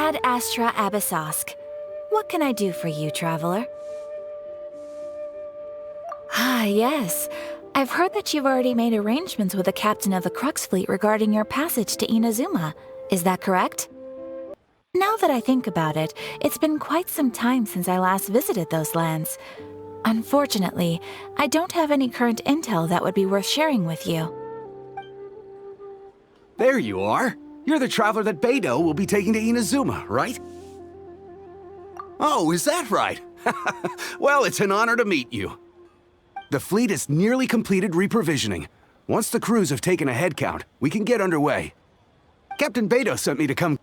Ad Astra Abyssosk. What can I do for you, traveler? Ah, yes. I've heard that you've already made arrangements with the captain of the Crux fleet regarding your passage to Inazuma. Is that correct? Now that I think about it, it's been quite some time since I last visited those lands. Unfortunately, I don't have any current intel that would be worth sharing with you. There you are. You're the traveler that Beidou will be taking to Inazuma, right? Oh, is that right? Well, it's an honor to meet you. The fleet is nearly completed reprovisioning. Once the crews have taken a head count, we can get underway. Captain Beidou sent me to come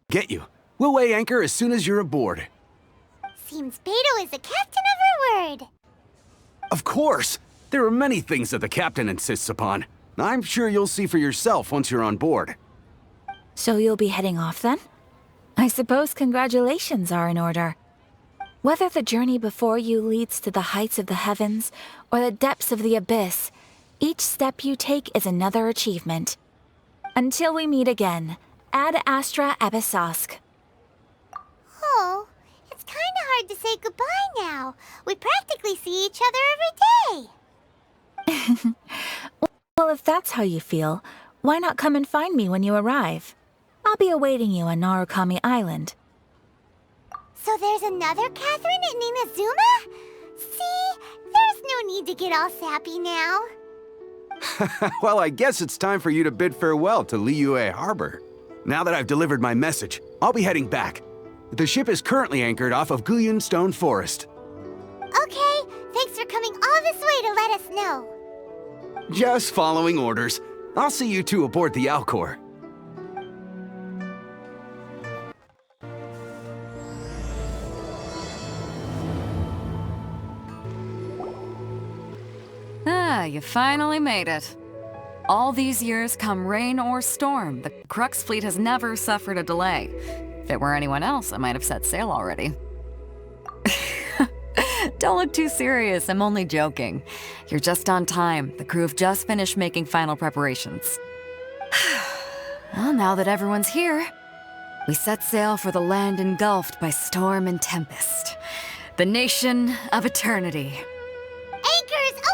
get you. We'll weigh anchor as soon as you're aboard. Seems Beidou is the captain of her word. Of course! There are many things that the captain insists upon. I'm sure you'll see for yourself once you're on board. So you'll be heading off then? I suppose congratulations are in order. Whether the journey before you leads to the heights of the heavens or the depths of the abyss, each step you take is another achievement. Until we meet again, Ad Astra Abyssosk. Oh, it's kinda hard to say goodbye now. We practically see each other every day. Well, if that's how you feel, why not come and find me when you arrive? I'll be awaiting you on Narukami Island. So there's another Catherine in Inazuma? See, there's no need to get all sappy now. Well, I guess it's time for you to bid farewell to Liyue Harbor. Now that I've delivered my message, I'll be heading back. The ship is currently anchored off of Guyun Stone Forest. Okay, thanks for coming all this way to let us know. Just following orders. I'll see you two aboard the Alcor. Ah, you finally made it. All these years, come rain or storm, the Crux fleet has never suffered a delay. If it were anyone else, I might have set sail already. Don't look too serious, I'm only joking. You're just on time. The crew have just finished making final preparations. Well, now that everyone's here, we set sail for the land engulfed by storm and tempest. The nation of eternity. Anchors away!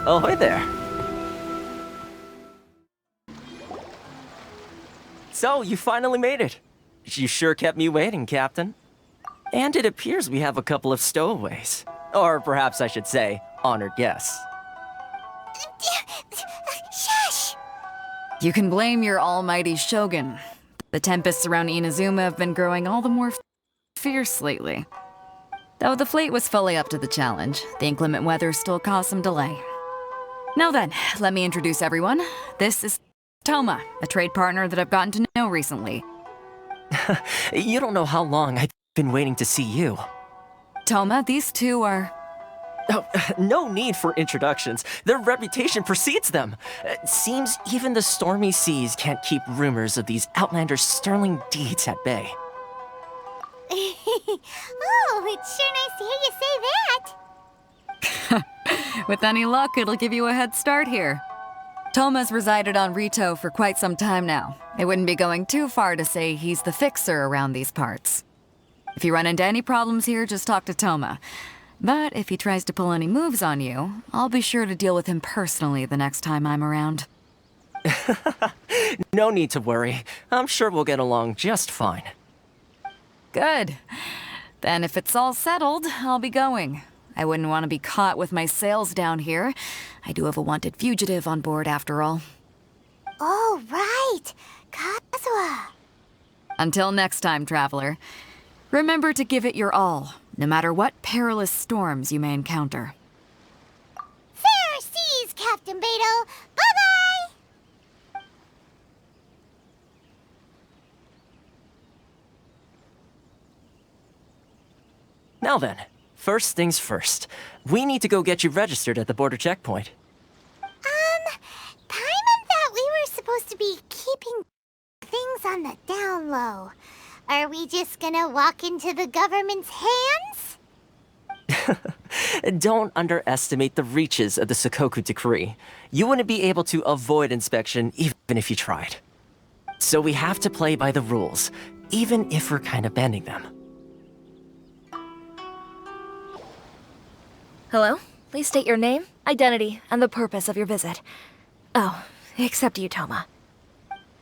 Ahoy there. So, you finally made it. You sure kept me waiting, Captain. And it appears we have a couple of stowaways. Or perhaps I should say, honored guests. Shush! You can blame your almighty shogun. The tempests around Inazuma have been growing all the more fierce lately. Though the fleet was fully up to the challenge, the inclement weather still caused some delay. Now then, let me introduce everyone. This is Toma, a trade partner that I've gotten to know recently. You don't know how long I've been waiting to see you. Toma, these two are... Oh, no need for introductions. Their reputation precedes them. Seems even the stormy seas can't keep rumors of these Outlanders' sterling deeds at bay. Oh, it's sure nice to hear you say that. With any luck, it'll give you a head start here. Toma's resided on Rito for quite some time now. It wouldn't be going too far to say he's the fixer around these parts. If you run into any problems here, just talk to Toma. But if he tries to pull any moves on you, I'll be sure to deal with him personally the next time I'm around. No need to worry. I'm sure we'll get along just fine. Good. Then if it's all settled, I'll be going. I wouldn't want to be caught with my sails down here. I do have a wanted fugitive on board after all. Oh, right. Kazuha. Until next time, traveler. Remember to give it your all, no matter what perilous storms you may encounter. Fair seas, Captain Beto. Bye-bye! Now then, first things first. We need to go get you registered at the border checkpoint. Paimon thought we were supposed to be keeping things on the down low. Are we just gonna walk into the government's hands? Don't underestimate the reaches of the Sakoku Decree. You wouldn't be able to avoid inspection even if you tried. So we have to play by the rules, even if we're kind of bending them. Hello? Please state your name, identity, and the purpose of your visit. Oh, except you, Toma.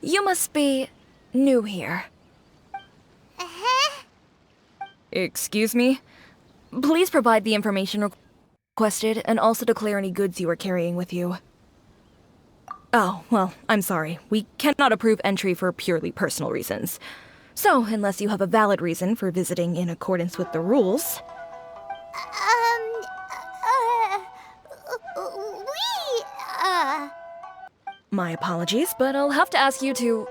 You must be new here. Uh-huh. Excuse me? Please provide the information requested and also declare any goods you are carrying with you. Oh, well, I'm sorry. We cannot approve entry for purely personal reasons. So, unless you have a valid reason for visiting in accordance with the rules... My apologies, but I'll have to ask you to...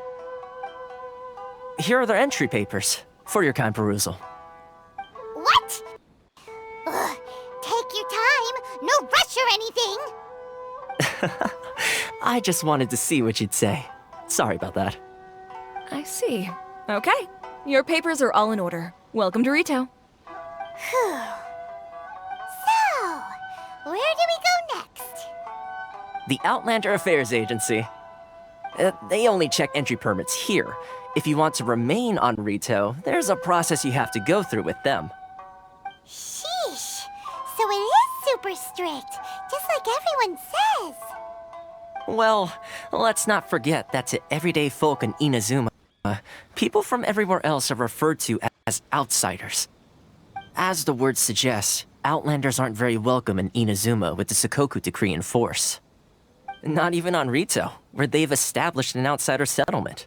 Here are the entry papers, for your kind perusal. What? Ugh, take your time. No rush or anything. I just wanted to see what you'd say. Sorry about that. I see. Okay. Your papers are all in order. Welcome to Rito. Whew. So, where do we go next? The Outlander Affairs Agency. They only check entry permits here. If you want to remain on Rito, there's a process you have to go through with them. Sheesh. So it is super strict, just like everyone says. Well, let's not forget that to everyday folk in Inazuma, people from everywhere else are referred to as outsiders. As the word suggests, Outlanders aren't very welcome in Inazuma with the Sakoku Decree in force. Not even on Rito, where they've established an outsider settlement.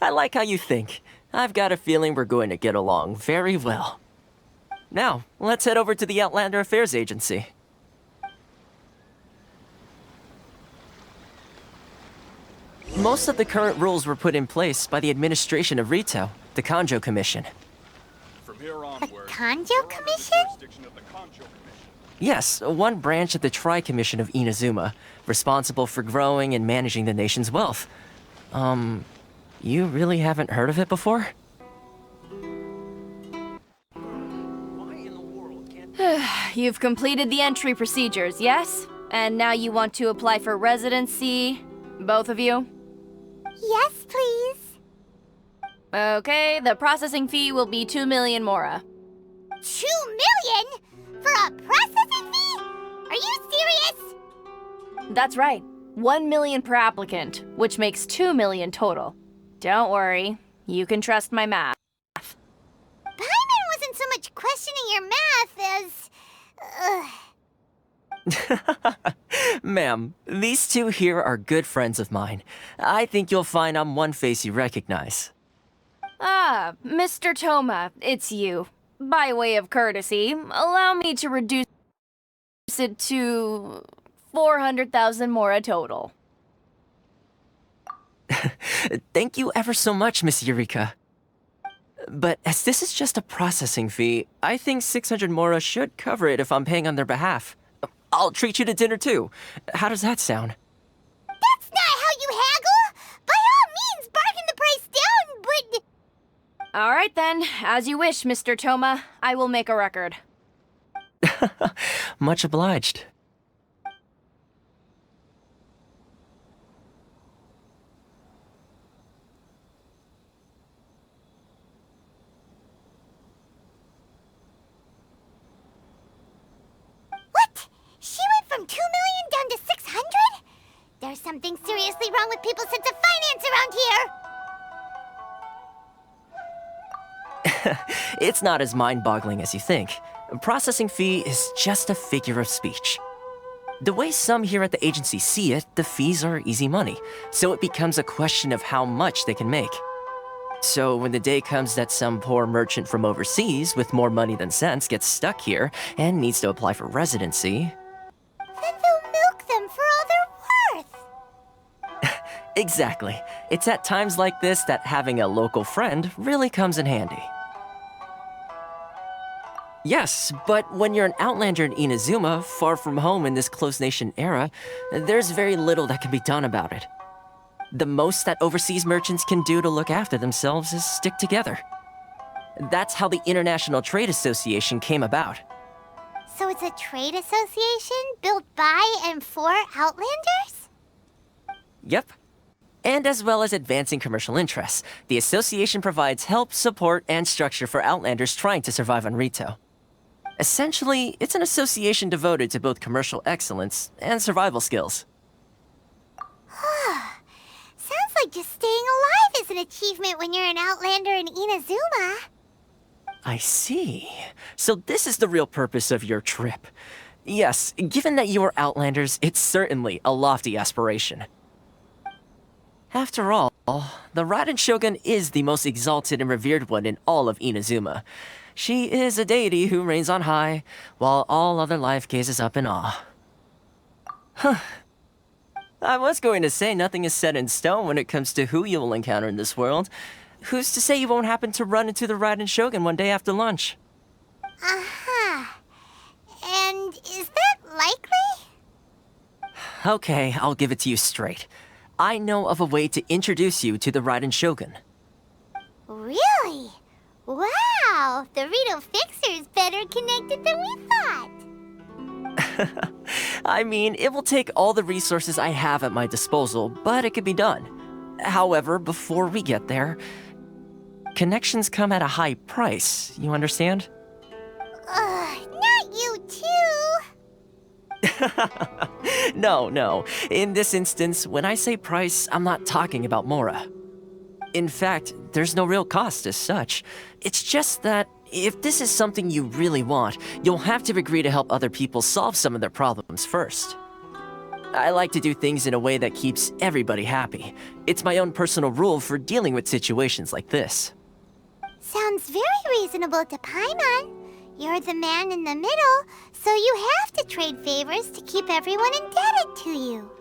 I like how you think. I've got a feeling we're going to get along very well. Now, let's head over to the Outlander Affairs Agency. Most of the current rules were put in place by the administration of Rito, the Kanjo Commission. The Kanjo Commission? Yes, one branch of the Tri-Commission of Inazuma, responsible for growing and managing the nation's wealth. You really haven't heard of it before? You've completed the entry procedures, yes? And now you want to apply for residency? Both of you? Yes, please. Okay, the processing fee will be 2 million mora. 2 million? For a processing fee? Are you serious? That's right. 1 million per applicant, which makes 2 million total. Don't worry, you can trust my math. Paimon wasn't so much questioning your math as... Ma'am, these two here are good friends of mine. I think you'll find I'm one face you recognize. Ah, Mr. Toma, it's you. By way of courtesy, allow me to reduce it to 400,000 mora total. Thank you ever so much, Miss Eureka. But as this is just a processing fee, I think 600 Mora should cover it if I'm paying on their behalf. I'll treat you to dinner too. How does that sound? That's not how you haggle! By all means, bargain the price down, but... All right then, as you wish, Mr. Toma. I will make a record. Much obliged. What? She went from 2 million down to 600? There's something seriously wrong with people's sense of finance around here! It's not as mind-boggling as you think. A processing fee is just a figure of speech. The way some here at the agency see it, the fees are easy money, so it becomes a question of how much they can make. So when the day comes that some poor merchant from overseas with more money than sense gets stuck here and needs to apply for residency... Then they'll milk them for all they're worth! Exactly. It's at times like this that having a local friend really comes in handy. Yes, but when you're an outlander in Inazuma, far from home in this closed nation era, there's very little that can be done about it. The most that overseas merchants can do to look after themselves is stick together. That's how the International Trade Association came about. So it's a trade association built by and for Outlanders? Yep. And as well as advancing commercial interests, the association provides help, support, and structure for Outlanders trying to survive on Rito. Essentially, it's an association devoted to both commercial excellence and survival skills. Sounds like just staying alive is an achievement when you're an Outlander in Inazuma. I see. So this is the real purpose of your trip. Yes, given that you are Outlanders, it's certainly a lofty aspiration. After all, the Raiden Shogun is the most exalted and revered one in all of Inazuma. She is a deity who reigns on high, while all other life gazes up in awe. Huh. I was going to say nothing is set in stone when it comes to who you will encounter in this world. Who's to say you won't happen to run into the Raiden Shogun one day after lunch? Uh-huh. And is that likely? Okay, I'll give it to you straight. I know of a way to introduce you to the Raiden Shogun. Really? Wow! The Rito Fixer's better connected than we thought! I mean, it will take all the resources I have at my disposal, but it could be done. However, before we get there, connections come at a high price, you understand? Not you too! No. In this instance, when I say price, I'm not talking about Mora. In fact, there's no real cost as such. It's just that if this is something you really want, you'll have to agree to help other people solve some of their problems first. I like to do things in a way that keeps everybody happy. It's my own personal rule for dealing with situations like this. Sounds very reasonable to Paimon. You're the man in the middle, so you have to trade favors to keep everyone indebted to you.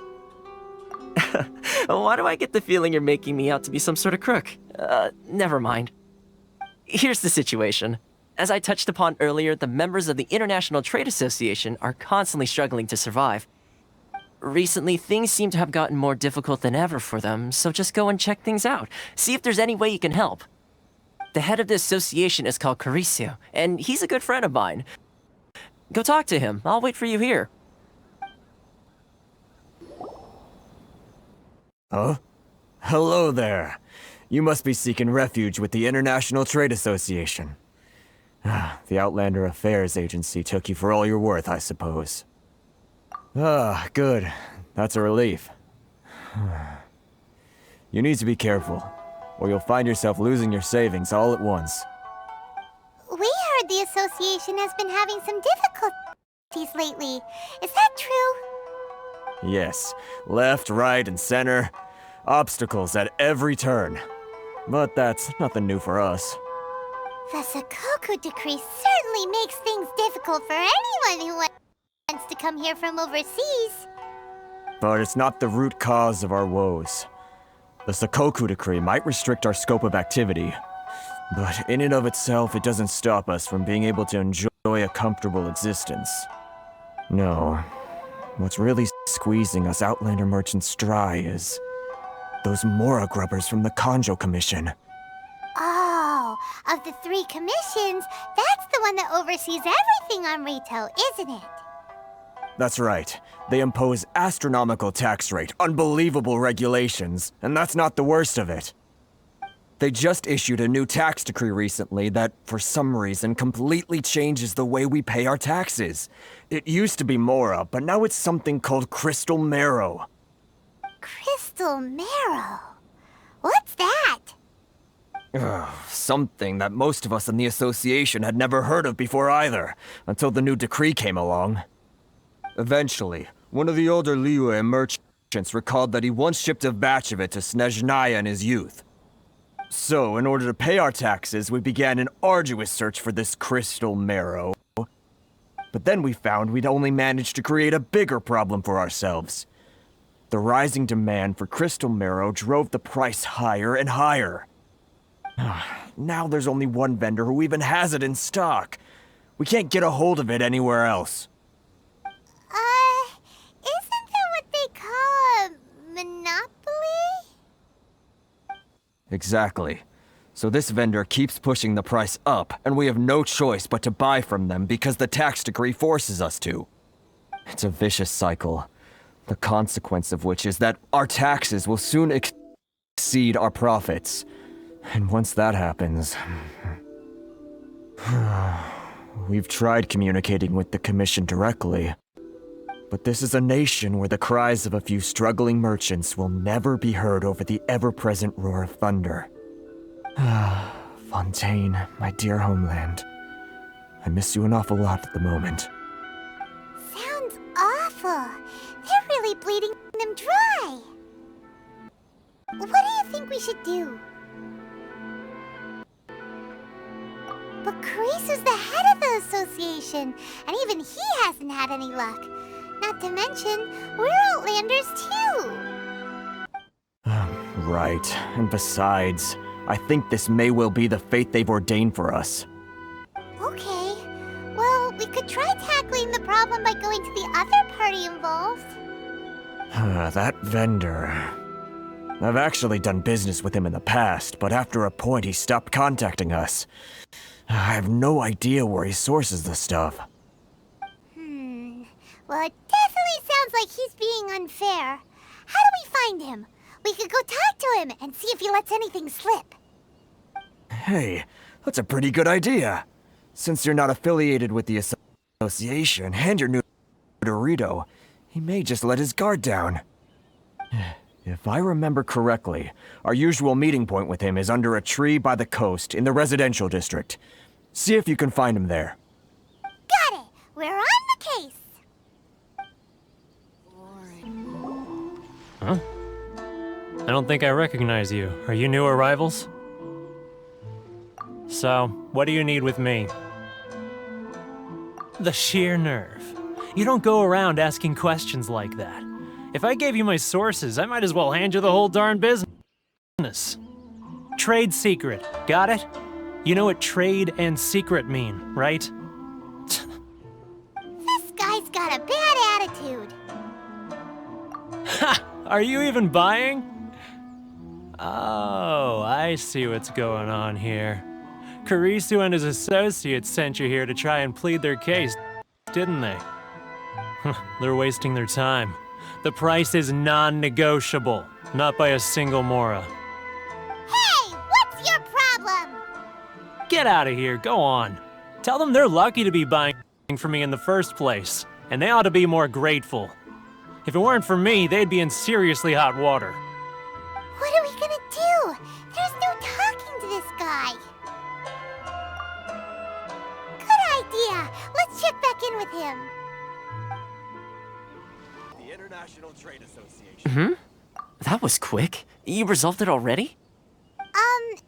Why do I get the feeling you're making me out to be some sort of crook? Never mind. Here's the situation. As I touched upon earlier, the members of the International Trade Association are constantly struggling to survive. Recently, things seem to have gotten more difficult than ever for them, so just go and check things out. See if there's any way you can help. The head of the association is called Carisio, and he's a good friend of mine. Go talk to him. I'll wait for you here. Huh? Hello there. You must be seeking refuge with the International Trade Association. The Outlander Affairs Agency took you for all you're worth, I suppose. Good. That's a relief. You need to be careful, or you'll find yourself losing your savings all at once. We heard the association has been having some difficulties lately. Is that true? Yes. Left, right, and center. Obstacles at every turn. But that's nothing new for us. The Sakoku decree certainly makes things difficult for anyone who wants to come here from overseas. But it's not the root cause of our woes. The Sakoku decree might restrict our scope of activity, but in and of itself, it doesn't stop us from being able to enjoy a comfortable existence. No, what's really squeezing us Outlander merchants dry is those Mora grubbers from the Kanjo Commission. Oh, of the 3 commissions, that's the one that oversees everything on Rito, isn't it? That's right. They impose astronomical tax rate, unbelievable regulations, and that's not the worst of it. They just issued a new tax decree recently that, for some reason, completely changes the way we pay our taxes. It used to be Mora, but now it's something called Crystal Marrow. Crystal Marrow? What's that? Something that most of us in the association had never heard of before either, until the new decree came along. Eventually, one of the older Liyue merchants recalled that he once shipped a batch of it to Snezhnaya in his youth. So, in order to pay our taxes, we began an arduous search for this crystal marrow. But then we found we'd only managed to create a bigger problem for ourselves. The rising demand for crystal marrow drove the price higher and higher. Now there's only one vendor who even has it in stock. We can't get a hold of it anywhere else. Isn't that what they call a monopoly? Exactly. So this vendor keeps pushing the price up, and we have no choice but to buy from them because the tax decree forces us to. It's a vicious cycle, the consequence of which is that our taxes will soon exceed our profits. And once that happens... We've tried communicating with the Commission directly, but this is a nation where the cries of a few struggling merchants will never be heard over the ever-present roar of thunder. Fontaine, my dear homeland. I miss you an awful lot at the moment. Sounds awful. They're really bleeding them dry. What do you think we should do? But Karisu's the head of the association, and even he hasn't had any luck. Not to mention, we're Outlanders too. Right, and besides, I think this may well be the fate they've ordained for us. Okay, well, we could try tackling the problem by going to the other party involved. That vendor... I've actually done business with him in the past, but after a point he stopped contacting us. I have no idea where he sources the stuff. Well, it definitely sounds like he's being unfair. How do we find him? We could go talk to him and see if he lets anything slip. Hey, that's a pretty good idea. Since you're not affiliated with the association and you're new to Rito, he may just let his guard down. If I remember correctly, our usual meeting point with him is under a tree by the coast in the residential district. See if you can find him there. Got it! We're on the case! Huh? I don't think I recognize you. Are you new arrivals? So, what do you need with me? The sheer nerve. You don't go around asking questions like that. If I gave you my sources, I might as well hand you the whole darn business. Trade secret, got it? You know what trade and secret mean, right? This guy's got a bad attitude. Ha! Are you even buying? Oh, I see what's going on here. Karisu and his associates sent you here to try and plead their case, didn't they? They're wasting their time. The price is non-negotiable, not by a single Mora. Hey, what's your problem? Get out of here, go on. Tell them they're lucky to be buying from me in the first place, and they ought to be more grateful. If it weren't for me, they'd be in seriously hot water. What are we gonna do? There's no talking to this guy. Good idea. Let's check back in with him. The International Trade Association. That was quick. You resolved it already?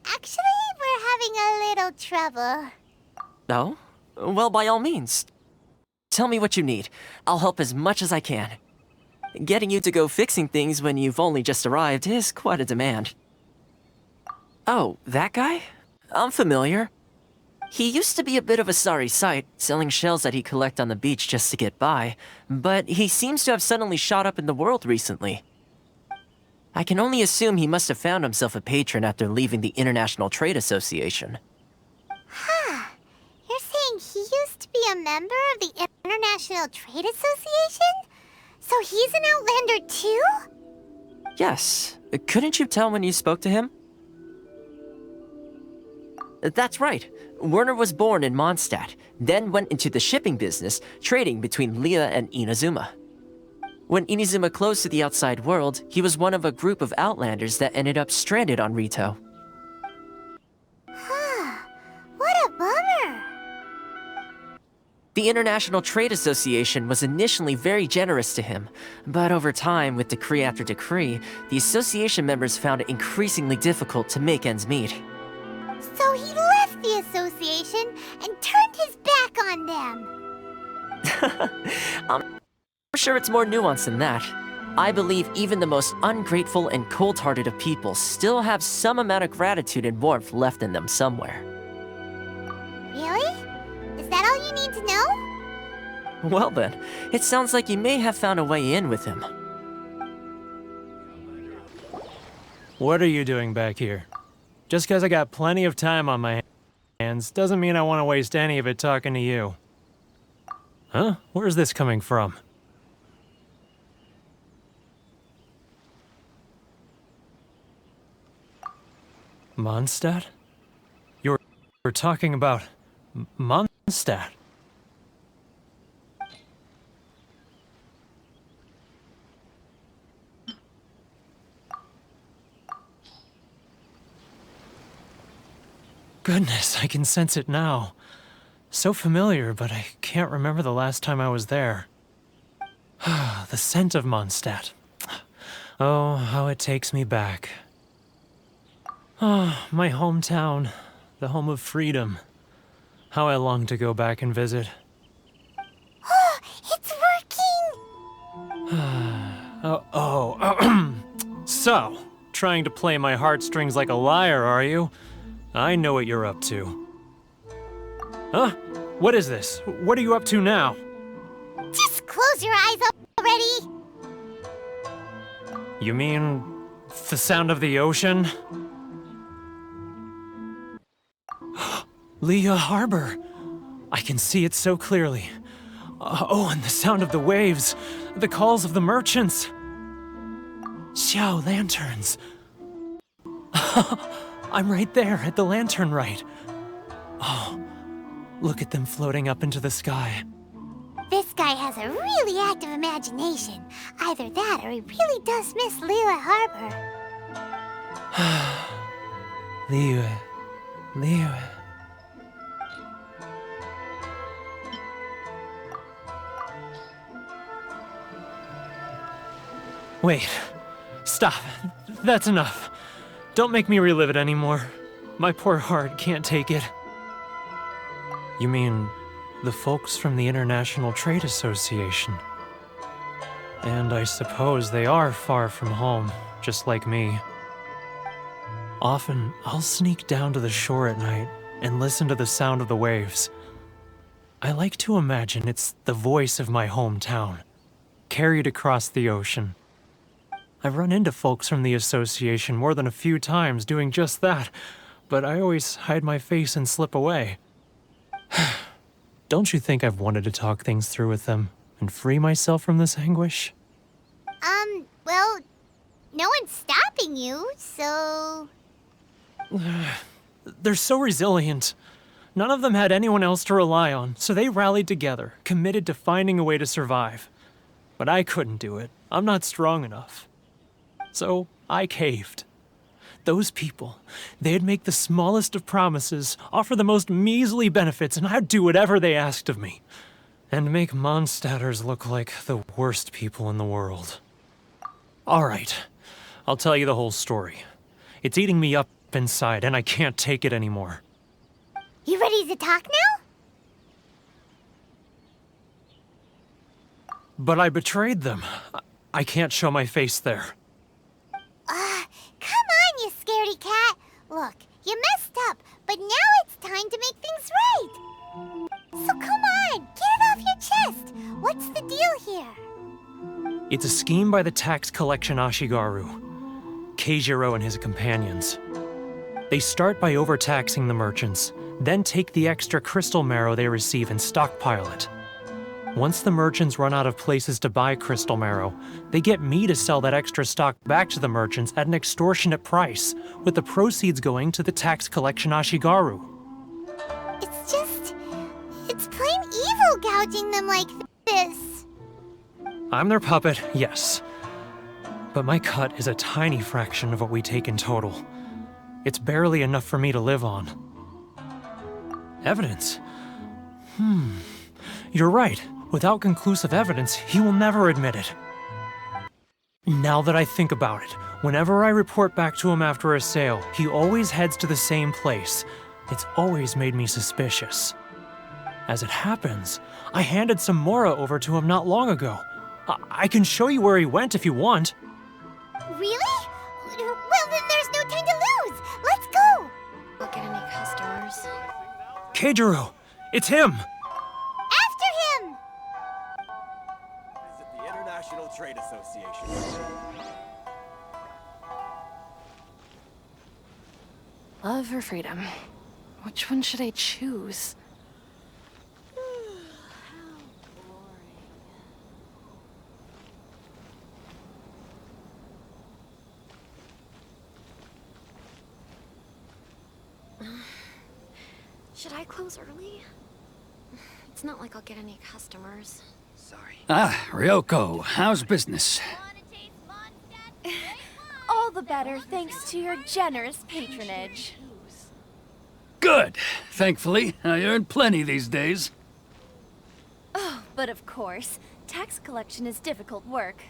Actually, we're having a little trouble. Oh? Well, by all means. Tell me what you need. I'll help as much as I can. Getting you to go fixing things when you've only just arrived is quite a demand. Oh, that guy? I'm familiar. He used to be a bit of a sorry sight, selling shells that he'd collect on the beach just to get by, but he seems to have suddenly shot up in the world recently. I can only assume he must have found himself a patron after leaving the International Trade Association. Huh. You're saying he used to be a member of the International Trade Association? So he's an Outlander too? Yes. Couldn't you tell when you spoke to him? That's right. Werner was born in Mondstadt, then went into the shipping business, trading between Leah and Inazuma. When Inazuma closed to the outside world, he was one of a group of Outlanders that ended up stranded on Rito. What a bummer! The International Trade Association was initially very generous to him, but over time, with decree after decree, the association members found it increasingly difficult to make ends meet. So he left the association and turned his back on them! I'm sure it's more nuanced than that. I believe even the most ungrateful and cold-hearted of people still have some amount of gratitude and warmth left in them somewhere. Really? Is that all you need to know? Well then, it sounds like you may have found a way in with him. What are you doing back here? Just because I got plenty of time on my hands doesn't mean I want to waste any of it talking to you. Huh? Where's this coming from? Mondstadt? You're talking about Mondstadt? Goodness, I can sense it now. So familiar, but I can't remember the last time I was there. The scent of Mondstadt. Oh, how it takes me back. Oh, my hometown, the home of freedom. How I long to go back and visit. It's working! So, trying to play my heartstrings like a liar, are you? I know what you're up to. Huh? What is this? What are you up to now? Just close your eyes already! You mean the sound of the ocean? Leah Harbor. I can see it so clearly. Oh, and the sound of the waves. The calls of the merchants. Xiao lanterns. I'm right there at the lantern right. Oh, look at them floating up into the sky. This guy has a really active imagination. Either that or he really does miss Liyue Harbor. Liyue. Wait. Stop. That's enough. Don't make me relive it anymore. My poor heart can't take it. You mean the folks from the International Trade Association? And I suppose they are far from home, just like me. Often, I'll sneak down to the shore at night and listen to the sound of the waves. I like to imagine it's the voice of my hometown, carried across the ocean. I've run into folks from the association more than a few times doing just that, but I always hide my face and slip away. Don't you think I've wanted to talk things through with them and free myself from this anguish? Well, no one's stopping you, so... They're so resilient. None of them had anyone else to rely on, so they rallied together, committed to finding a way to survive. But I couldn't do it. I'm not strong enough. So I caved. Those people, they'd make the smallest of promises, offer the most measly benefits, and I'd do whatever they asked of me. And make Mondstadters look like the worst people in the world. All right, I'll tell you the whole story. It's eating me up inside, and I can't take it anymore. You ready to talk now? But I betrayed them. I can't show my face there. Come on, you scaredy cat. Look, you messed up, but now it's time to make things right. So come on, get it off your chest. What's the deal here? It's a scheme by the tax collection Ashigaru, Keijiro and his companions. They start by overtaxing the merchants, then take the extra crystal marrow they receive and stockpile it. Once the merchants run out of places to buy crystal marrow, they get me to sell that extra stock back to the merchants at an extortionate price, with the proceeds going to the tax collection Ashigaru. It's plain evil gouging them like this. I'm their puppet, yes. But my cut is a tiny fraction of what we take in total. It's barely enough for me to live on. Evidence? You're right. Without conclusive evidence, he will never admit it. Now that I think about it, whenever I report back to him after a sale, he always heads to the same place. It's always made me suspicious. As it happens, I handed some Mora over to him not long ago. I can show you where he went if you want. Really? Well, then there's no time to lose. Let's go. Look at any customers. Keijiro! It's him! After him! Visit the International Trade Association. Love or freedom? Which one should I choose? Should I close early? It's not like I'll get any customers. Sorry. Ah, Ryoko, how's business? All the better thanks to your generous patronage. Good. Thankfully, I earn plenty these days. Oh, but of course, tax collection is difficult work.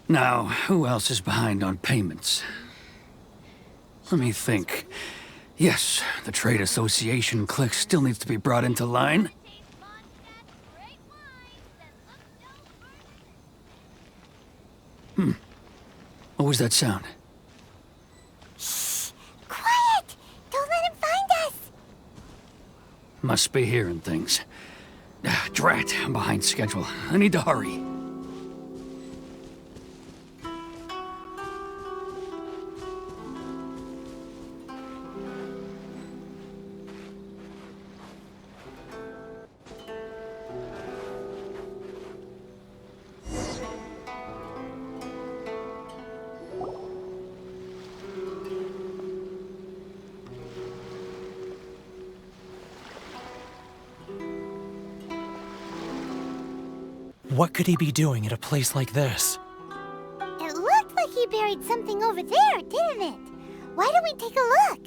Now, who else is behind on payments? Let me think. Yes, the Trade Association clique still needs to be brought into line. What was that sound? Shh! Quiet! Don't let him find us! Must be hearing things. Drat, I'm behind schedule. I need to hurry. What could he be doing at a place like this? It looked like he buried something over there, didn't it? Why don't we take a look?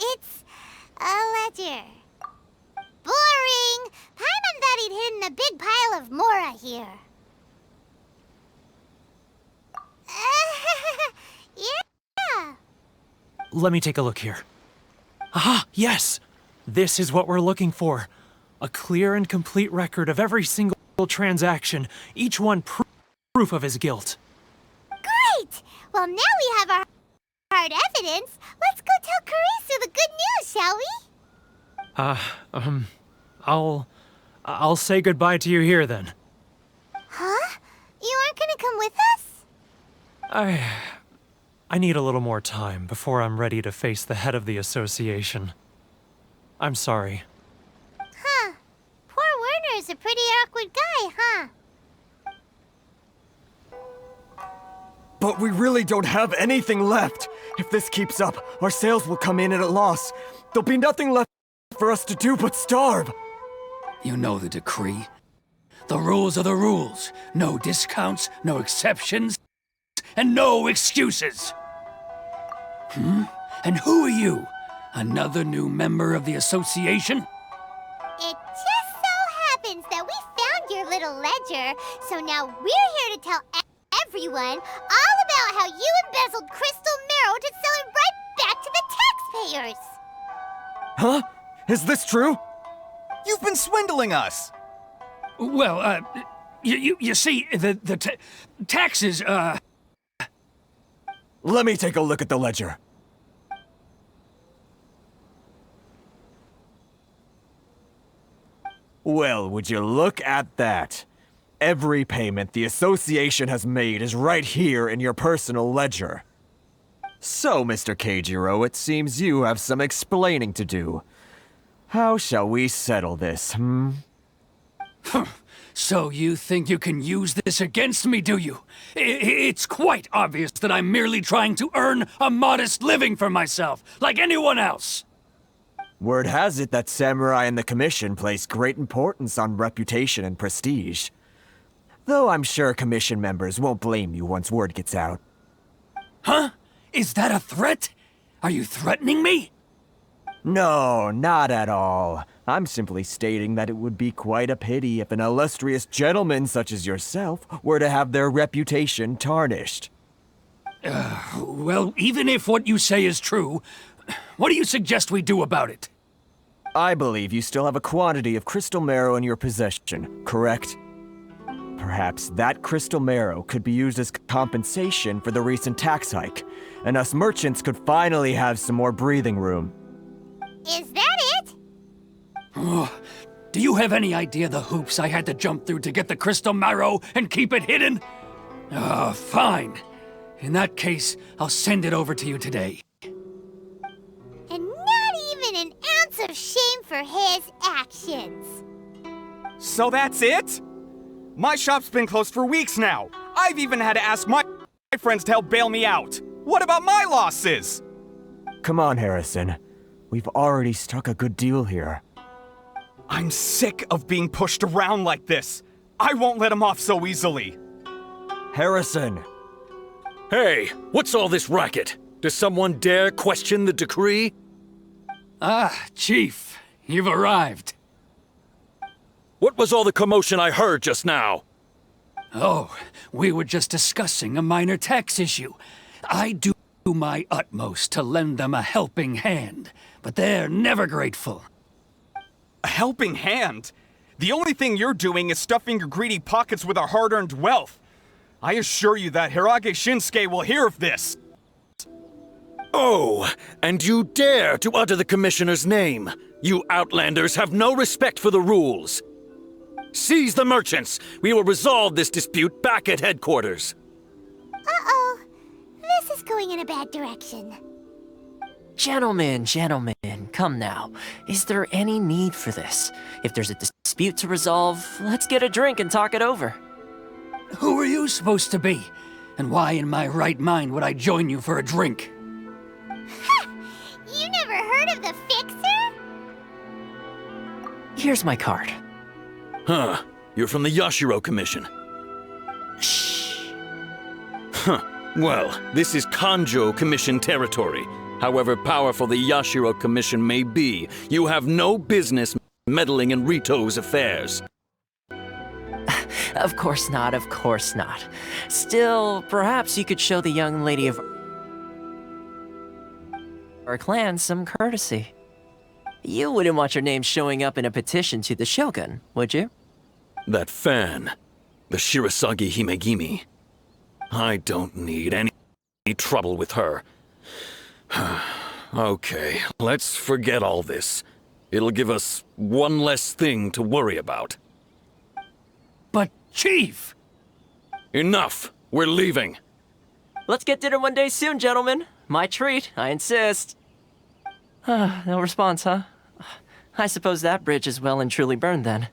It's a ledger. Boring! Paimon thought he'd hidden a big pile of Mora here. Yeah. Let me take a look here. Ah, yes! This is what we're looking for. A clear and complete record of every single transaction, each one proof of his guilt. Great! Well, now we have our hard evidence. Let's go tell Kurisu the good news, shall we? I'll say goodbye to you here then. Huh? You aren't gonna come with us? I need a little more time before I'm ready to face the head of the association. I'm sorry. Huh. Poor Werner's a pretty awkward guy, huh? But we really don't have anything left. If this keeps up, our sales will come in at a loss. There'll be nothing left for us to do but starve. You know the decree. The rules are the rules. No discounts, no exceptions, and no excuses. And who are you? Another new member of the association? It just so happens that we found your little ledger, so now we're here to tell everyone all about how you embezzled crystal marrow to sell it right back to the taxpayers. Huh? Is this true? You've been swindling us! Well, you see, the taxes, Let me take a look at the ledger. Well, would you look at that? Every payment the association has made is right here in your personal ledger. So, Mr. Keijiro, it seems you have some explaining to do. How shall we settle this, So you think you can use this against me, do you? It's quite obvious that I'm merely trying to earn a modest living for myself, like anyone else. Word has it that Samurai and the Commission place great importance on reputation and prestige. Though I'm sure Commission members won't blame you once word gets out. Huh? Is that a threat? Are you threatening me? No, not at all. I'm simply stating that it would be quite a pity if an illustrious gentleman such as yourself were to have their reputation tarnished. Well, even if what you say is true, what do you suggest we do about it? I believe you still have a quantity of crystal marrow in your possession, correct? Perhaps that crystal marrow could be used as compensation for the recent tax hike, and us merchants could finally have some more breathing room. Is that it? Oh, do you have any idea the hoops I had to jump through to get the crystal marrow and keep it hidden? Fine. In that case, I'll send it over to you today. And not even an ounce of shame for his actions. So that's it? My shop's been closed for weeks now. I've even had to ask my friends to help bail me out. What about my losses? Come on, Harrison. We've already struck a good deal here. I'm sick of being pushed around like this. I won't let him off so easily. Harrison! Hey, what's all this racket? Does someone dare question the decree? Ah, Chief, you've arrived. What was all the commotion I heard just now? Oh, we were just discussing a minor tax issue. I do my utmost to lend them a helping hand, but they're never grateful. A helping hand? The only thing you're doing is stuffing your greedy pockets with our hard-earned wealth. I assure you that Hirage Shinsuke will hear of this. Oh, and you dare to utter the Commissioner's name. You Outlanders have no respect for the rules. Seize the merchants. We will resolve this dispute back at headquarters. Uh-oh. This is going in a bad direction. Gentlemen, come now. Is there any need for this? If there's a dispute to resolve, let's get a drink and talk it over. Who are you supposed to be? And why in my right mind would I join you for a drink? Ha! You never heard of the Fixer? Here's my card. Huh. You're from the Yashiro Commission. Shh. Huh. Well, this is Kanjo Commission territory. However powerful the Yashiro Commission may be, you have no business meddling in Rito's affairs. Of course not. Still, perhaps you could show the young lady of our clan some courtesy. You wouldn't want your name showing up in a petition to the Shogun, would you? That fan, the Shirasagi Himegimi. I don't need any trouble with her. Okay, let's forget all this. It'll give us one less thing to worry about. But, Chief! Enough! We're leaving! Let's get dinner one day soon, gentlemen. My treat, I insist. No response, huh? I suppose that bridge is well and truly burned then.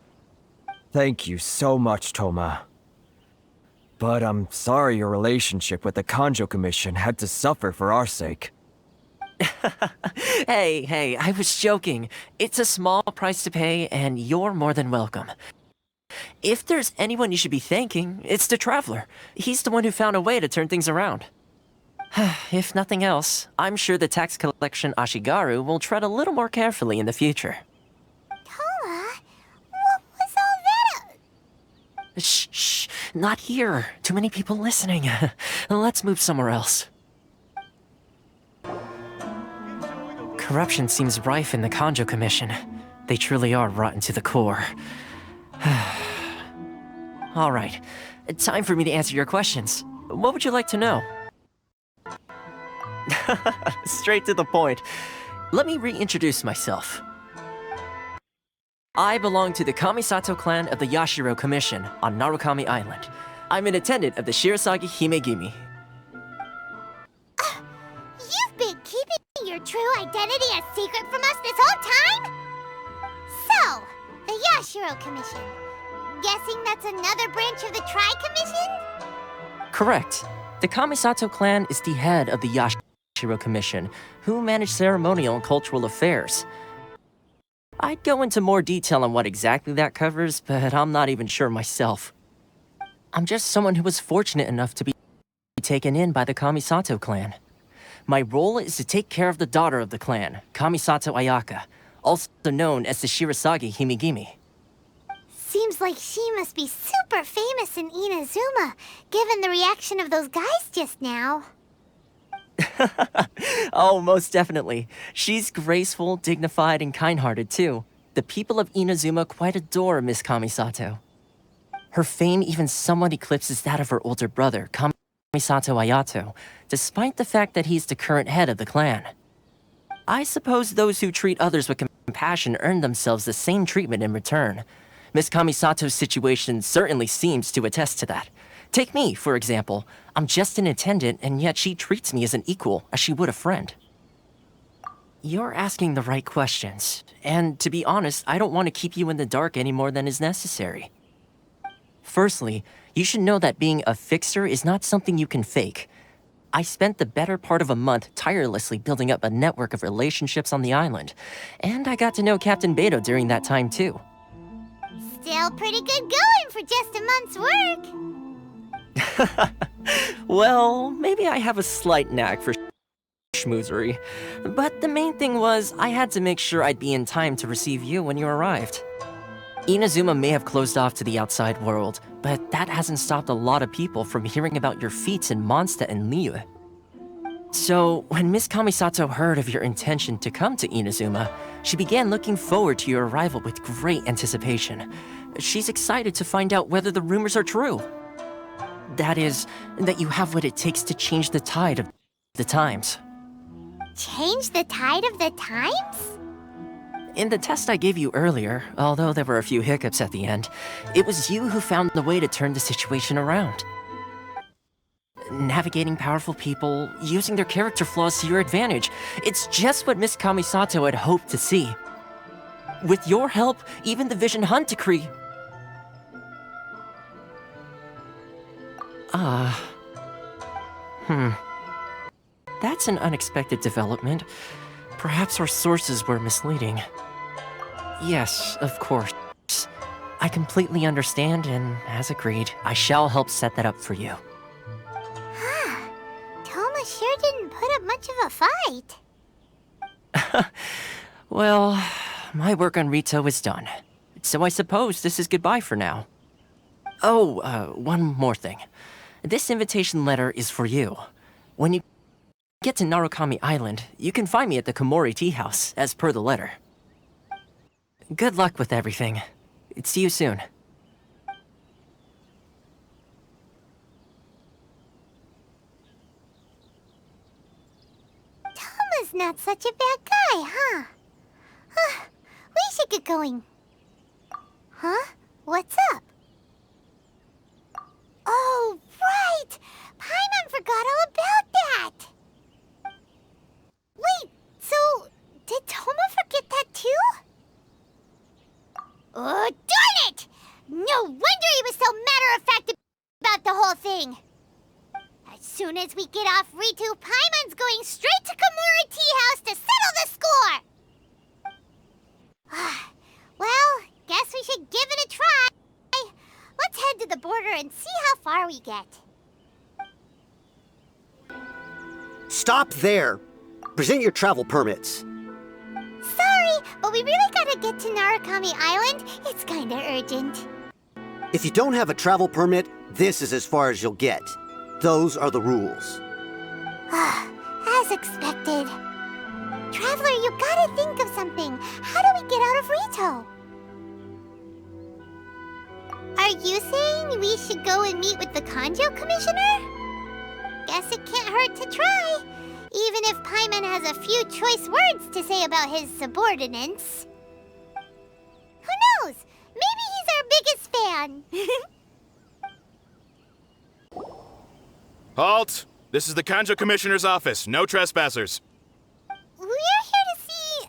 Thank you so much, Toma. But I'm sorry your relationship with the Kanjo Commission had to suffer for our sake. Hey, I was joking. It's a small price to pay, and you're more than welcome. If there's anyone you should be thanking, it's the Traveler. He's the one who found a way to turn things around. If nothing else, I'm sure the tax collection Ashigaru will tread a little more carefully in the future. Toma? What was all that? Shh, not here. Too many people listening. Let's move somewhere else. Corruption seems rife in the Kanjo Commission. They truly are rotten to the core. All right, time for me to answer your questions. What would you like to know? Straight to the point. Let me reintroduce myself. I belong to the Kamisato clan of the Yashiro Commission on Narukami Island. I'm an attendant of the Shirasagi Himegimi. You've been keeping your true identity a secret from us this whole time? So, the Yashiro Commission. Guessing that's another branch of the Tri-Commission? Correct. The Kamisato clan is the head of the Yashiro Commission, who manage ceremonial and cultural affairs. I'd go into more detail on what exactly that covers, but I'm not even sure myself. I'm just someone who was fortunate enough to be taken in by the Kamisato clan. My role is to take care of the daughter of the clan, Kamisato Ayaka, also known as the Shirasagi Himegimi. Seems like she must be super famous in Inazuma, given the reaction of those guys just now. Oh, most definitely. She's graceful, dignified, and kind-hearted, too. The people of Inazuma quite adore Miss Kamisato. Her fame even somewhat eclipses that of her older brother, Kamisato Ayato, despite the fact that he's the current head of the clan. I suppose those who treat others with compassion earn themselves the same treatment in return. Miss Kamisato's situation certainly seems to attest to that. Take me, for example. I'm just an attendant, and yet she treats me as an equal, as she would a friend. You're asking the right questions, and to be honest, I don't want to keep you in the dark any more than is necessary. Firstly, you should know that being a fixer is not something you can fake. I spent the better part of a month tirelessly building up a network of relationships on the island, and I got to know Captain Beto during that time too. Still pretty good going for just a month's work. Well, maybe I have a slight knack for schmoozery, but the main thing was I had to make sure I'd be in time to receive you when you arrived. Inazuma may have closed off to the outside world, but that hasn't stopped a lot of people from hearing about your feats in Mondstadt and Liyue. So, when Miss Kamisato heard of your intention to come to Inazuma, she began looking forward to your arrival with great anticipation. She's excited to find out whether the rumors are true. That is, that you have what it takes to change the tide of the times. Change the tide of the times? In the test I gave you earlier, although there were a few hiccups at the end, it was you who found the way to turn the situation around. Navigating powerful people, using their character flaws to your advantage. It's just what Miss Kamisato had hoped to see. With your help, even the Vision Hunt decree... That's an unexpected development. Perhaps our sources were misleading. Yes, of course. I completely understand, and as agreed, I shall help set that up for you. Toma sure didn't put up much of a fight. Well, my work on Rito is done. So I suppose this is goodbye for now. Oh, one more thing. This invitation letter is for you. When you get to Narukami Island, you can find me at the Komori Tea House, as per the letter. Good luck with everything. See you soon. Toma's not such a bad guy, huh? We should get going. Huh? What's up? Oh, right! Paimon forgot all about that! Wait, so did Toma forget that too? Oh, darn it! No wonder he was so matter-of-fact about the whole thing! As soon as we get off Ritu, Paimon's going straight to Komori Tea House to settle the score! Well, guess we should give it a try. Let's head to the border and see how far we get. Stop there! Present your travel permits. Sorry, but we really gotta get to Narukami Island. It's kinda urgent. If you don't have a travel permit, this is as far as you'll get. Those are the rules. As expected. Traveler, you gotta think of something. How do we get out of Rito? Are you saying we should go and meet with the Kanjo Commissioner? Guess it can't hurt to try. Even if Paimon has a few choice words to say about his subordinates. Who knows? Maybe he's our biggest fan. Halt! This is the Kanjo Commissioner's office. No trespassers. We're here to see,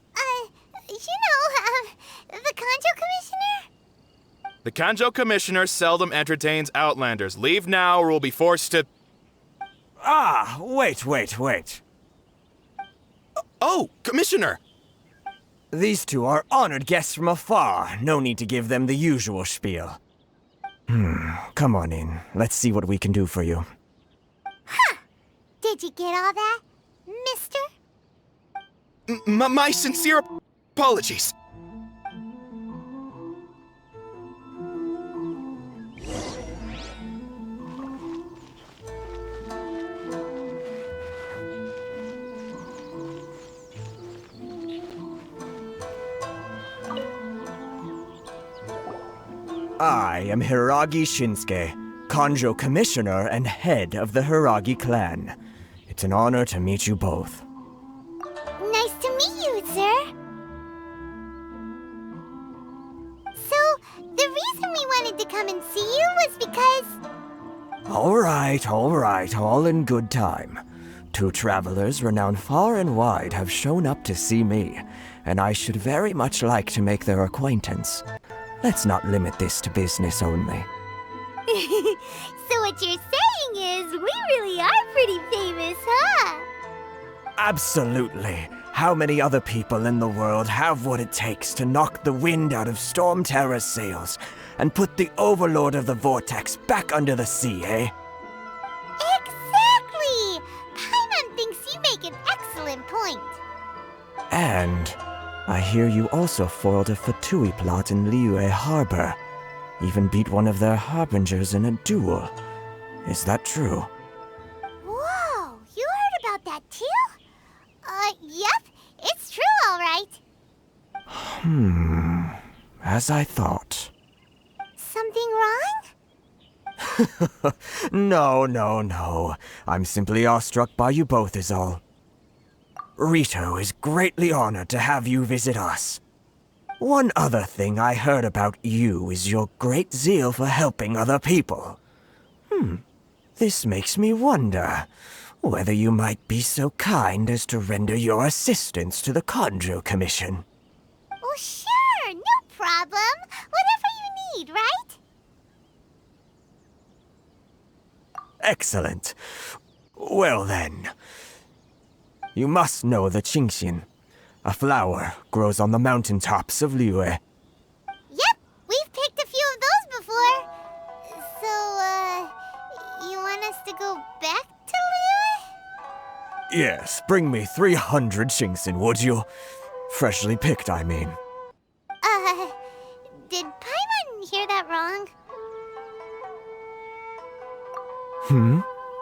the Kanjo Commissioner? The Kanjo Commissioner seldom entertains Outlanders. Leave now or we'll be forced to... Ah, wait. Oh, Commissioner! These two are honored guests from afar. No need to give them the usual spiel. Come on in. Let's see what we can do for you. Huh! Did you get all that, mister? My sincere apologies. I am Hiragi Shinsuke, Kanjo Commissioner and head of the Hiragi clan. It's an honor to meet you both. Nice to meet you, sir. So, the reason we wanted to come and see you was because... All right, all in good time. Two travelers renowned far and wide have shown up to see me, and I should very much like to make their acquaintance. Let's not limit this to business only. So what you're saying is, we really are pretty famous, huh? Absolutely. How many other people in the world have what it takes to knock the wind out of Storm Terror's sails and put the Overlord of the Vortex back under the sea, eh? Exactly! Paimon thinks you make an excellent point. And I hear you also foiled a Fatui plot in Liyue Harbor. Even beat one of their harbingers in a duel. Is that true? Whoa, you heard about that too? Yep, it's true, all right. As I thought. Something wrong? No. I'm simply awestruck by you both is all. Rito is greatly honored to have you visit us. One other thing I heard about you is your great zeal for helping other people. This makes me wonder whether you might be so kind as to render your assistance to the Kanjo Commission. Oh, sure, no problem. Whatever you need, right? Excellent. Well then, you must know the Qingshin. A flower grows on the mountaintops of Liyue. Yep, we've picked a few of those before. So, you want us to go back to Liyue? Yes, bring me 300 Qingshin, would you? Freshly picked, I mean. Did Paimon hear that wrong?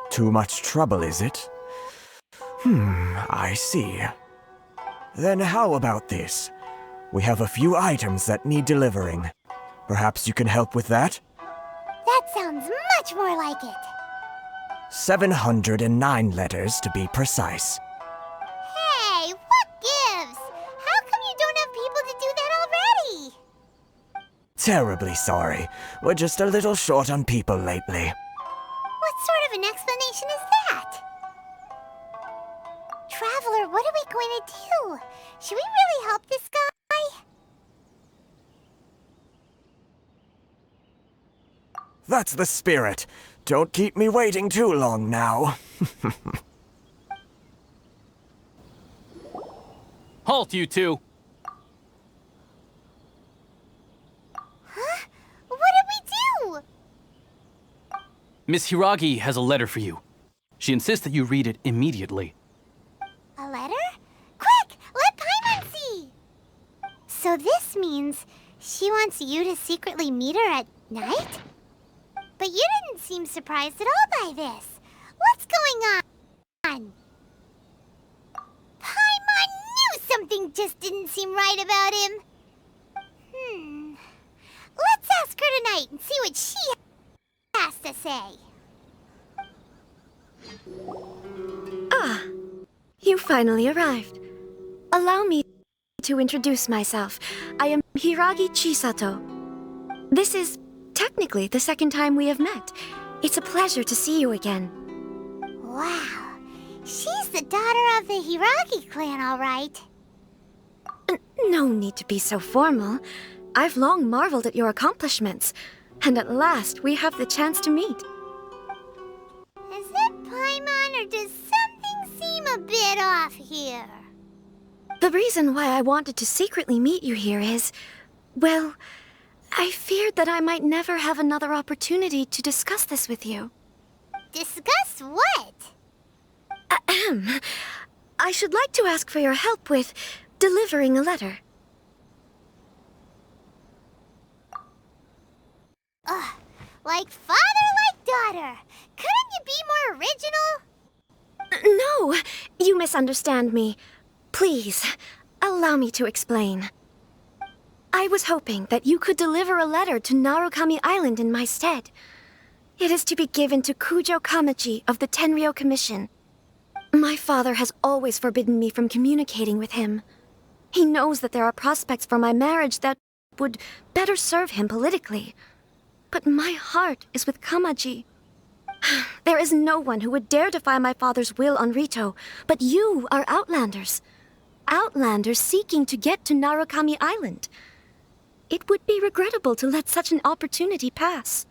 Too much trouble, is it? I see. Then how about this? We have a few items that need delivering. Perhaps you can help with that? That sounds much more like it. 709 letters to be precise. Hey, what gives? How come you don't have people to do that already? Terribly sorry. We're just a little short on people lately. What sort of an explanation is that? Traveler, what are we going to do? Should we really help this guy? That's the spirit. Don't keep me waiting too long now. Halt, you two! Huh? What did we do? Miss Hiragi has a letter for you. She insists that you read it immediately. means she wants you to secretly meet her at night? But you didn't seem surprised at all by this. What's going on? Paimon knew something just didn't seem right about him. Let's ask her tonight and see what she has to say. Ah, you finally arrived. Allow me to introduce myself. I am Hiragi Chisato. This is technically the second time we have met. It's a pleasure to see you again. Wow, she's the daughter of the Hiragi clan, all right. No need to be so formal. I've long marveled at your accomplishments, and at last we have the chance to meet. Is it Paimon, or does something seem a bit off here? The reason why I wanted to secretly meet you here is, well, I feared that I might never have another opportunity to discuss this with you. Discuss what? Ahem. I should like to ask for your help with delivering a letter. Ugh, like father, like daughter. Couldn't you be more original? No, you misunderstand me. Please, allow me to explain. I was hoping that you could deliver a letter to Narukami Island in my stead. It is to be given to Kujo Kamaji of the Tenryou Commission. My father has always forbidden me from communicating with him. He knows that there are prospects for my marriage that would better serve him politically. But my heart is with Kamaji. There is no one who would dare defy my father's will on Rito, but you are Outlanders. Outlanders seeking to get to Narukami Island. It would be regrettable to let such an opportunity pass.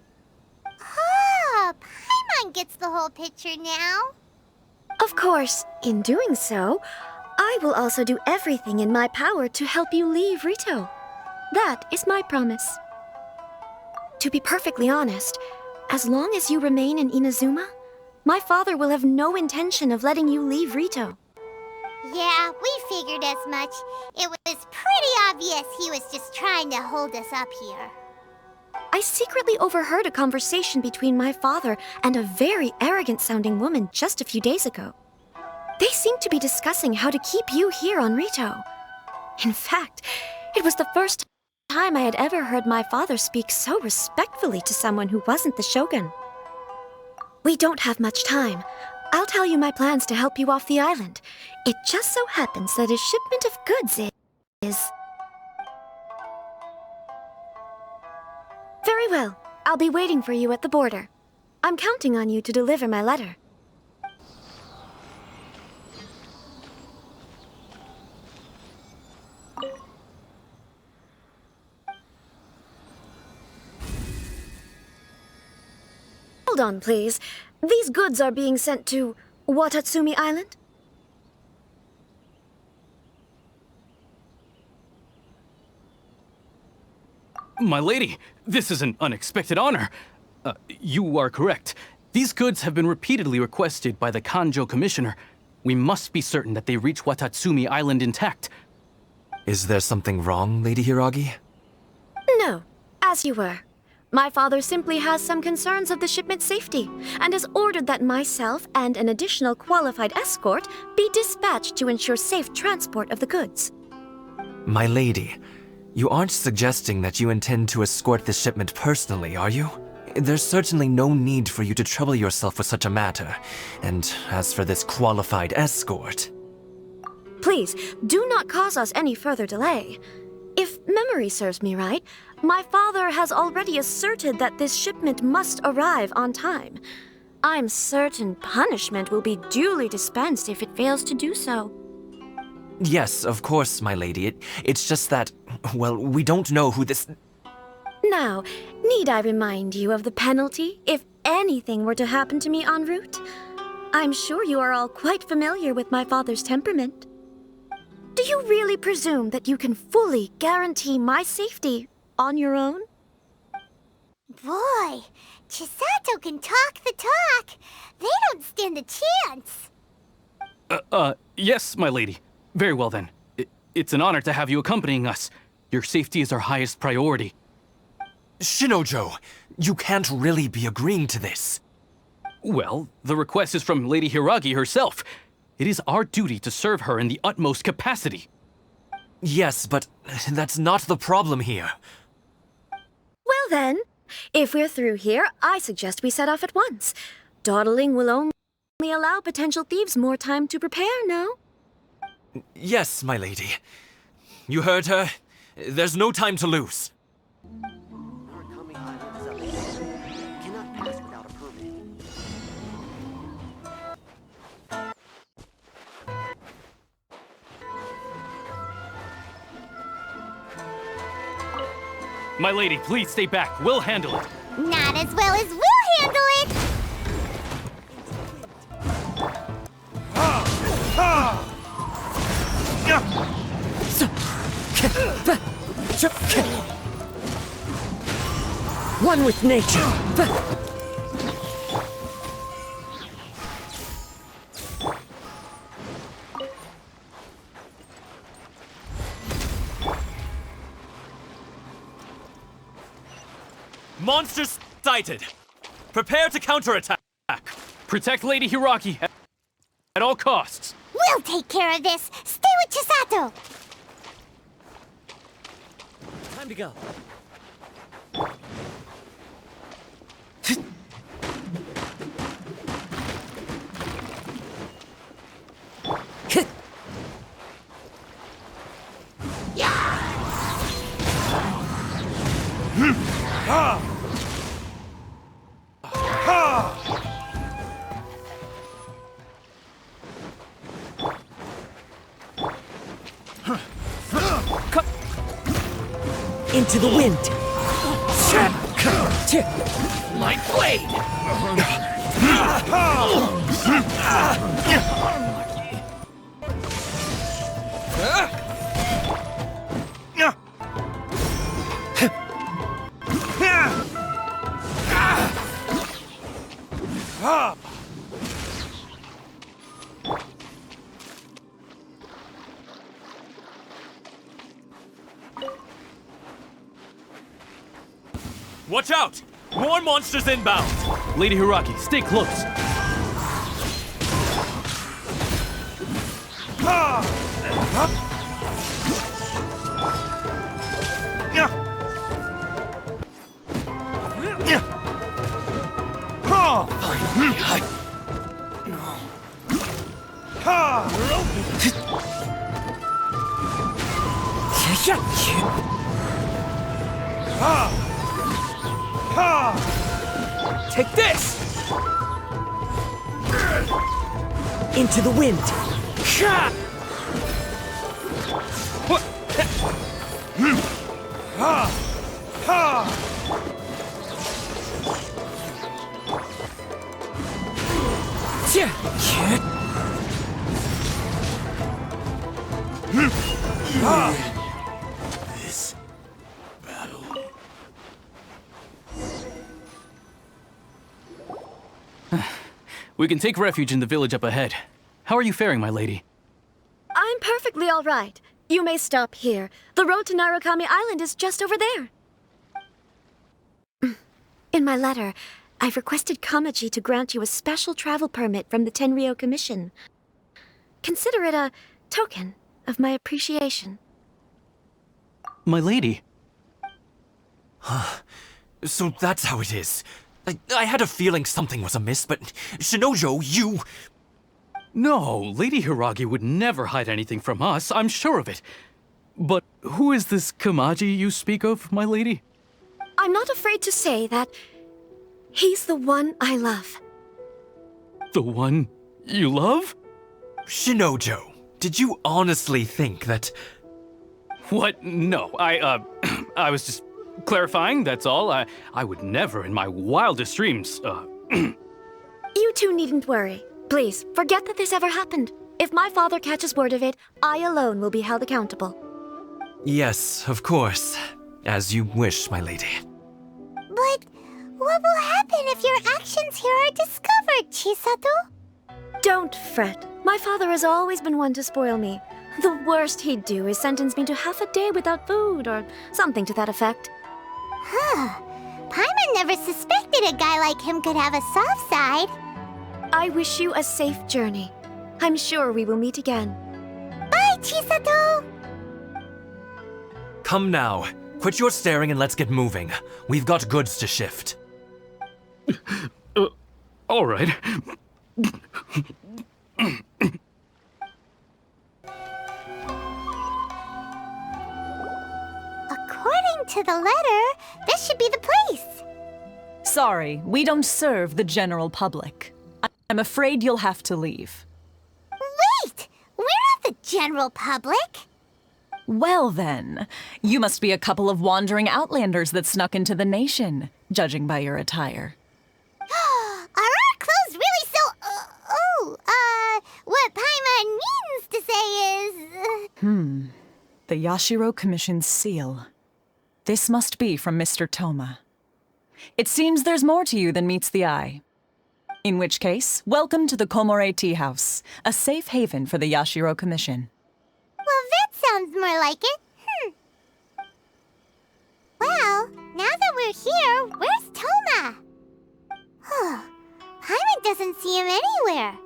Oh, Paimon gets the whole picture now. Of course, in doing so, I will also do everything in my power to help you leave Rito. That is my promise. To be perfectly honest, as long as you remain in Inazuma, my father will have no intention of letting you leave Rito. Yeah, we figured as much. It was pretty obvious he was just trying to hold us up here. I secretly overheard a conversation between my father and a very arrogant-sounding woman just a few days ago. They seemed to be discussing how to keep you here on Rito. In fact, it was the first time I had ever heard my father speak so respectfully to someone who wasn't the Shogun. We don't have much time. I'll tell you my plans to help you off the island. It just so happens that a shipment of goods is... Very well. I'll be waiting for you at the border. I'm counting on you to deliver my letter. Hold on, please. These goods are being sent to Watatsumi Island? My lady, this is an unexpected honor. You are correct. These goods have been repeatedly requested by the Kanjo Commissioner. We must be certain that they reach Watatsumi Island intact. Is there something wrong, Lady Hiragi? No, as you were. My father simply has some concerns of the shipment's safety, and has ordered that myself and an additional qualified escort be dispatched to ensure safe transport of the goods. My lady, you aren't suggesting that you intend to escort this shipment personally, are you? There's certainly no need for you to trouble yourself with such a matter. And as for this qualified escort... Please, do not cause us any further delay. If memory serves me right, my father has already asserted that this shipment must arrive on time. I'm certain punishment will be duly dispensed if it fails to do so. Yes, of course, my lady. It's just that, well, we don't know who this... Now, need I remind you of the penalty if anything were to happen to me en route? I'm sure you are all quite familiar with my father's temperament. Do you really presume that you can fully guarantee my safety on your own? Boy, Chisato can talk the talk. They don't stand a chance. Yes, my lady. Very well then. It's an honor to have you accompanying us. Your safety is our highest priority. Shinojo, you can't really be agreeing to this. Well, the request is from Lady Hiragi herself. It is our duty to serve her in the utmost capacity. Yes, but that's not the problem here. Well then, if we're through here, I suggest we set off at once. Dawdling will only allow potential thieves more time to prepare, no? Yes, my lady. You heard her. There's no time to lose. Narukami Island is abandoned. Cannot pass without a permit. My lady, please stay back. We'll handle it. Not as well as we'll handle it! One with nature. Monsters sighted. Prepare to counterattack. Protect Lady Hiragi at all costs. We'll take care of this! Stay with Chisato! Time to go. Into the wind. My blade! Watch out! More monsters inbound! Lady Hiragi, stay close. Take this! Into the wind. This battle. We can take refuge in the village up ahead. How are you faring, my lady? I'm perfectly all right. You may stop here. The road to Narukami Island is just over there. In my letter, I've requested Kamaji to grant you a special travel permit from the Tenryou Commission. Consider it a token of my appreciation. My lady. So that's how it is. I had a feeling something was amiss, but Shinojo, you... No, Lady Hiragi would never hide anything from us, I'm sure of it. But who is this Kamaji you speak of, my lady? I'm not afraid to say that he's the one I love. The one you love? Shinojo, did you honestly think that... What? No, I was just clarifying, that's all. I would never in my wildest dreams, You two needn't worry. Please, forget that this ever happened. If my father catches word of it, I alone will be held accountable. Yes, of course. As you wish, my lady. But what will happen if your actions here are discovered, Chisato? Don't fret. My father has always been one to spoil me. The worst he'd do is sentence me to half a day without food, or something to that effect. Huh. Paimon never suspected a guy like him could have a soft side. I wish you a safe journey. I'm sure we will meet again. Bye, Chisato! Come now. Quit your staring and let's get moving. We've got goods to shift. All right. According to the letter, this should be the place. Sorry, we don't serve the general public. I'm afraid you'll have to leave. Wait! We're not the general public. Well then, you must be a couple of wandering outlanders that snuck into the nation, judging by your attire. Are our clothes really so... what Paimon means to say is... The Yashiro Commission's seal. This must be from Mr. Toma. It seems there's more to you than meets the eye. In which case, welcome to the Komore Tea House, a safe haven for the Yashiro Commission. Well, that sounds more like it. Well, now that we're here, where's Toma? Paimon doesn't see him anywhere.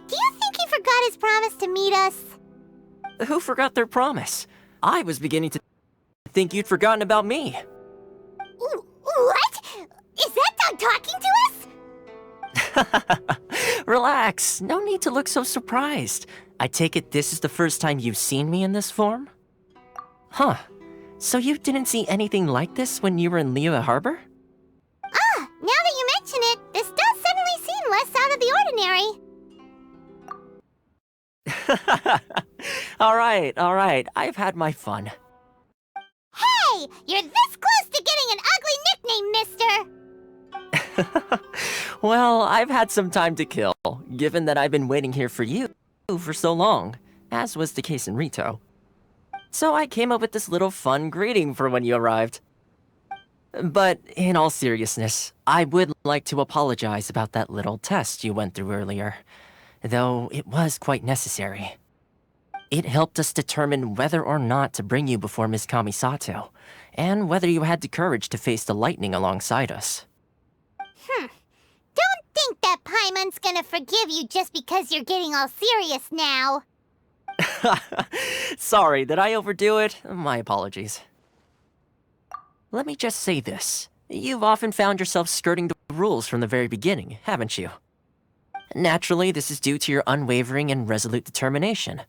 Do you think he forgot his promise to meet us? Who forgot their promise? I was beginning to think you'd forgotten about me. What? Is that dog talking to us? Relax, no need to look so surprised. I take it this is the first time you've seen me in this form? Huh. So you didn't see anything like this when you were in Liyue Harbor? Now that you mention it, this does suddenly seem less out of the ordinary. Alright, I've had my fun. Hey! You're this close to getting an ugly nickname, mister! Well, I've had some time to kill, given that I've been waiting here for you for so long, as was the case in Rito. So I came up with this little fun greeting for when you arrived. But in all seriousness, I would like to apologize about that little test you went through earlier, though it was quite necessary. It helped us determine whether or not to bring you before Miss Kamisato, and whether you had the courage to face the lightning alongside us. Don't think that Paimon's gonna forgive you just because you're getting all serious now. Sorry, did I overdo it? My apologies. Let me just say this. You've often found yourself skirting the rules from the very beginning, haven't you? Naturally, this is due to your unwavering and resolute determination.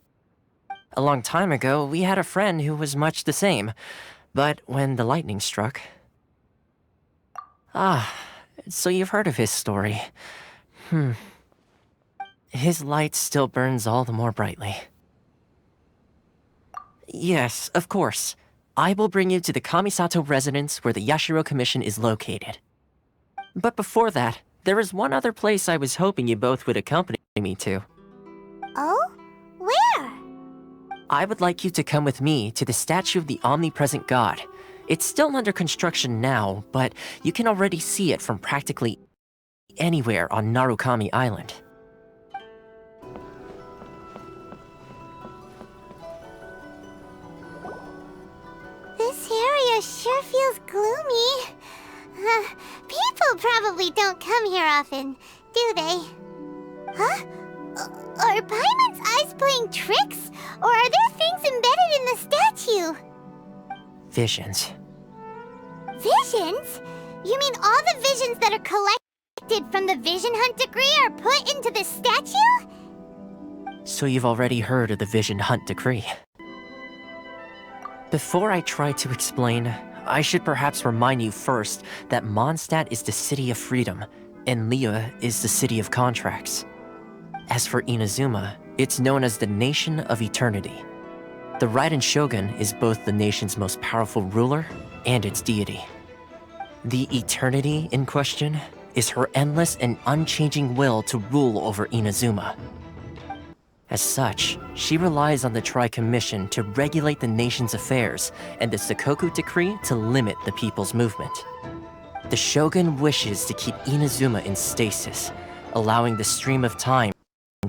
A long time ago, we had a friend who was much the same, but when the lightning struck... so you've heard of his story. His light still burns all the more brightly. Yes, of course. I will bring you to the Kamisato residence where the Yashiro Commission is located. But before that, there is one other place I was hoping you both would accompany me to. Oh? Where? I would like you to come with me to the statue of the omnipresent god. It's still under construction now, but you can already see it from practically anywhere on Narukami Island. This area sure feels gloomy. People probably don't come here often, do they? Huh? Are Paimon's eyes playing tricks? Or are there things embedded in the statue? Visions. Visions? You mean all the visions that are collected from the Vision Hunt decree are put into this statue? So you've already heard of the Vision Hunt decree. Before I try to explain, I should perhaps remind you first that Mondstadt is the city of freedom, and Liyue is the city of contracts. As for Inazuma, it's known as the Nation of Eternity. The Raiden Shogun is both the nation's most powerful ruler and its deity. The Eternity in question is her endless and unchanging will to rule over Inazuma. As such, she relies on the Tri-Commission to regulate the nation's affairs and the Sakoku Decree to limit the people's movement. The Shogun wishes to keep Inazuma in stasis, allowing the stream of time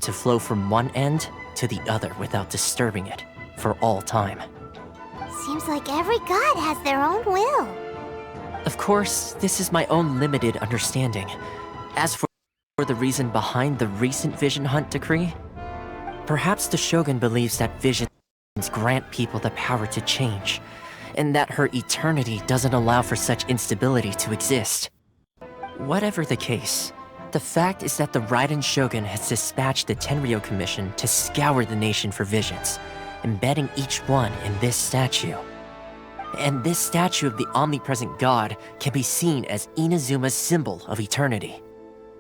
to flow from one end to the other without disturbing it. for all time. Seems like every god has their own will. Of course, this is my own limited understanding. As for the reason behind the recent Vision Hunt decree, perhaps the Shogun believes that visions grant people the power to change, and that her eternity doesn't allow for such instability to exist. Whatever the case, the fact is that the Raiden Shogun has dispatched the Tenryou Commission to scour the nation for visions, embedding each one in this statue. And this statue of the omnipresent god can be seen as Inazuma's symbol of eternity.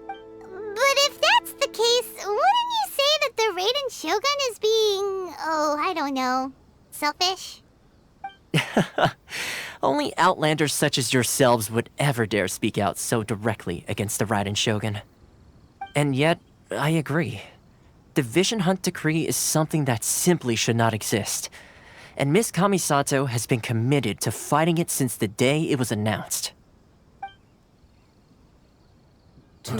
But if that's the case, wouldn't you say that the Raiden Shogun is being, I don't know, selfish? Only outlanders such as yourselves would ever dare speak out so directly against the Raiden Shogun. And yet, I agree. The Vision Hunt decree is something that simply should not exist. And Miss Kamisato has been committed to fighting it since the day it was announced. Huh?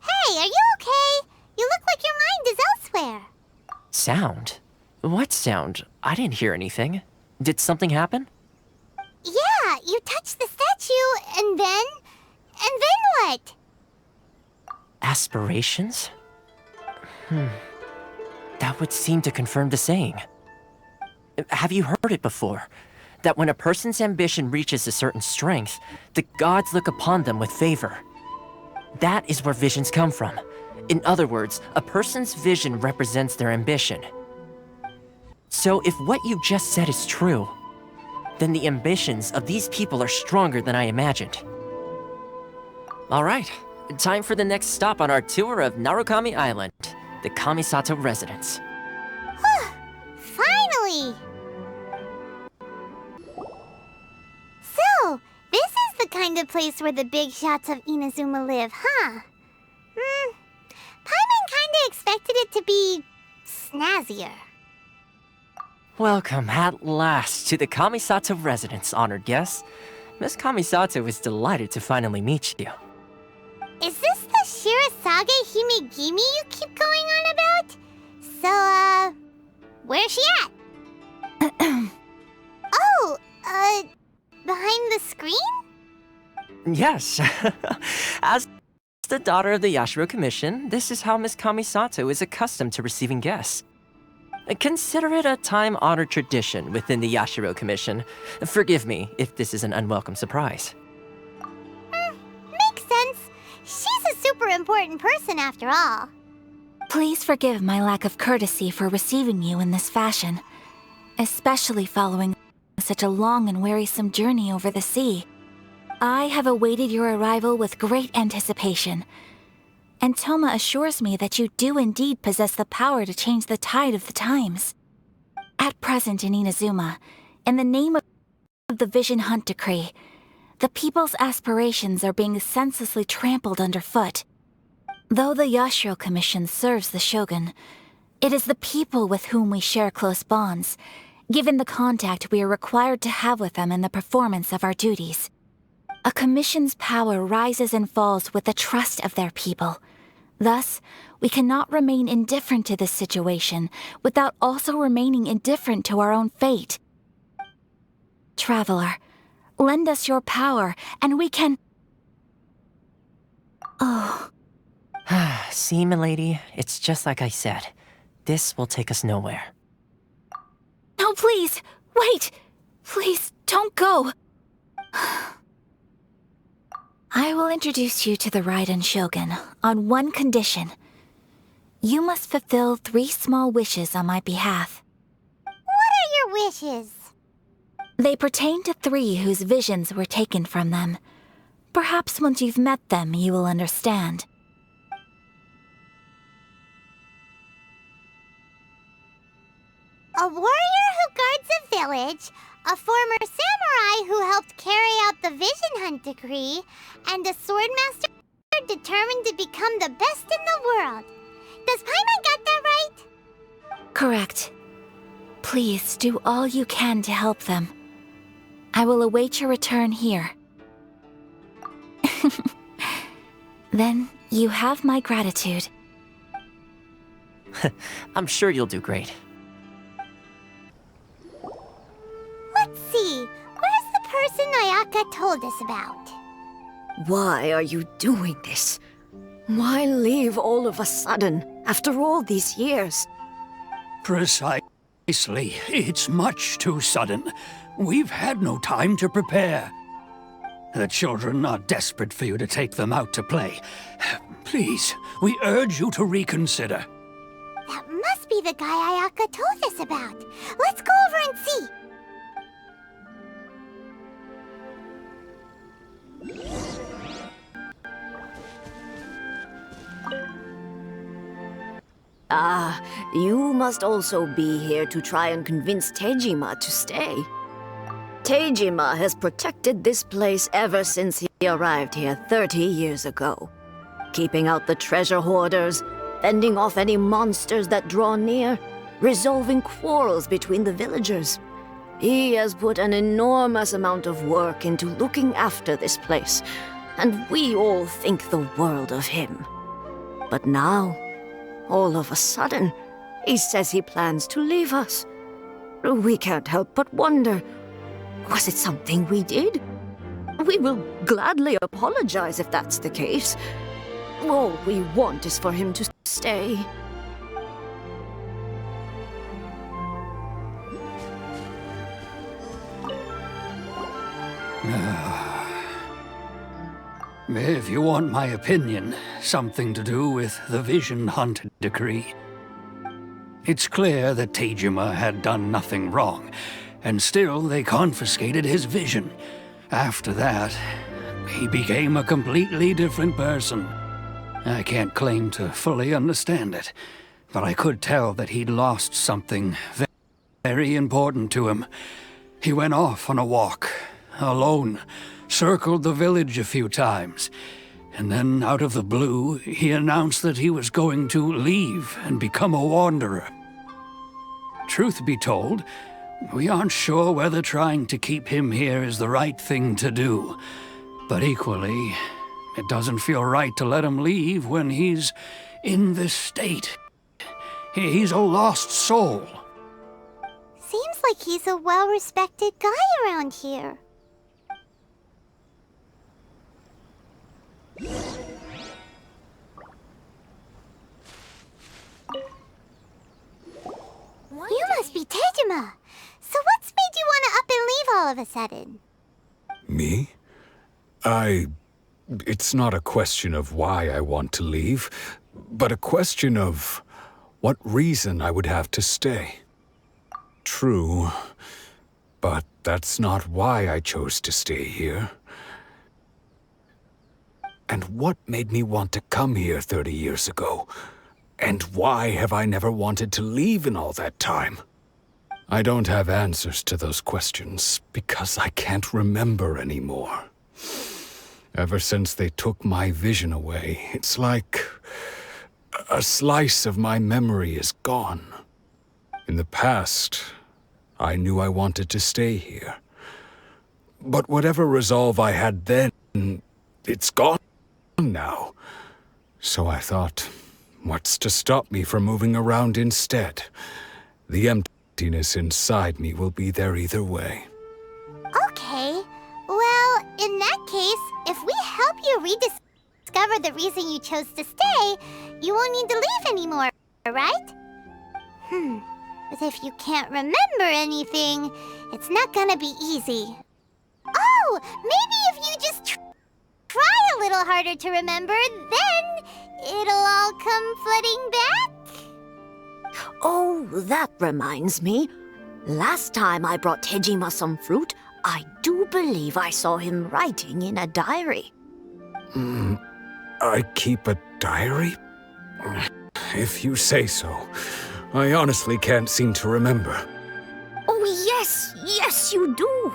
Hey, are you okay? You look like your mind is elsewhere. Sound? What sound? I didn't hear anything. Did something happen? Yeah, you touched the statue, and then what? Aspirations? That would seem to confirm the saying. Have you heard it before? That when a person's ambition reaches a certain strength, the gods look upon them with favor. That is where visions come from. In other words, a person's vision represents their ambition. So if what you just said is true, then the ambitions of these people are stronger than I imagined. All right, time for the next stop on our tour of Narukami Island, the Kamisato residence. Finally! So, this is the kind of place where the big shots of Inazuma live, huh? Paimon kinda expected it to be snazzier. Welcome at last to the Kamisato residence, honored guests. Miss Kamisato is delighted to finally meet you. Is this the Shirasage Himegimi you keep going on about? So, where's she at? Behind the screen? Yes. As the daughter of the Yashiro Commission, this is how Miss Kamisato is accustomed to receiving guests. Consider it a time-honored tradition within the Yashiro Commission. Forgive me if this is an unwelcome surprise. Makes sense. She's a super important person after all. Please forgive my lack of courtesy for receiving you in this fashion, especially following such a long and wearisome journey over the sea. I have awaited your arrival with great anticipation, and Toma assures me that you do indeed possess the power to change the tide of the times. At present in Inazuma, in the name of the Vision Hunt decree, the people's aspirations are being senselessly trampled underfoot. Though the Yashiro Commission serves the Shogun, it is the people with whom we share close bonds, given the contact we are required to have with them in the performance of our duties. A commission's power rises and falls with the trust of their people. Thus, we cannot remain indifferent to this situation without also remaining indifferent to our own fate. Traveler, lend us your power, and we can... Oh. See, milady, it's just like I said. This will take us nowhere. No, please! Wait! Please, don't go! I will introduce you to the Raiden Shogun on one condition. You must fulfill 3 small wishes on my behalf. What are your wishes? They pertain to 3 whose visions were taken from them. Perhaps once you've met them, you will understand. A warrior who guards a village, a former samurai who helped carry out the Vision Hunt decree, and a swordmaster determined to become the best in the world. Does Paimon got that right? Correct. Please do all you can to help them. I will await your return here. Then, You have my gratitude. I'm sure you'll do great. Let's see. Where's the person Ayaka told us about? Why are you doing this? Why leave all of a sudden, after all these years? Precisely. It's much too sudden. We've had no time to prepare. The children are desperate for you to take them out to play. Please, we urge you to reconsider. That must be the guy Ayaka told us about. Let's go over and see. Ah, you must also be here to try and convince Tejima to stay. Tejima has protected this place ever since he arrived here 30 years ago. Keeping out the treasure hoarders, fending off any monsters that draw near, resolving quarrels between the villagers. He has put an enormous amount of work into looking after this place, and we all think the world of him. But now, all of a sudden, he says he plans to leave us. We can't help but wonder, was it something we did? We will gladly apologize if that's the case. All we want is for him to stay. If you want my opinion, something to do with the Vision Hunt decree. It's clear that Tejima had done nothing wrong, and still they confiscated his vision. After that, he became a completely different person. I can't claim to fully understand it, but I could tell that he'd lost something very important to him. He went off on a walk, alone, circled the village a few times, and then out of the blue, he announced that he was going to leave and become a wanderer. Truth be told, we aren't sure whether trying to keep him here is the right thing to do, but equally, it doesn't feel right to let him leave when he's in this state. He's a lost soul. Seems like he's a well-respected guy around here. You must be Tejima. So what's made you want to up and leave all of a sudden? Me? It's not a question of why I want to leave, but a question of what reason I would have to stay. True, but that's not why I chose to stay here. And what made me want to come here 30 years ago? And why have I never wanted to leave in all that time? I don't have answers to those questions because I can't remember anymore. Ever since they took my vision away, it's like a slice of my memory is gone. In the past, I knew I wanted to stay here. But whatever resolve I had then, it's gone now. So I thought, what's to stop me from moving around instead? The emptiness inside me will be there either way. Okay. Well, in that case, if we help you rediscover the reason you chose to stay, you won't need to leave anymore, right? But if you can't remember anything, it's not gonna be easy. Oh, maybe if you just try a little harder to remember, then it'll all come flooding back? Oh, that reminds me. Last time I brought Tejima some fruit, I do believe I saw him writing in a diary. I keep a diary? If you say so. I honestly can't seem to remember. Oh, yes, you do.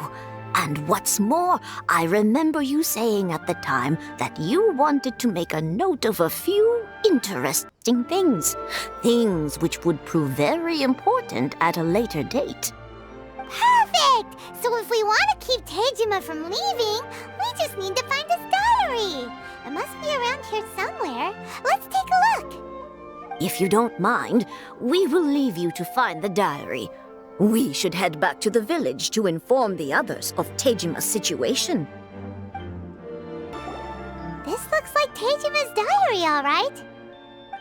And what's more, I remember you saying at the time that you wanted to make a note of a few interesting things. Things which would prove very important at a later date. Perfect! So if we want to keep Tejima from leaving, we just need to find his diary. It must be around here somewhere. Let's take a look. If you don't mind, we will leave you to find the diary. We should head back to the village to inform the others of Tejima's situation. This looks like Tejima's diary, all right.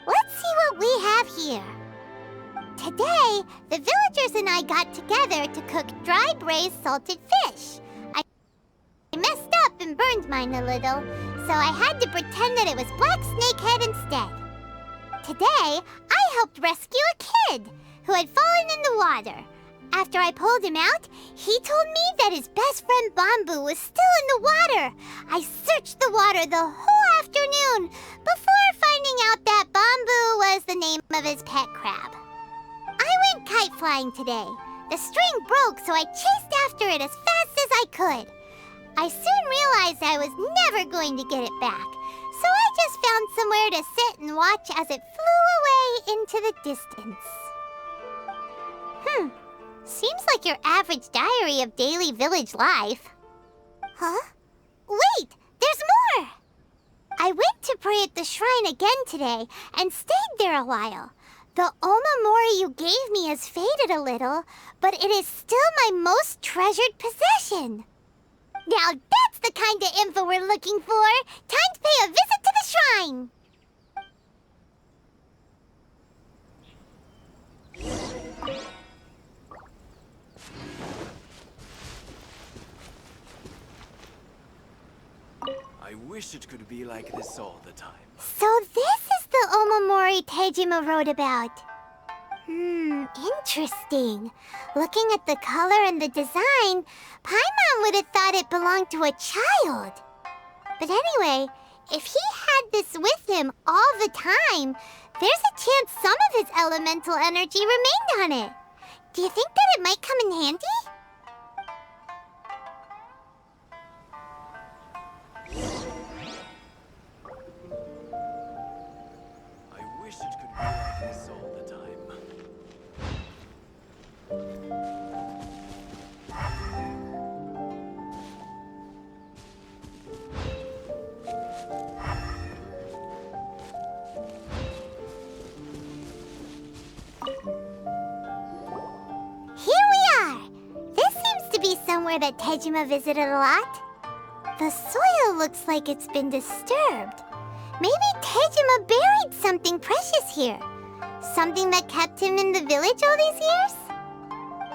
Let's see what we have here. Today, the villagers and I got together to cook dry braised salted fish. I messed up and burned mine a little, so I had to pretend that it was black snakehead instead. Today, I helped rescue a kid who had fallen in the water. After I pulled him out, he told me that his best friend Bamboo was still in the water. I searched the water the whole afternoon before finding out that Bamboo was the name of his pet crab. I went kite flying today. The string broke, so I chased after it as fast as I could. I soon realized I was never going to get it back, so I just found somewhere to sit and watch as it flew away into the distance. Seems like your average diary of daily village life. Huh? Wait! There's more! I went to pray at the shrine again today and stayed there a while. The Omamori you gave me has faded a little, but it is still my most treasured possession. Now that's the kind of info we're looking for! Time to pay a visit to the shrine! I wish it could be like this all the time. So this is the Omamori Tejima wrote about. Interesting. Looking at the color and the design, Paimon would have thought it belonged to a child. But anyway, if he had this with him all the time, there's a chance some of his elemental energy remained on it. Do you think that it might come in handy? I wish it could be like this all the time. Here we are! This seems to be somewhere that Tejima visited a lot. The soil looks like it's been disturbed. Maybe Tejima buried something precious here. Something that kept him in the village all these years?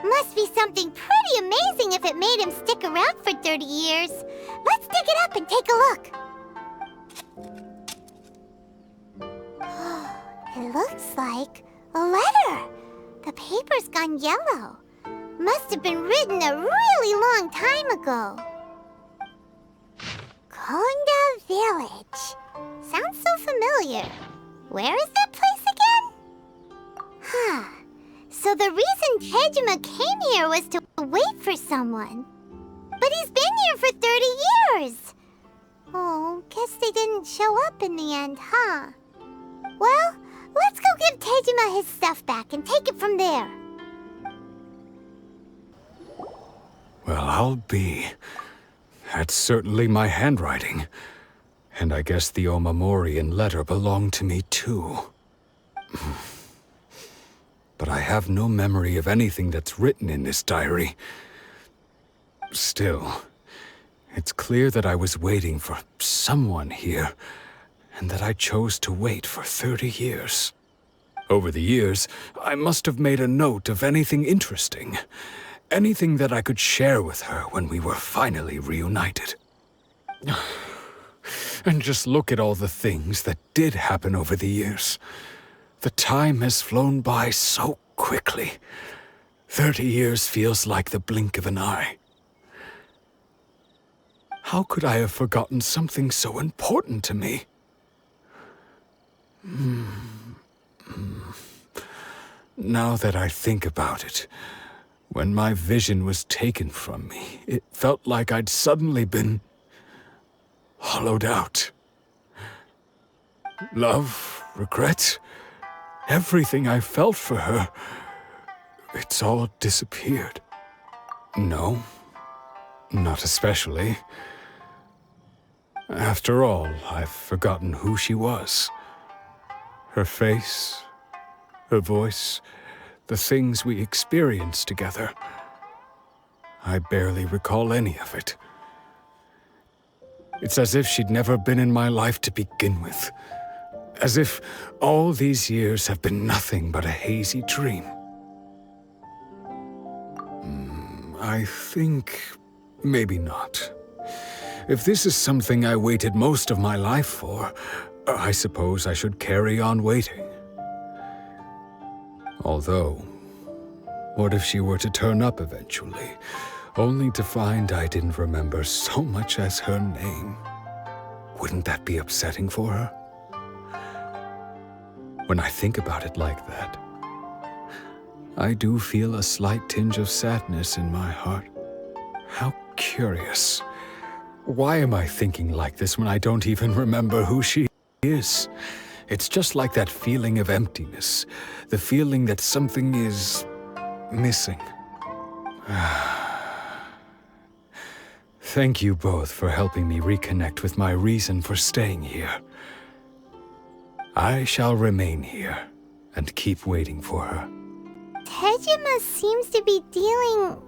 Must be something pretty amazing if it made him stick around for 30 years. Let's dig it up and take a look. It looks like a letter. The paper's gone yellow. Must have been written a really long time ago. Konda Village. Sounds so familiar. Where is that place again? So the reason Tejima came here was to wait for someone. But he's been here for 30 years. Oh, guess they didn't show up in the end, huh? Well, let's go give Tejima his stuff back and take it from there. Well, I'll be. That's certainly my handwriting. And I guess the Omamorian letter belonged to me too. But I have no memory of anything that's written in this diary. Still, it's clear that I was waiting for someone here, and that I chose to wait for 30 years. Over the years, I must have made a note of anything interesting. Anything that I could share with her when we were finally reunited. And just look at all the things that did happen over the years. The time has flown by so quickly. 30 years feels like the blink of an eye. How could I have forgotten something so important to me? Now that I think about it, when my vision was taken from me, it felt like I'd suddenly been hollowed out. Love, regret, everything I felt for her, it's all disappeared. No, not especially. After all, I've forgotten who she was. Her face, her voice, the things we experienced together. I barely recall any of it. It's as if she'd never been in my life to begin with. As if all these years have been nothing but a hazy dream. I think maybe not. If this is something I waited most of my life for, I suppose I should carry on waiting. Although, what if she were to turn up eventually, only to find I didn't remember so much as her name? Wouldn't that be upsetting for her? When I think about it like that, I do feel a slight tinge of sadness in my heart. How curious. Why am I thinking like this when I don't even remember who she is? It's just like that feeling of emptiness, the feeling that something is missing. Thank you both for helping me reconnect with my reason for staying here. I shall remain here and keep waiting for her. Tejima seems to be dealing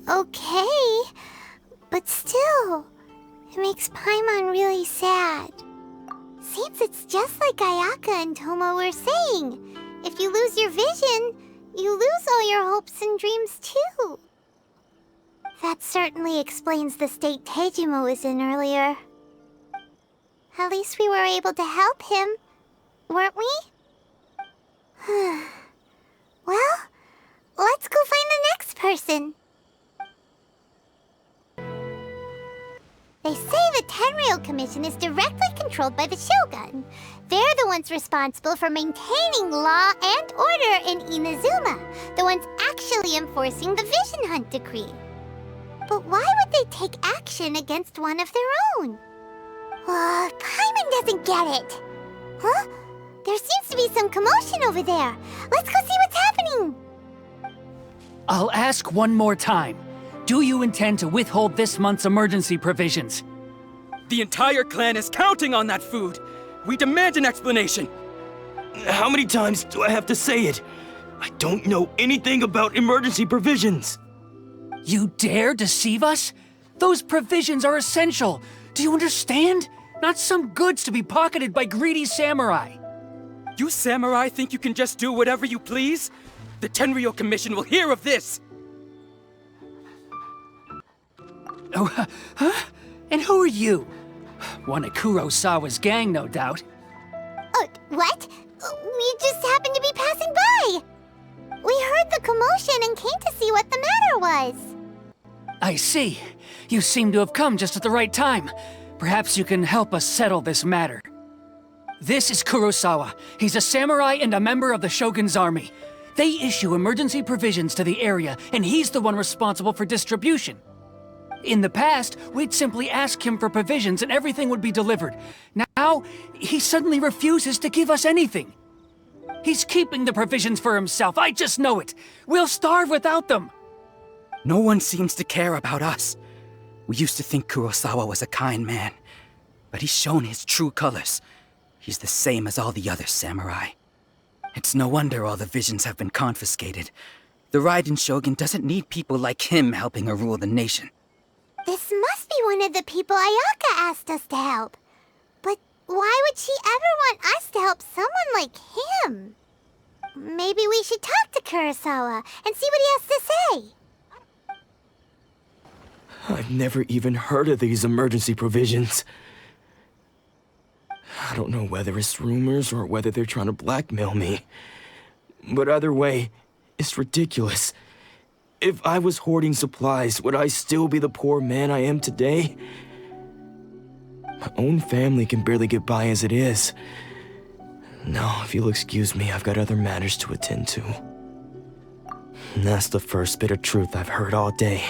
okay, but still, it makes Paimon really sad. Seems it's just like Ayaka and Toma were saying. If you lose your vision, you lose all your hopes and dreams too. That certainly explains the state Tejima was in earlier. At least we were able to help him, weren't we? Well, let's go find the next person. They say the Tenryou Commission is directly controlled by the Shogun. They're the ones responsible for maintaining law and order in Inazuma, the ones actually enforcing the Vision Hunt decree. But why would they take action against one of their own? Paimon doesn't get it. Huh? There seems to be some commotion over there. Let's go see what's happening. I'll ask one more time. Do you intend to withhold this month's emergency provisions? The entire clan is counting on that food. We demand an explanation. How many times do I have to say it? I don't know anything about emergency provisions. You dare deceive us? Those provisions are essential. Do you understand? Not some goods to be pocketed by greedy samurai. You samurai think you can just do whatever you please? The Tenryou Commission will hear of this! Oh, huh? And who are you? One of Kurosawa's gang, no doubt. What? We just happened to be passing by! We heard the commotion and came to see what the matter was. I see. You seem to have come just at the right time. Perhaps you can help us settle this matter. This is Kurosawa. He's a samurai and a member of the Shogun's army. They issue emergency provisions to the area, and he's the one responsible for distribution. In the past, we'd simply ask him for provisions and everything would be delivered. Now, he suddenly refuses to give us anything. He's keeping the provisions for himself, I just know it. We'll starve without them. No one seems to care about us. We used to think Kurosawa was a kind man, but he's shown his true colors. He's the same as all the other samurai. It's no wonder all the visions have been confiscated. The Raiden Shogun doesn't need people like him helping her rule the nation. This must be one of the people Ayaka asked us to help. But why would she ever want us to help someone like him? Maybe we should talk to Kurosawa and see what he has to say. I've never even heard of these emergency provisions. I don't know whether it's rumors or whether they're trying to blackmail me. But either way, it's ridiculous. If I was hoarding supplies, would I still be the poor man I am today? My own family can barely get by as it is. Now, if you'll excuse me, I've got other matters to attend to. And that's the first bit of truth I've heard all day.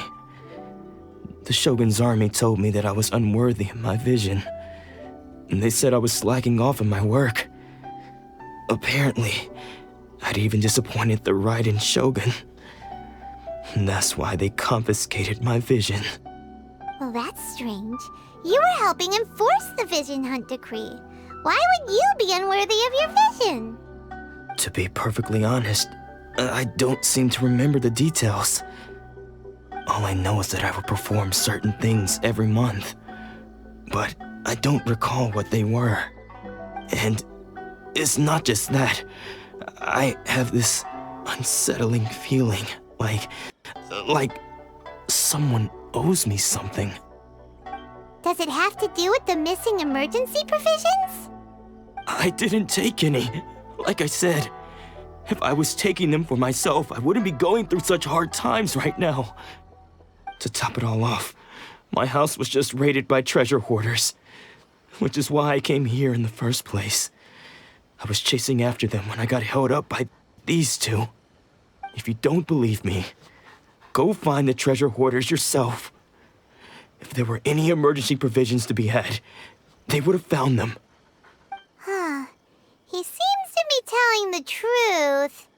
The Shogun's army told me that I was unworthy of my vision. And they said I was slacking off in my work. Apparently, I'd even disappointed the Raiden Shogun. And that's why they confiscated my vision. Well, that's strange. You were helping enforce the Vision Hunt decree. Why would you be unworthy of your vision? To be perfectly honest, I don't seem to remember the details. All I know is that I would perform certain things every month. But I don't recall what they were. And it's not just that. I have this unsettling feeling, like someone owes me something. Does it have to do with the missing emergency provisions? I didn't take any. Like I said, if I was taking them for myself, I wouldn't be going through such hard times right now. To top it all off, my house was just raided by treasure hoarders, which is why I came here in the first place. I was chasing after them when I got held up by these two. If you don't believe me, go find the treasure hoarders yourself. If there were any emergency provisions to be had, they would have found them. Huh. He seems to be telling the truth.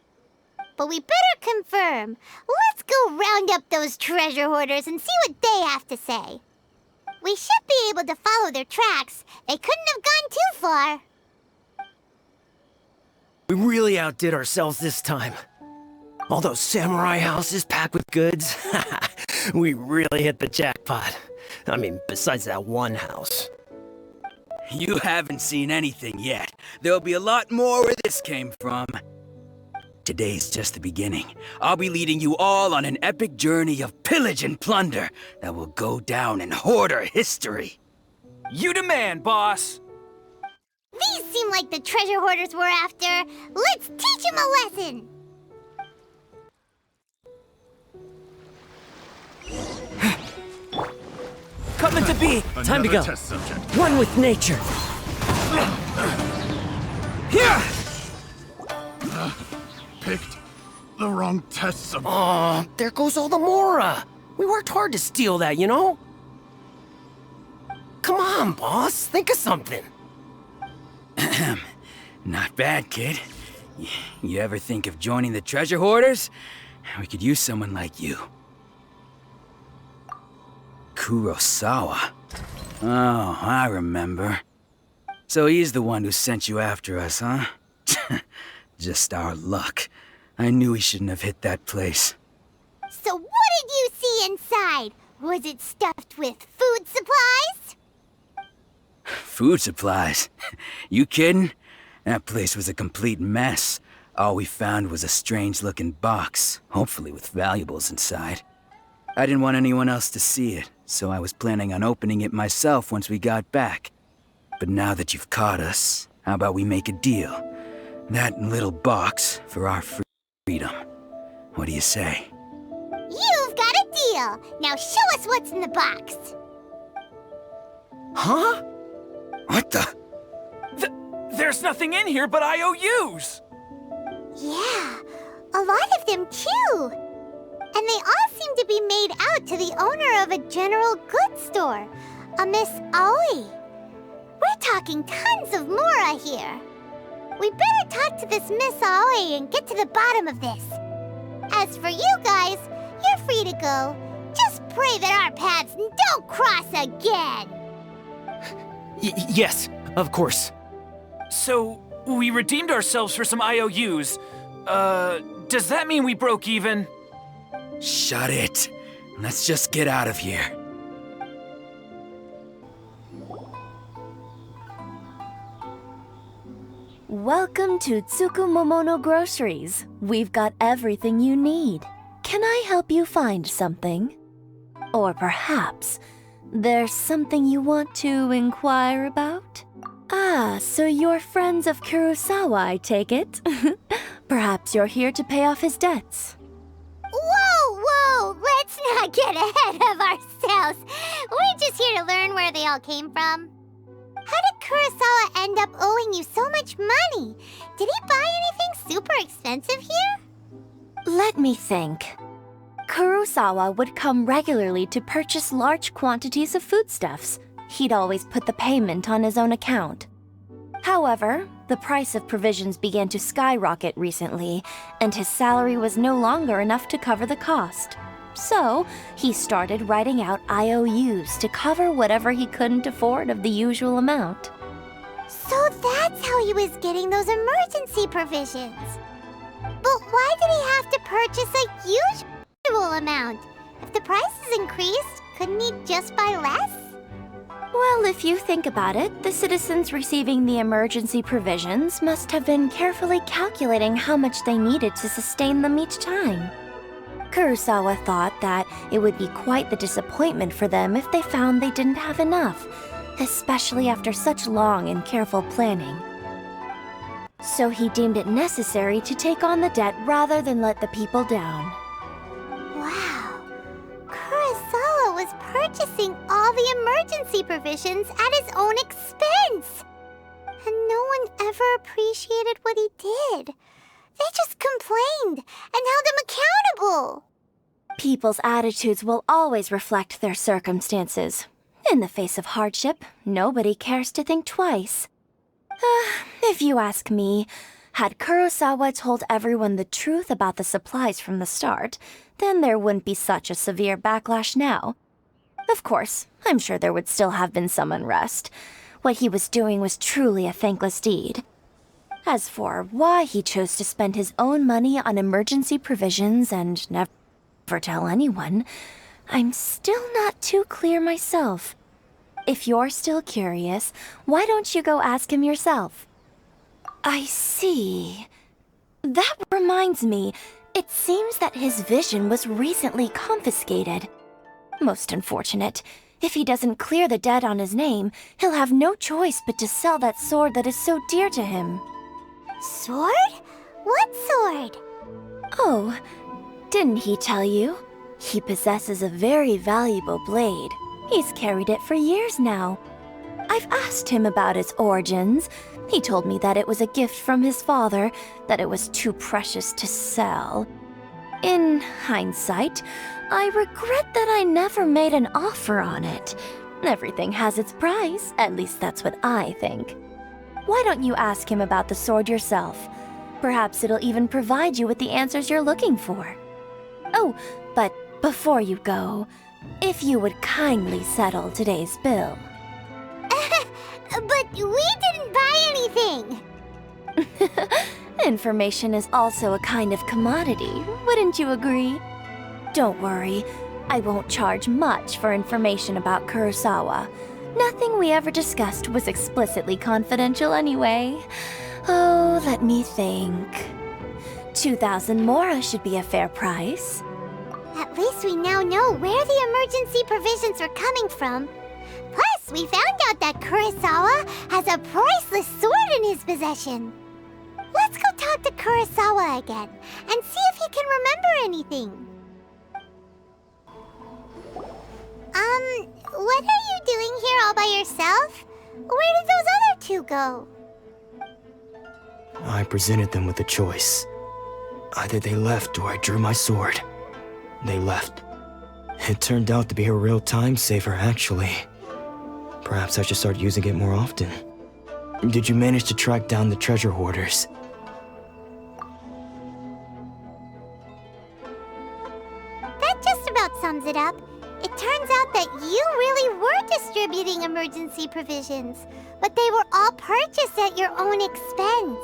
But we better confirm. Let's go round up those treasure hoarders and see what they have to say. We should be able to follow their tracks. They couldn't have gone too far. We really outdid ourselves this time. All those samurai houses packed with goods. We really hit the jackpot. I mean, besides that one house. You haven't seen anything yet. There'll be a lot more where this came from. Today's just the beginning. I'll be leading you all on an epic journey of pillage and plunder that will go down in hoarder history. You demand, boss! These seem like the treasure hoarders we're after. Let's teach them a lesson! Coming to be! Time to go! One with nature! Here! Picked the wrong test subject. Aw, there goes all the Mora! We worked hard to steal that, you know? Come on, boss, think of something. Not bad, kid. You ever think of joining the treasure hoarders? We could use someone like you. Kurosawa. Oh, I remember. So he's the one who sent you after us, huh? Just our luck. I knew he shouldn't have hit that place. So what did you see inside? Was it stuffed with food supplies? Food supplies? You kidding? That place was a complete mess. All we found was a strange-looking box, hopefully with valuables inside. I didn't want anyone else to see it, so I was planning on opening it myself once we got back. But now that you've caught us, how about we make a deal? That little box for our freedom. What do you say? You've got a deal! Now show us what's in the box! Huh? What the? There's nothing in here but IOUs! Yeah, a lot of them too! And they all seem to be made out to the owner of a general goods store, a Miss Aoi. We're talking tons of Mora here. We better talk to this Miss Aoi and get to the bottom of this. As for you guys, you're free to go. Just pray that our paths don't cross again. Yes, of course. So, we redeemed ourselves for some IOUs. Does that mean we broke even? Shut it. Let's just get out of here. Welcome to Tsukumomono Groceries. We've got everything you need. Can I help you find something? Or perhaps there's something you want to inquire about? Ah, so you're friends of Kurosawa, I take it. Perhaps you're here to pay off his debts. Whoa! Let's not get ahead of ourselves. We're just here to learn where they all came from. How did Kurosawa end up owing you so much money? Did he buy anything super expensive here? Let me think. Kurosawa would come regularly to purchase large quantities of foodstuffs. He'd always put the payment on his own account. However, the price of provisions began to skyrocket recently, and his salary was no longer enough to cover the cost. So, he started writing out IOUs to cover whatever he couldn't afford of the usual amount. So that's how he was getting those emergency provisions. But why did he have to purchase a usual amount? If the prices increased, couldn't he just buy less? Well, if you think about it, the citizens receiving the emergency provisions must have been carefully calculating how much they needed to sustain them each time. Kurosawa thought that it would be quite the disappointment for them if they found they didn't have enough, especially after such long and careful planning. So he deemed it necessary to take on the debt rather than let the people down. Wow. Kurosawa was purchasing all the emergency provisions at his own expense. And no one ever appreciated what he did. They just complained and held him accountable. People's attitudes will always reflect their circumstances. In the face of hardship, nobody cares to think twice. If you ask me, had Kurosawa told everyone the truth about the supplies from the start, then there wouldn't be such a severe backlash now. Of course, I'm sure there would still have been some unrest. What he was doing was truly a thankless deed. As for why he chose to spend his own money on emergency provisions and never tell anyone, I'm still not too clear myself. If you're still curious, why don't you go ask him yourself? I see. That reminds me, it seems that his vision was recently confiscated. Most unfortunate. If he doesn't clear the debt on his name, he'll have no choice but to sell that sword that is so dear to him. Sword? What sword? Oh, didn't he tell you? He possesses a very valuable blade. He's carried it for years now. I've asked him about its origins. He told me that it was a gift from his father, that it was too precious to sell. In hindsight, I regret that I never made an offer on it. Everything has its price, at least that's what I think. Why don't you ask him about the sword yourself? Perhaps it'll even provide you with the answers you're looking for. Oh, but before you go, if you would kindly settle today's bill. But we didn't buy anything! Information is also a kind of commodity, wouldn't you agree? Don't worry, I won't charge much for information about Kurosawa. Nothing we ever discussed was explicitly confidential anyway. Oh, let me think. 2,000 mora should be a fair price. At least we now know where the emergency provisions are coming from. Plus, we found out that Kurosawa has a priceless sword in his possession. Let's go talk to Kurosawa again and see if he can remember anything. What are you doing here all by yourself? Where did those other two go? I presented them with a choice. Either they left or I drew my sword. They left. It turned out to be a real time saver, actually. Perhaps I should start using it more often. Did you manage to track down the treasure hoarders? That just about sums it up. It turns out that you really were distributing emergency provisions, but they were all purchased at your own expense.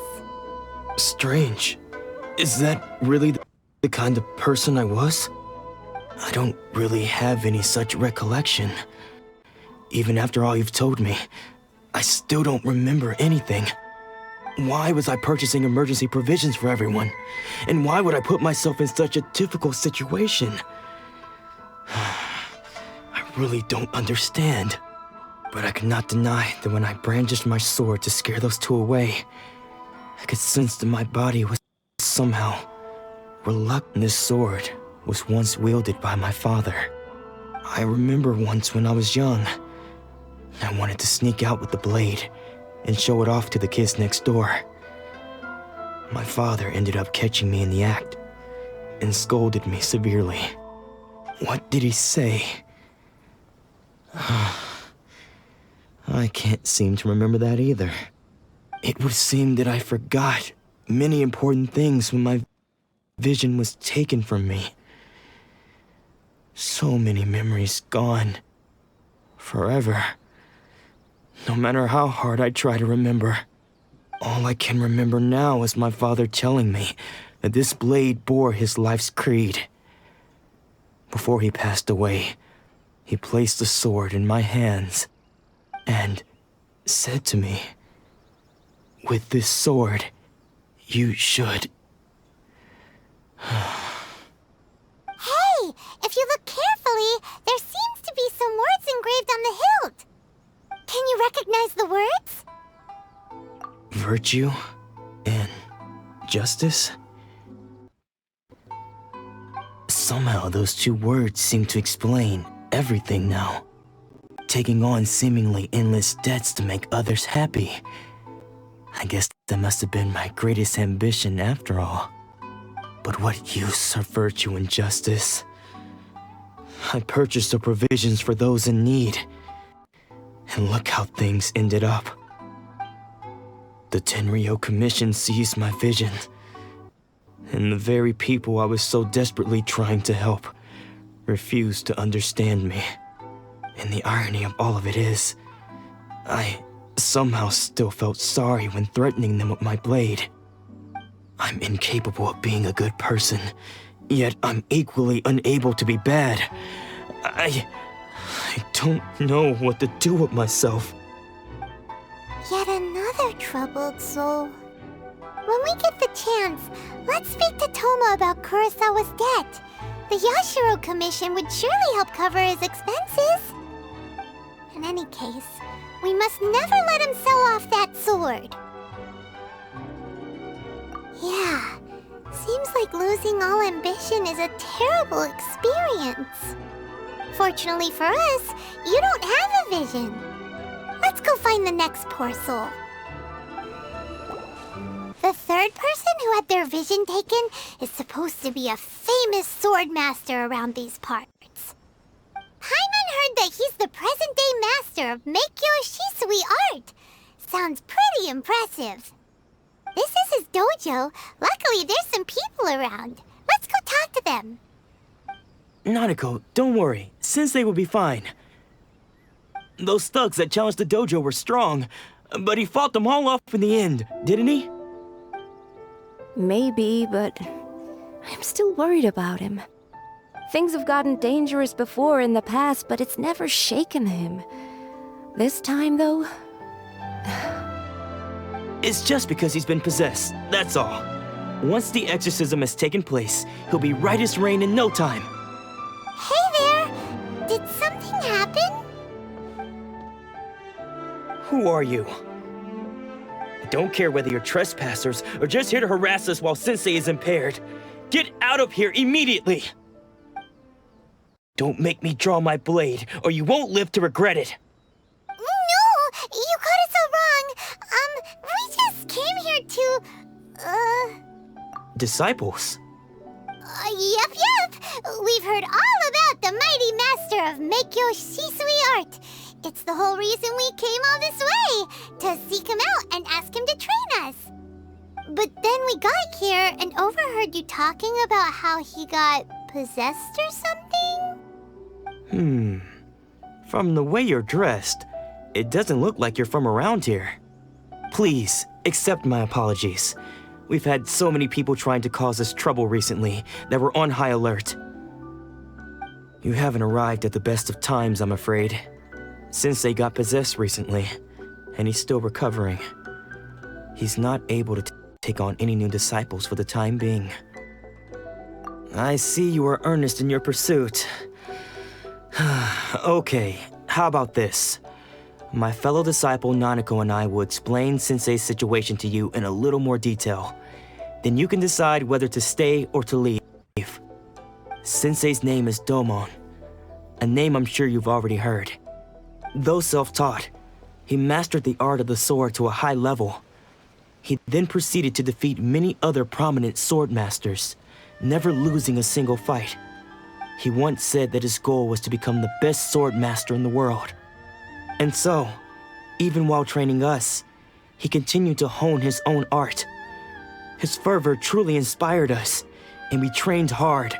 Strange. Is that really the kind of person I was? I don't really have any such recollection. Even after all you've told me, I still don't remember anything. Why was I purchasing emergency provisions for everyone? And why would I put myself in such a difficult situation? I really don't understand. But I cannot deny that when I brandished my sword to scare those two away, I could sense that my body was somehow reluctant. This sword was once wielded by my father. I remember once when I was young, I wanted to sneak out with the blade and show it off to the kids next door. My father ended up catching me in the act and scolded me severely. What did he say? I can't seem to remember that either. It would seem that I forgot many important things when my vision was taken from me. So many memories gone. Forever. No matter how hard I try to remember, all I can remember now is my father telling me that this blade bore his life's creed. Before he passed away, he placed the sword in my hands and said to me, "With this sword, you should..." Hey, if you look carefully, there seems to be some words engraved on the hilt. Can you recognize the words? Virtue and justice? Somehow those two words seem to explain everything now. Taking on seemingly endless debts to make others happy. I guess that must have been my greatest ambition after all. But what use are virtue and justice? I purchased the provisions for those in need. And look how things ended up. The Tenryo Commission seized my vision. And the very people I was so desperately trying to help refused to understand me. And the irony of all of it is, I somehow still felt sorry when threatening them with my blade. I'm incapable of being a good person, yet I'm equally unable to be bad. I don't know what to do with myself. Yet another troubled soul. When we get the chance, let's speak to Toma about Kurosawa's debt. The Yashiro Commission would surely help cover his expenses. In any case, we must never let him sell off that sword. Yeah, seems like losing all ambition is a terrible experience. Fortunately for us, you don't have a vision. Let's go find the next poor soul. The third person who had their vision taken is supposed to be a famous sword master around these parts. Paimon heard that he's the present-day master of Meikyo Shisui art. Sounds pretty impressive. This is his dojo. Luckily, there's some people around. Let's go talk to them. Nanako, don't worry. Sensei will be fine. Those thugs that challenged the dojo were strong, but he fought them all off in the end, didn't he? Maybe, but I'm still worried about him. Things have gotten dangerous before in the past, but it's never shaken him. This time, though... It's just because he's been possessed, that's all. Once the exorcism has taken place, he'll be right as rain in no time. Hey there! Did something happen? Who are you? I don't care whether you're trespassers or just here to harass us while Sensei is impaired. Get out of here immediately! Don't make me draw my blade, or you won't live to regret it. No! You got it so wrong! We just came here to... Disciples? Yep! We've heard all about the mighty master of Meikyo Shisui art. It's the whole reason we came all this way, to seek him out and ask him to train us. But then we got here and overheard you talking about how he got possessed or something? From the way you're dressed, it doesn't look like you're from around here. Please, accept my apologies. We've had so many people trying to cause us trouble recently that we're on high alert. You haven't arrived at the best of times, I'm afraid. Sensei got possessed recently, and he's still recovering. He's not able to take on any new disciples for the time being. I see you are earnest in your pursuit. Okay, how about this? My fellow disciple Nanako and I will explain Sensei's situation to you in a little more detail. Then you can decide whether to stay or to leave. Sensei's name is Domon, a name I'm sure you've already heard. Though self-taught, he mastered the art of the sword to a high level. He then proceeded to defeat many other prominent sword masters, never losing a single fight. He once said that his goal was to become the best sword master in the world. And so, even while training us, he continued to hone his own art. His fervor truly inspired us, and we trained hard,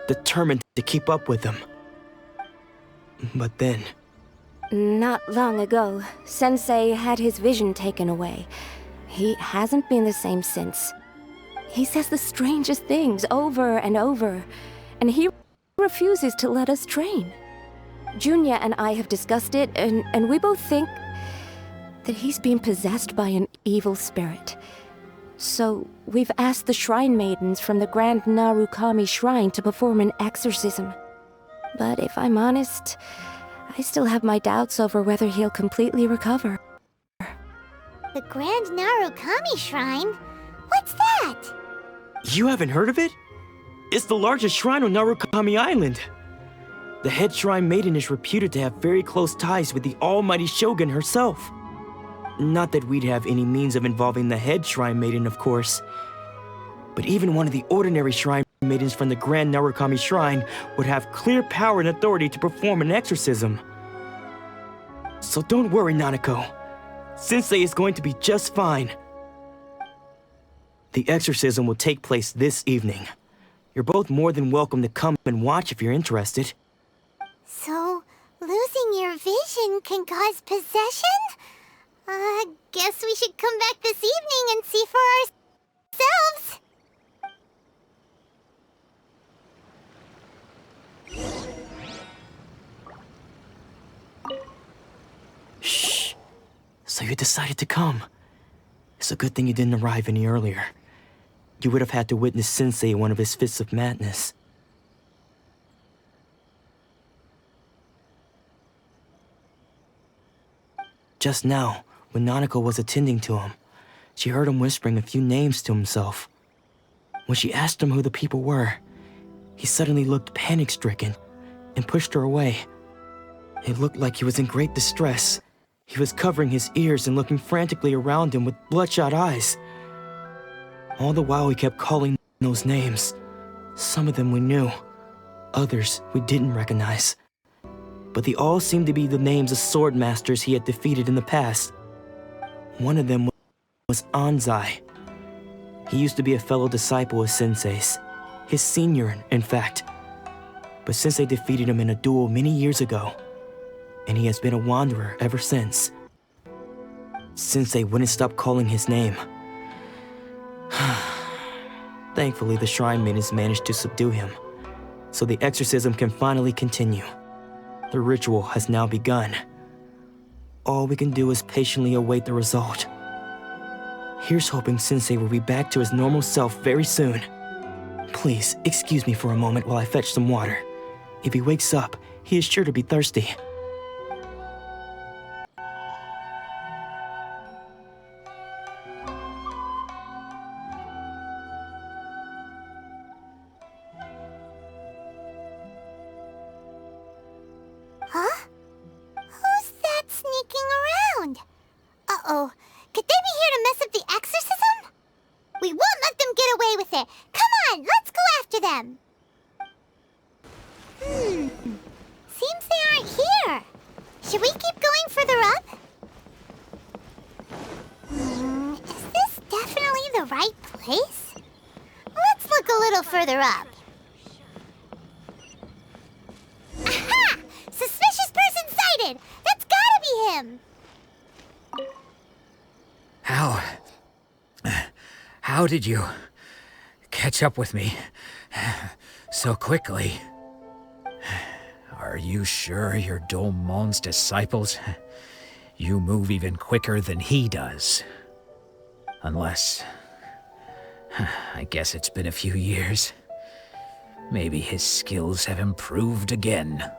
determined to keep up with him. But then... Not long ago, Sensei had his vision taken away. He hasn't been the same since. He says the strangest things over and over, and he refuses to let us train. Junya and I have discussed it, and we both think that he's been possessed by an evil spirit. So we've asked the Shrine Maidens from the Grand Narukami Shrine to perform an exorcism. But if I'm honest, I still have my doubts over whether he'll completely recover. The Grand Narukami Shrine? What's that? You haven't heard of it? It's the largest shrine on Narukami Island. The head shrine maiden is reputed to have very close ties with the almighty Shogun herself. Not that we'd have any means of involving the head shrine maiden, of course. But even one of the ordinary shrine maidens from the Grand Narukami Shrine would have clear power and authority to perform an exorcism. So don't worry, Nanako. Sensei is going to be just fine. The exorcism will take place this evening. You're both more than welcome to come and watch if you're interested. So, losing your vision can cause possession? Guess we should come back this evening and see for ourselves. Shh. So you decided to come. It's a good thing you didn't arrive any earlier. You would have had to witness Sensei in one of his fits of madness. Just now, when Nanako was attending to him, she heard him whispering a few names to himself. When she asked him who the people were, he suddenly looked panic-stricken and pushed her away. It looked like he was in great distress. He was covering his ears and looking frantically around him with bloodshot eyes. All the while he kept calling those names. Some of them we knew, others we didn't recognize. But they all seemed to be the names of sword masters he had defeated in the past. One of them was Anzai. He used to be a fellow disciple of Sensei's, his senior, in fact. But Sensei defeated him in a duel many years ago, and he has been a wanderer ever since. Sensei wouldn't stop calling his name. Thankfully, the Shrine Maidens managed to subdue him, so the exorcism can finally continue. The ritual has now begun. All we can do is patiently await the result. Here's hoping Sensei will be back to his normal self very soon. Please, excuse me for a moment while I fetch some water. If he wakes up, he is sure to be thirsty. Huh? Who's that sneaking around? Uh-oh. Could they be here to mess up the exorcism? We won't let them get away with it. Come on, let's go after them. Seems they aren't here. Should we keep going further up? Is this definitely the right place? Let's look a little further up. Aha! Suspicious person sighted! That's gotta be him! How did you catch up with me so quickly? Are you sure you're Domon's disciples? You move even quicker than he does. Unless... I guess it's been a few years. Maybe his skills have improved again.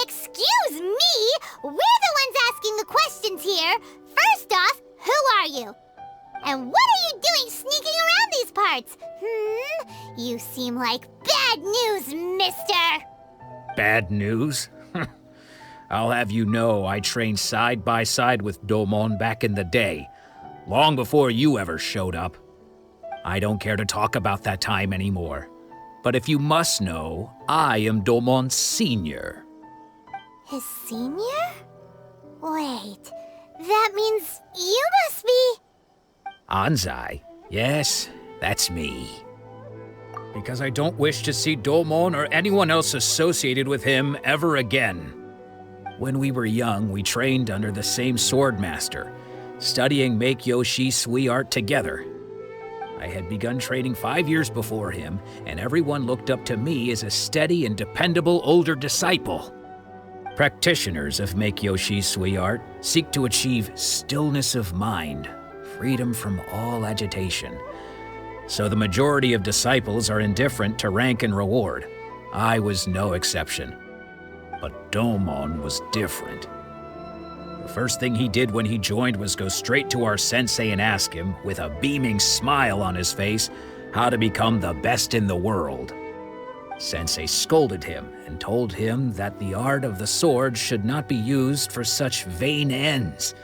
Excuse me? We're the ones asking the questions here. First off, who are you? And what are you doing sneaking around these parts? You seem like bad news, mister! Bad news? I'll have you know I trained side by side with Domon back in the day, long before you ever showed up. I don't care to talk about that time anymore. But if you must know, I am Domon's senior. His senior? Wait, that means you must be... Anzai? Yes, that's me. because I don't wish to see Domon or anyone else associated with him ever again. When we were young, we trained under the same swordmaster, studying Make-Yoshi Sui art together. I had begun training 5 years before him, and everyone looked up to me as a steady and dependable older disciple. Practitioners of Make-Yoshi Sui art seek to achieve stillness of mind, freedom from all agitation. So the majority of disciples are indifferent to rank and reward. I was no exception. But Domon was different. The first thing he did when he joined was go straight to our sensei and ask him, with a beaming smile on his face, how to become the best in the world. Sensei scolded him and told him that the art of the sword should not be used for such vain ends.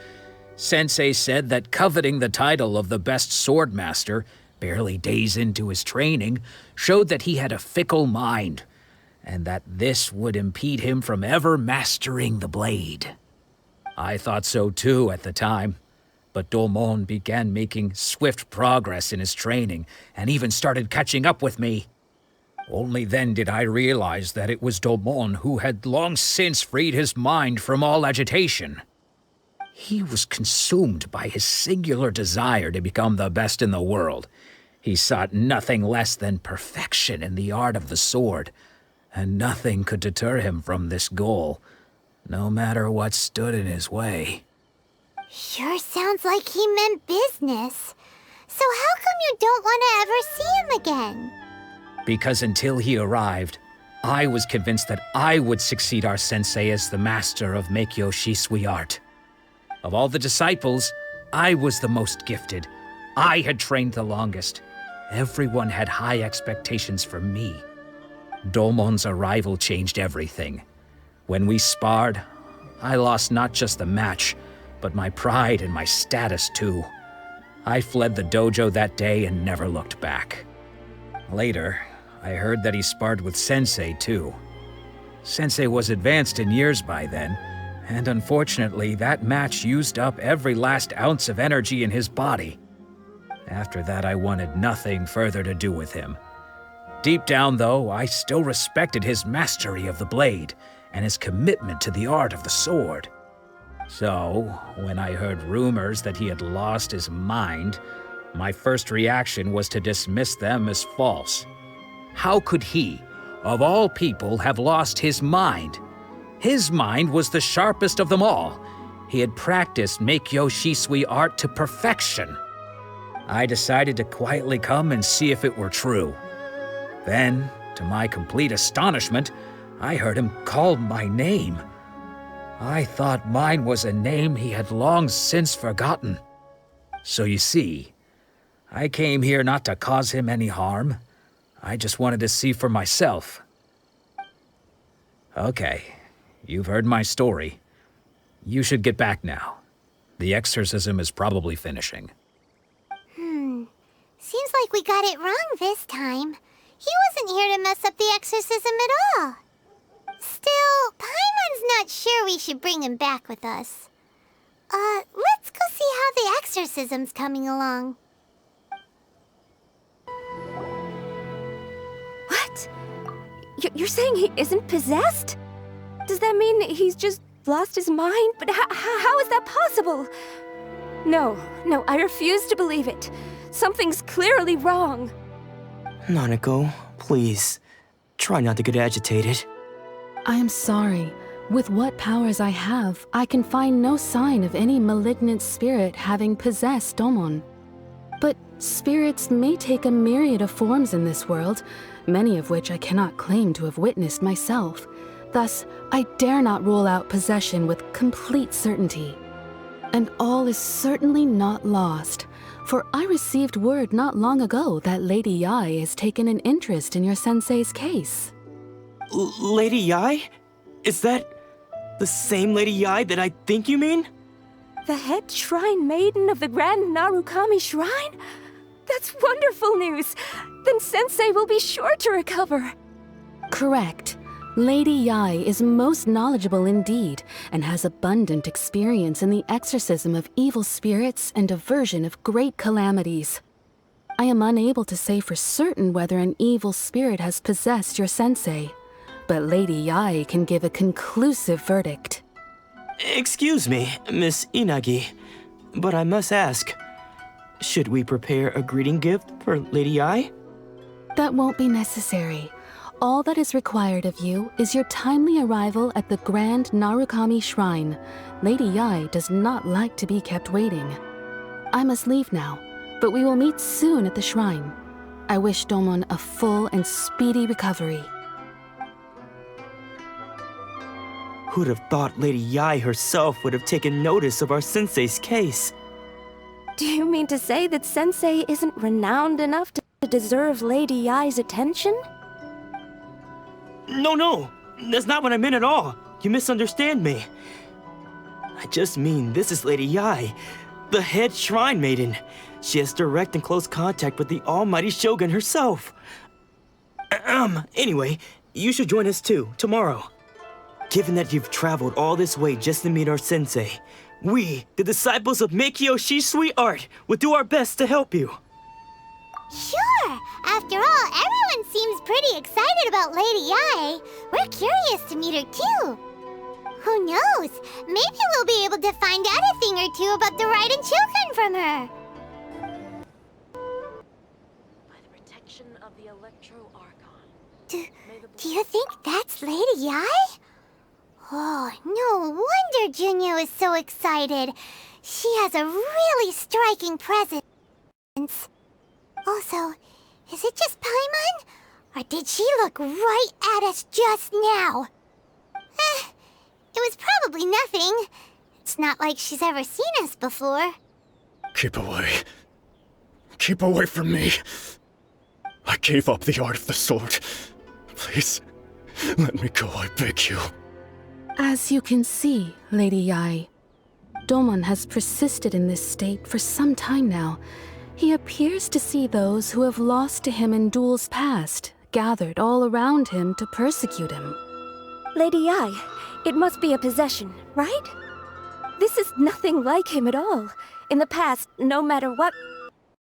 Sensei said that coveting the title of the best swordmaster, barely days into his training, showed that he had a fickle mind, and that this would impede him from ever mastering the blade. I thought so too at the time, but Domon began making swift progress in his training and even started catching up with me. Only then did I realize that it was Domon who had long since freed his mind from all agitation. He was consumed by his singular desire to become the best in the world. He sought nothing less than perfection in the art of the sword, and nothing could deter him from this goal, no matter what stood in his way. Sure sounds like he meant business. So how come you don't want to ever see him again? Because until he arrived, I was convinced that I would succeed our sensei as the master of Make-Yoshi Sui art. Of all the disciples, I was the most gifted. I had trained the longest. Everyone had high expectations for me. Domon's arrival changed everything. When we sparred, I lost not just the match, but my pride and my status too. I fled the dojo that day and never looked back. Later, I heard that he sparred with Sensei too. Sensei was advanced in years by then, and unfortunately that match used up every last ounce of energy in his body. After that, I wanted nothing further to do with him. Deep down, though, I still respected his mastery of the blade and his commitment to the art of the sword. So, when I heard rumors that he had lost his mind, my first reaction was to dismiss them as false. How could he, of all people, have lost his mind? His mind was the sharpest of them all. He had practiced Make-Yoshi Sui art to perfection. I decided to quietly come and see if it were true. Then, to my complete astonishment, I heard him call my name. I thought mine was a name he had long since forgotten. So you see, I came here not to cause him any harm. I just wanted to see for myself. Okay, you've heard my story. You should get back now. The exorcism is probably finishing. Seems like we got it wrong this time. He wasn't here to mess up the exorcism at all. Still, Paimon's not sure we should bring him back with us. Let's go see how the exorcism's coming along. What? You're saying he isn't possessed? Does that mean he's just lost his mind? But how is that possible? No, I refuse to believe it. Something's clearly wrong. Nanako, please. Try not to get agitated. I am sorry. With what powers I have, I can find no sign of any malignant spirit having possessed Domon. But spirits may take a myriad of forms in this world, many of which I cannot claim to have witnessed myself. Thus, I dare not rule out possession with complete certainty. And all is certainly not lost, for I received word not long ago that Lady Yae has taken an interest in your sensei's case. Lady Yae? Is that the same Lady Yae that I think you mean? The head shrine maiden of the Grand Narukami Shrine? That's wonderful news! Then Sensei will be sure to recover. Correct. Lady Yae is most knowledgeable indeed, and has abundant experience in the exorcism of evil spirits and aversion of great calamities. I am unable to say for certain whether an evil spirit has possessed your sensei, but Lady Yae can give a conclusive verdict. Excuse me, Miss Inagi, but I must ask, should we prepare a greeting gift for Lady Yae? That won't be necessary. All that is required of you is your timely arrival at the Grand Narukami Shrine. Lady Yae does not like to be kept waiting. I must leave now, but we will meet soon at the shrine. I wish Domon a full and speedy recovery. Who'd have thought Lady Yae herself would have taken notice of our sensei's case? Do you mean to say that Sensei isn't renowned enough to deserve Lady Yae's attention? No, that's not what I meant at all. You misunderstand me. I just mean this is Lady Yae, the head shrine maiden. She has direct and close contact with the almighty Shogun herself. Anyway, you should join us too, tomorrow. Given that you've traveled all this way just to meet our sensei, we, the disciples of Meikyo Shisui Art, will do our best to help you. Sure! After all, everyone seems pretty excited about Lady Yae. We're curious to meet her too. Who knows? Maybe we'll be able to find out a thing or two about the Raiden children from her. By the protection of the Electro Archon. Do you think that's Lady Yae? Oh, no wonder Junyo is so excited. She has a really striking presence. Also, is it just Paimon? Or did she look right at us just now? It was probably nothing. It's not like she's ever seen us before. Keep away. Keep away from me. I gave up the art of the sword. Please, let me go, I beg you. As you can see, Lady Yae, Domon has persisted in this state for some time now. He appears to see those who have lost to him in duels past, gathered all around him to persecute him. Lady Yae, it must be a possession, right? This is nothing like him at all. In the past, no matter what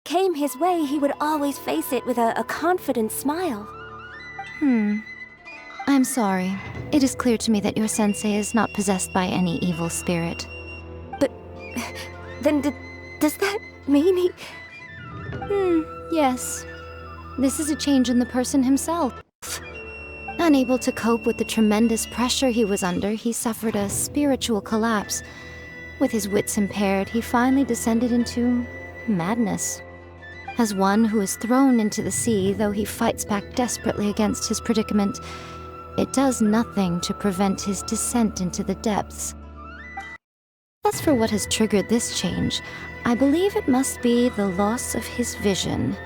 came his way, he would always face it with a confident smile. I'm sorry. It is clear to me that your sensei is not possessed by any evil spirit. But then does that mean he... Yes. This is a change in the person himself. Unable to cope with the tremendous pressure he was under, he suffered a spiritual collapse. With his wits impaired, he finally descended into madness. As one who is thrown into the sea, though he fights back desperately against his predicament, it does nothing to prevent his descent into the depths. As for what has triggered this change, I believe it must be the loss of his vision.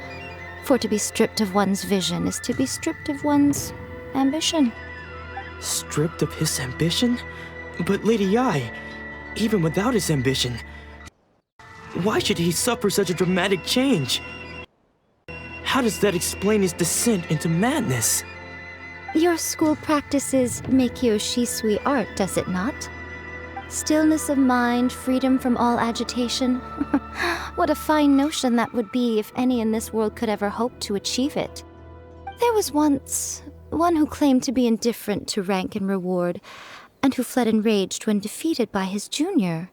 For to be stripped of one's vision is to be stripped of one's ambition. Stripped of his ambition? But Lady Yae, even without his ambition, why should he suffer such a dramatic change? How does that explain his descent into madness? Your school practices Meikyo Shisui art, does it not? Stillness of mind, freedom from all agitation. What a fine notion that would be if any in this world could ever hope to achieve it. There was once one who claimed to be indifferent to rank and reward, and who fled enraged when defeated by his junior.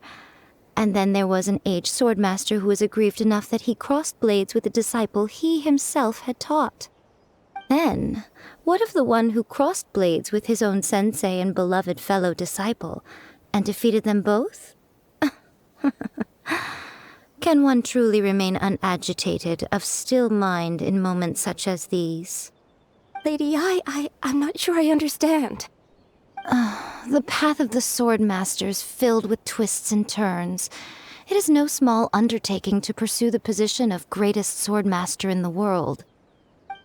And then there was an aged swordmaster who was aggrieved enough that he crossed blades with a disciple he himself had taught. Then, what of the one who crossed blades with his own sensei and beloved fellow disciple, and defeated them both? Can one truly remain unagitated, of still mind in moments such as these? Lady Yae, I'm not sure I understand. The path of the swordmaster is filled with twists and turns. It is no small undertaking to pursue the position of greatest swordmaster in the world.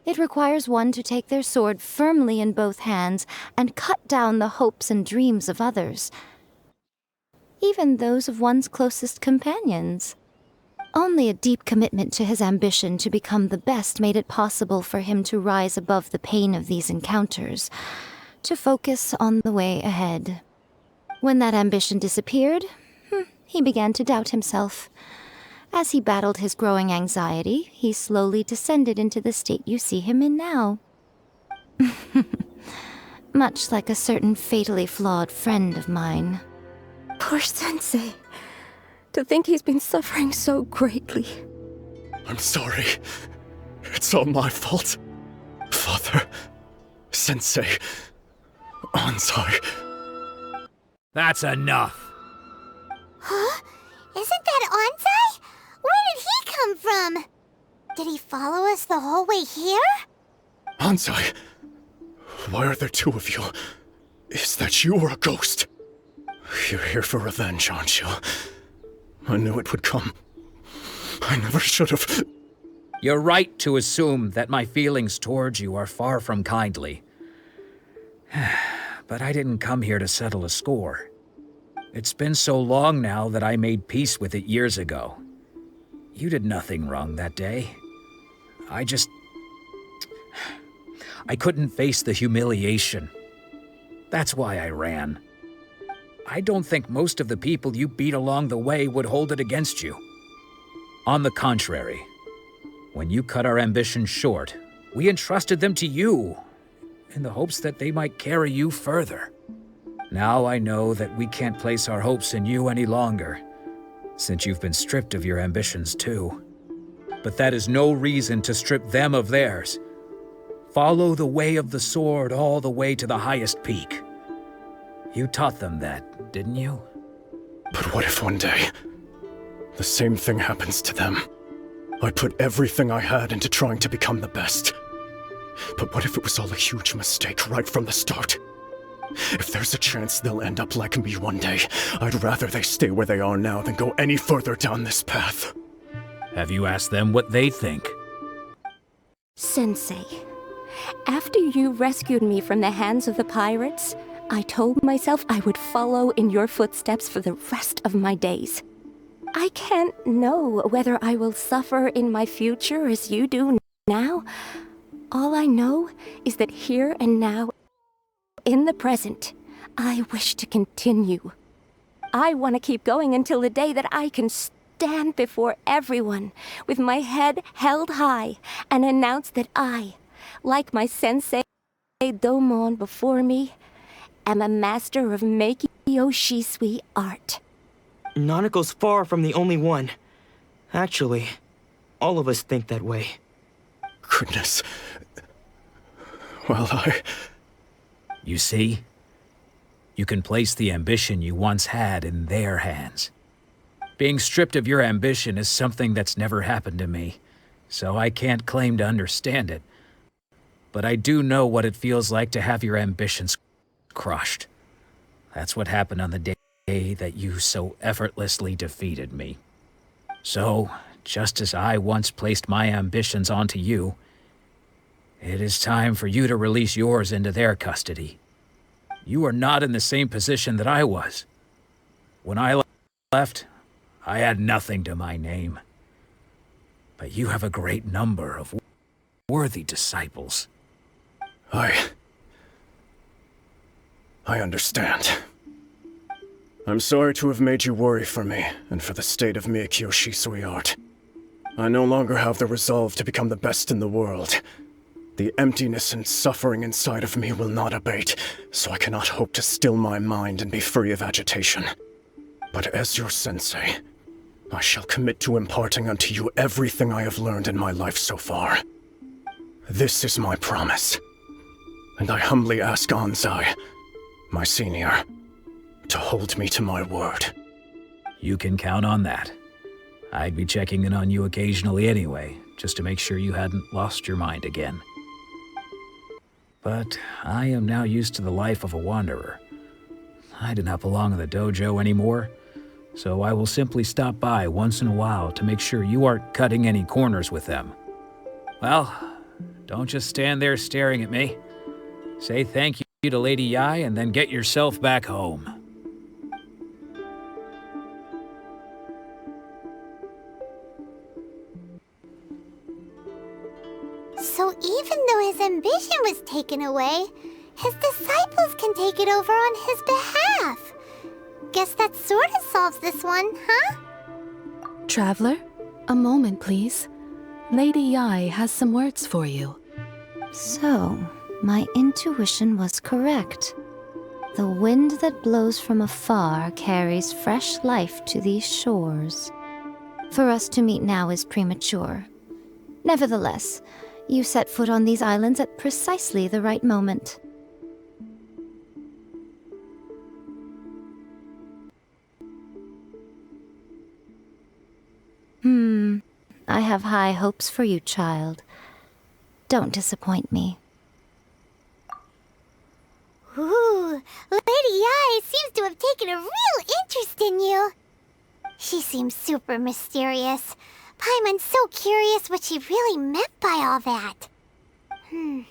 It requires one to take their sword firmly in both hands and cut down the hopes and dreams of others, even those of one's closest companions. Only a deep commitment to his ambition to become the best made it possible for him to rise above the pain of these encounters, to focus on the way ahead. When that ambition disappeared, he began to doubt himself. As he battled his growing anxiety, he slowly descended into the state you see him in now. Much like a certain fatally flawed friend of mine. Poor Sensei. To think he's been suffering so greatly. I'm sorry. It's all my fault. Father, Sensei, Anzai. That's enough. Huh? Isn't that Anzai? Where did he come from? Did he follow us the whole way here? Anzai, why are there two of you? Is that you or a ghost? You're here for revenge, aren't you? I knew it would come. I never should have. You're right to assume that my feelings towards you are far from kindly. But I didn't come here to settle a score. It's been so long now that I made peace with it years ago. You did nothing wrong that day. I couldn't face the humiliation. That's why I ran. I don't think most of the people you beat along the way would hold it against you. On the contrary, when you cut our ambitions short, we entrusted them to you, in the hopes that they might carry you further. Now I know that we can't place our hopes in you any longer, since you've been stripped of your ambitions too. But that is no reason to strip them of theirs. Follow the way of the sword all the way to the highest peak. You taught them that, didn't you? But what if one day, the same thing happens to them? I put everything I had into trying to become the best. But what if it was all a huge mistake right from the start? If there's a chance they'll end up like me one day, I'd rather they stay where they are now than go any further down this path. Have you asked them what they think? Sensei, after you rescued me from the hands of the pirates, I told myself I would follow in your footsteps for the rest of my days. I can't know whether I will suffer in my future as you do now. All I know is that here and now, in the present, I wish to continue. I want to keep going until the day that I can stand before everyone with my head held high and announce that I, like my sensei Domon before me, am a master of Meikyo Shisui art. Nanako's far from the only one. Actually, all of us think that way. Goodness. Well, You see? You can place the ambition you once had in their hands. Being stripped of your ambition is something that's never happened to me, so I can't claim to understand it. But I do know what it feels like to have your ambitions crushed. That's what happened on the day that you so effortlessly defeated me. So, just as I once placed my ambitions onto you, it is time for you to release yours into their custody. You are not in the same position that I was. When I left, I had nothing to my name. But you have a great number of worthy disciples. I understand. I'm sorry to have made you worry for me, and for the state of Meikyo Shisui art. I no longer have the resolve to become the best in the world. The emptiness and suffering inside of me will not abate, so I cannot hope to still my mind and be free of agitation. But as your sensei, I shall commit to imparting unto you everything I have learned in my life so far. This is my promise. And I humbly ask Anzai, my senior, to hold me to my word. You can count on that. I'd be checking in on you occasionally anyway, just to make sure you hadn't lost your mind again. But I am now used to the life of a wanderer. I do not belong in the dojo anymore, so I will simply stop by once in a while to make sure you aren't cutting any corners with them. Well, don't just stand there staring at me. Say thank you to Lady Yai and then get yourself back home. So even though his ambition was taken away, his disciples can take it over on his behalf. Guess that sort of solves this one, huh? Traveler, A moment, please. Lady Yai has some words for you. So, my intuition was correct. The wind that blows from afar carries fresh life to these shores. For us to meet now is premature. Nevertheless, you set foot on these islands at precisely the right moment. I have high hopes for you, child. Don't disappoint me. Ooh, Lady Yai seems to have taken a real interest in you. She seems super mysterious. Paimon's so curious what she really meant by all that. We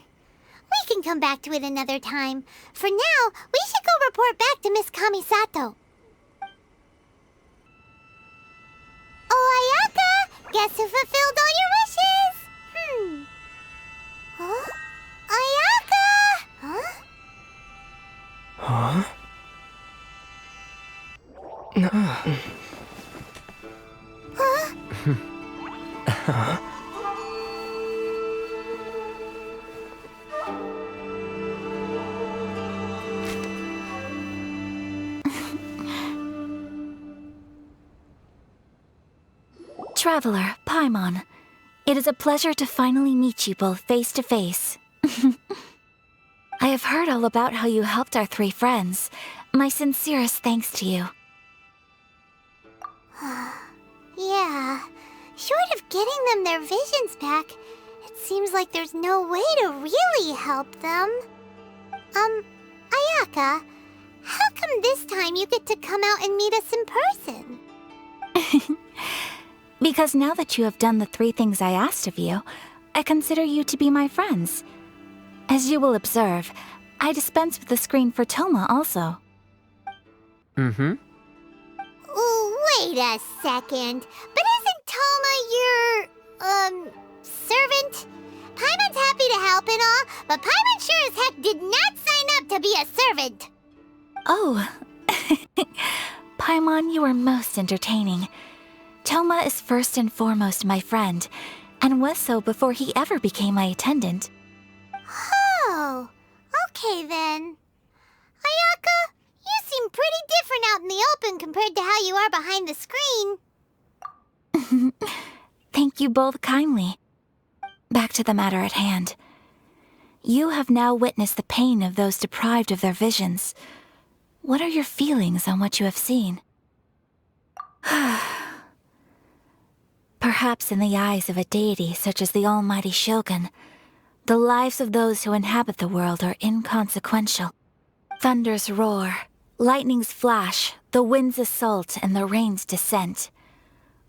can come back to it another time. For now, we should go report back to Miss Kamisato. Oh, Ayaka! Guess who fulfilled all your wishes? Huh? Ayaka! Huh? Huh? Huh? Traveler, Paimon, it is a pleasure to finally meet you both face to face. I have heard all about how you helped our 3 friends. My sincerest thanks to you. Yeah, short of getting them their visions back, it seems like there's no way to really help them. Ayaka, how come this time you get to come out and meet us in person? Because now that you have done the 3 things I asked of you, I consider you to be my friends. As you will observe, I dispense with the screen for Toma also. Ooh, wait a second. But isn't Toma your, servant? Paimon's happy to help and all, but Paimon sure as heck did not sign up to be a servant. Oh. Paimon, you are most entertaining. Toma is first and foremost my friend, and was so before he ever became my attendant. Oh, okay then. Ayaka, you seem pretty different out in the open compared to how you are behind the screen. Thank you both kindly. Back to the matter at hand. You have now witnessed the pain of those deprived of their visions. What are your feelings on what you have seen? Perhaps in the eyes of a deity such as the almighty Shogun, the lives of those who inhabit the world are inconsequential. Thunders roar, lightnings flash, the winds assault, and the rains descent.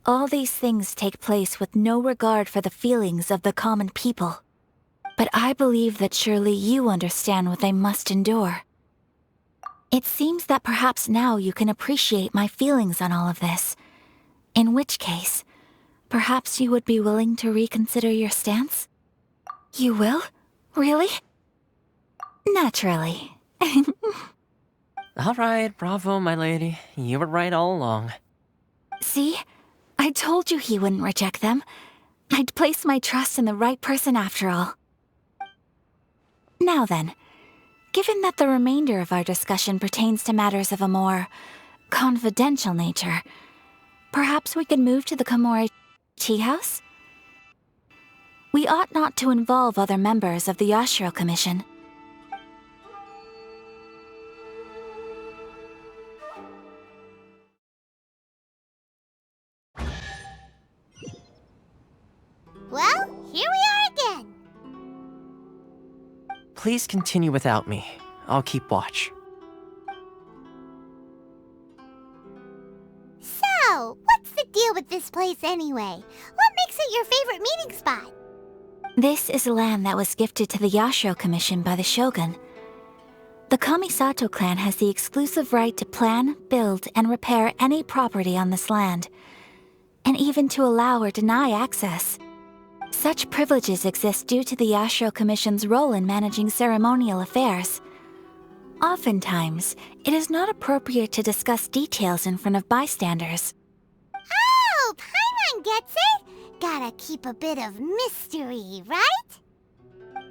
All these things take place with no regard for the feelings of the common people. But I believe that surely you understand what they must endure. It seems that perhaps now you can appreciate my feelings on all of this. In which case, perhaps you would be willing to reconsider your stance? You will? Really? Naturally. All right, bravo, my lady. You were right all along. See? I told you he wouldn't reject them. I'd placed my trust in the right person after all. Now then, given that the remainder of our discussion pertains to matters of a more confidential nature, perhaps we could move to the Komore tea house? We ought not to involve other members of the Yashiro Commission. Well, here we are again. Please continue without me. I'll keep watch. So, what's the deal with this place anyway? What makes it your favorite meeting spot? This is land that was gifted to the Yashiro Commission by the Shogun. The Kamisato clan has the exclusive right to plan, build, and repair any property on this land, and even to allow or deny access. Such privileges exist due to the Yashiro Commission's role in managing ceremonial affairs. Oftentimes, it is not appropriate to discuss details in front of bystanders. Oh, Paimon gets it? Gotta keep a bit of mystery, right?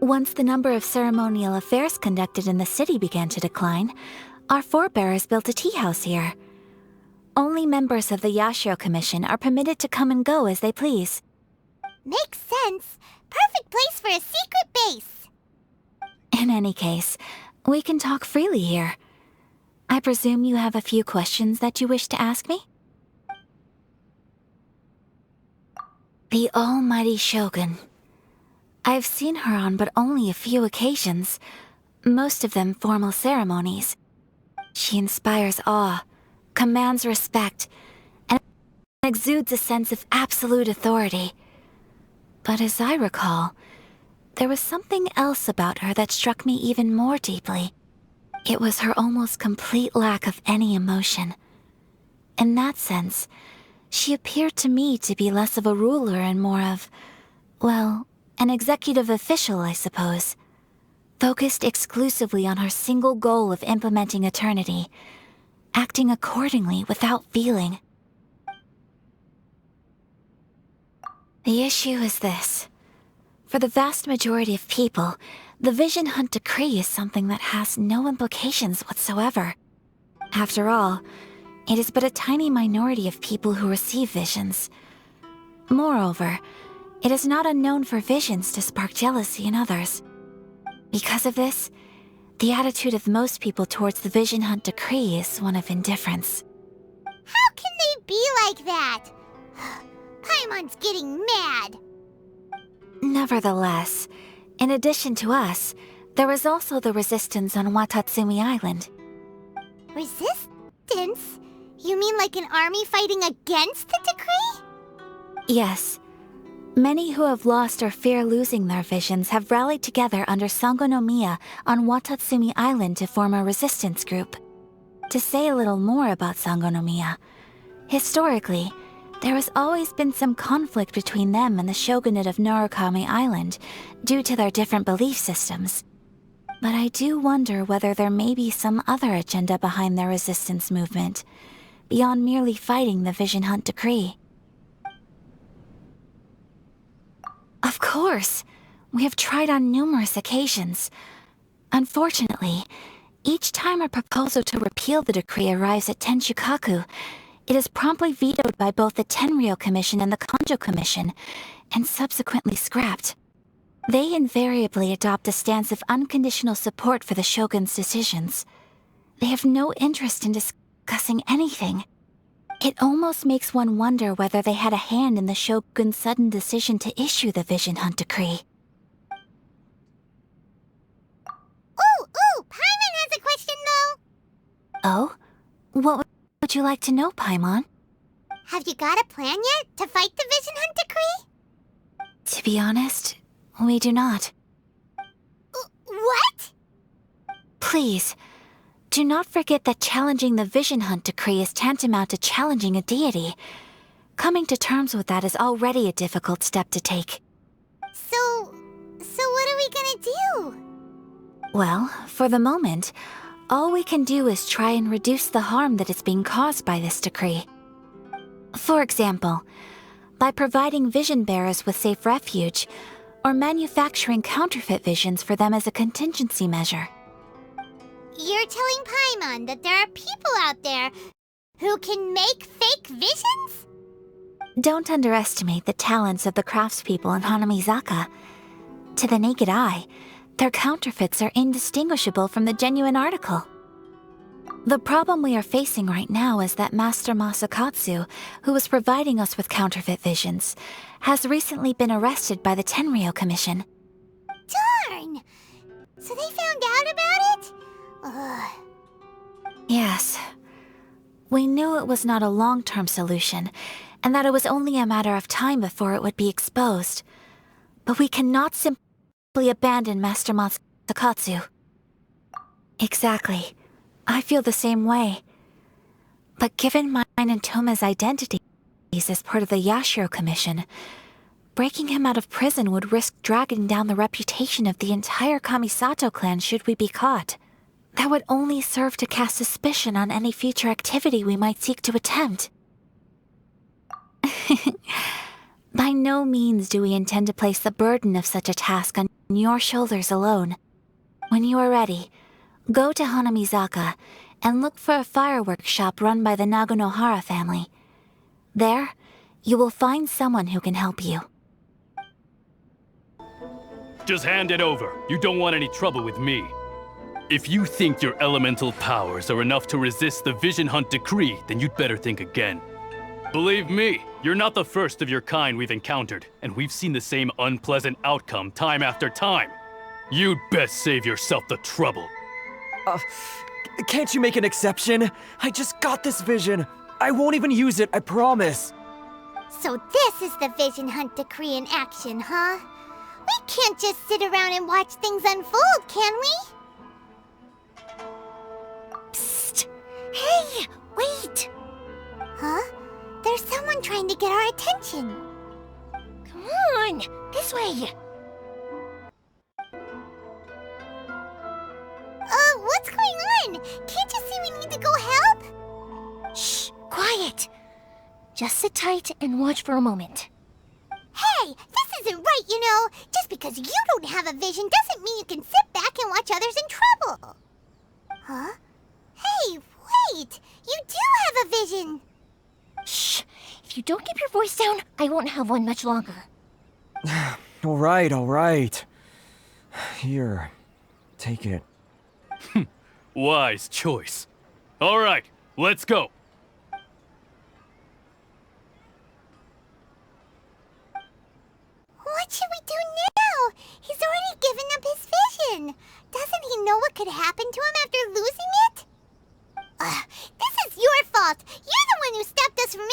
Once the number of ceremonial affairs conducted in the city began to decline, our forebears built a tea house here. Only members of the Yashiro Commission are permitted to come and go as they please. Makes sense. Perfect place for a secret base. In any case, we can talk freely here. I presume you have a few questions that you wish to ask me? The almighty Shogun. I've seen her on but only a few occasions, most of them formal ceremonies. She inspires awe, commands respect, and exudes a sense of absolute authority. But as I recall, there was something else about her that struck me even more deeply. It was her almost complete lack of any emotion. In that sense, she appeared to me to be less of a ruler and more of, well, an executive official, I suppose. Focused exclusively on her single goal of implementing eternity, acting accordingly without feeling. The issue is this. For the vast majority of people, the Vision Hunt Decree is something that has no implications whatsoever. After all, it is but a tiny minority of people who receive visions. Moreover, it is not unknown for visions to spark jealousy in others. Because of this, the attitude of most people towards the Vision Hunt Decree is one of indifference. How can they be like that? Paimon's getting mad. Nevertheless, in addition to us, there is also the resistance on Watatsumi Island. Resistance? You mean like an army fighting against the decree? Yes. Many who have lost or fear losing their visions have rallied together under Sangonomiya on Watatsumi Island to form a resistance group. To say a little more about Sangonomiya, historically, there has always been some conflict between them and the shogunate of Narukami Island due to their different belief systems. But I do wonder whether there may be some other agenda behind their resistance movement, beyond merely fighting the Vision Hunt Decree. Of course! We have tried on numerous occasions. Unfortunately, each time a proposal to repeal the decree arrives at Tenshukaku, it is promptly vetoed by both the Tenryou Commission and the Kanjo Commission, and subsequently scrapped. They invariably adopt a stance of unconditional support for the Shogun's decisions. They have no interest in discussing anything. It almost makes one wonder whether they had a hand in the Shogun's sudden decision to issue the Vision Hunt Decree. Ooh, Paimon has a question though! Oh? What would you like to know, Paimon? Have you got a plan yet to fight the Vision Hunt Decree? To be honest, we do not. What? Please, do not forget that challenging the Vision Hunt Decree is tantamount to challenging a deity. Coming to terms with that is already a difficult step to take. So what are we gonna do? Well, for the moment, all we can do is try and reduce the harm that is being caused by this decree. For example, by providing vision bearers with safe refuge, or manufacturing counterfeit visions for them as a contingency measure. You're telling Paimon that there are people out there who can make fake visions? Don't underestimate the talents of the craftspeople in Hanamizaka. To the naked eye, their counterfeits are indistinguishable from the genuine article. The problem we are facing right now is that Master Masakatsu, who was providing us with counterfeit visions, has recently been arrested by the Tenryou Commission. Darn! So they found out about it? Ugh. Yes. We knew it was not a long-term solution, and that it was only a matter of time before it would be exposed. But we cannot simply abandon Master Masakatsu. Exactly. I feel the same way. But given mine and Toma's identities as part of the Yashiro Commission, breaking him out of prison would risk dragging down the reputation of the entire Kamisato clan should we be caught. That would only serve to cast suspicion on any future activity we might seek to attempt. By no means do we intend to place the burden of such a task on your shoulders alone. When you are ready, go to Hanamizaka and look for a fireworks shop run by the Naganohara family. There, you will find someone who can help you. Just hand it over. You don't want any trouble with me. If you think your elemental powers are enough to resist the Vision Hunt decree, then you'd better think again. Believe me, you're not the first of your kind we've encountered, and we've seen the same unpleasant outcome time after time. You'd best save yourself the trouble. Can't you make an exception? I just got this vision. I won't even use it, I promise. So this is the Vision Hunt decree in action, huh? We can't just sit around and watch things unfold, can we? Psst! Hey, wait! Huh? There's someone trying to get our attention. Come on, this way. What's going on? Can't you see we need to go help? Shh, quiet. Just sit tight and watch for a moment. Hey, this isn't right, you know. Just because you don't have a vision doesn't mean you can sit back and watch others in trouble. Huh? Hey, wait! You do have a vision! Shh! If you don't keep your voice down, I won't have one much longer. All right. Here, take it. Wise choice. All right, let's go. What should we do now? He's already given up his vision. Doesn't he know what could happen to him after losing it? This is your fault. You're the one who stopped us from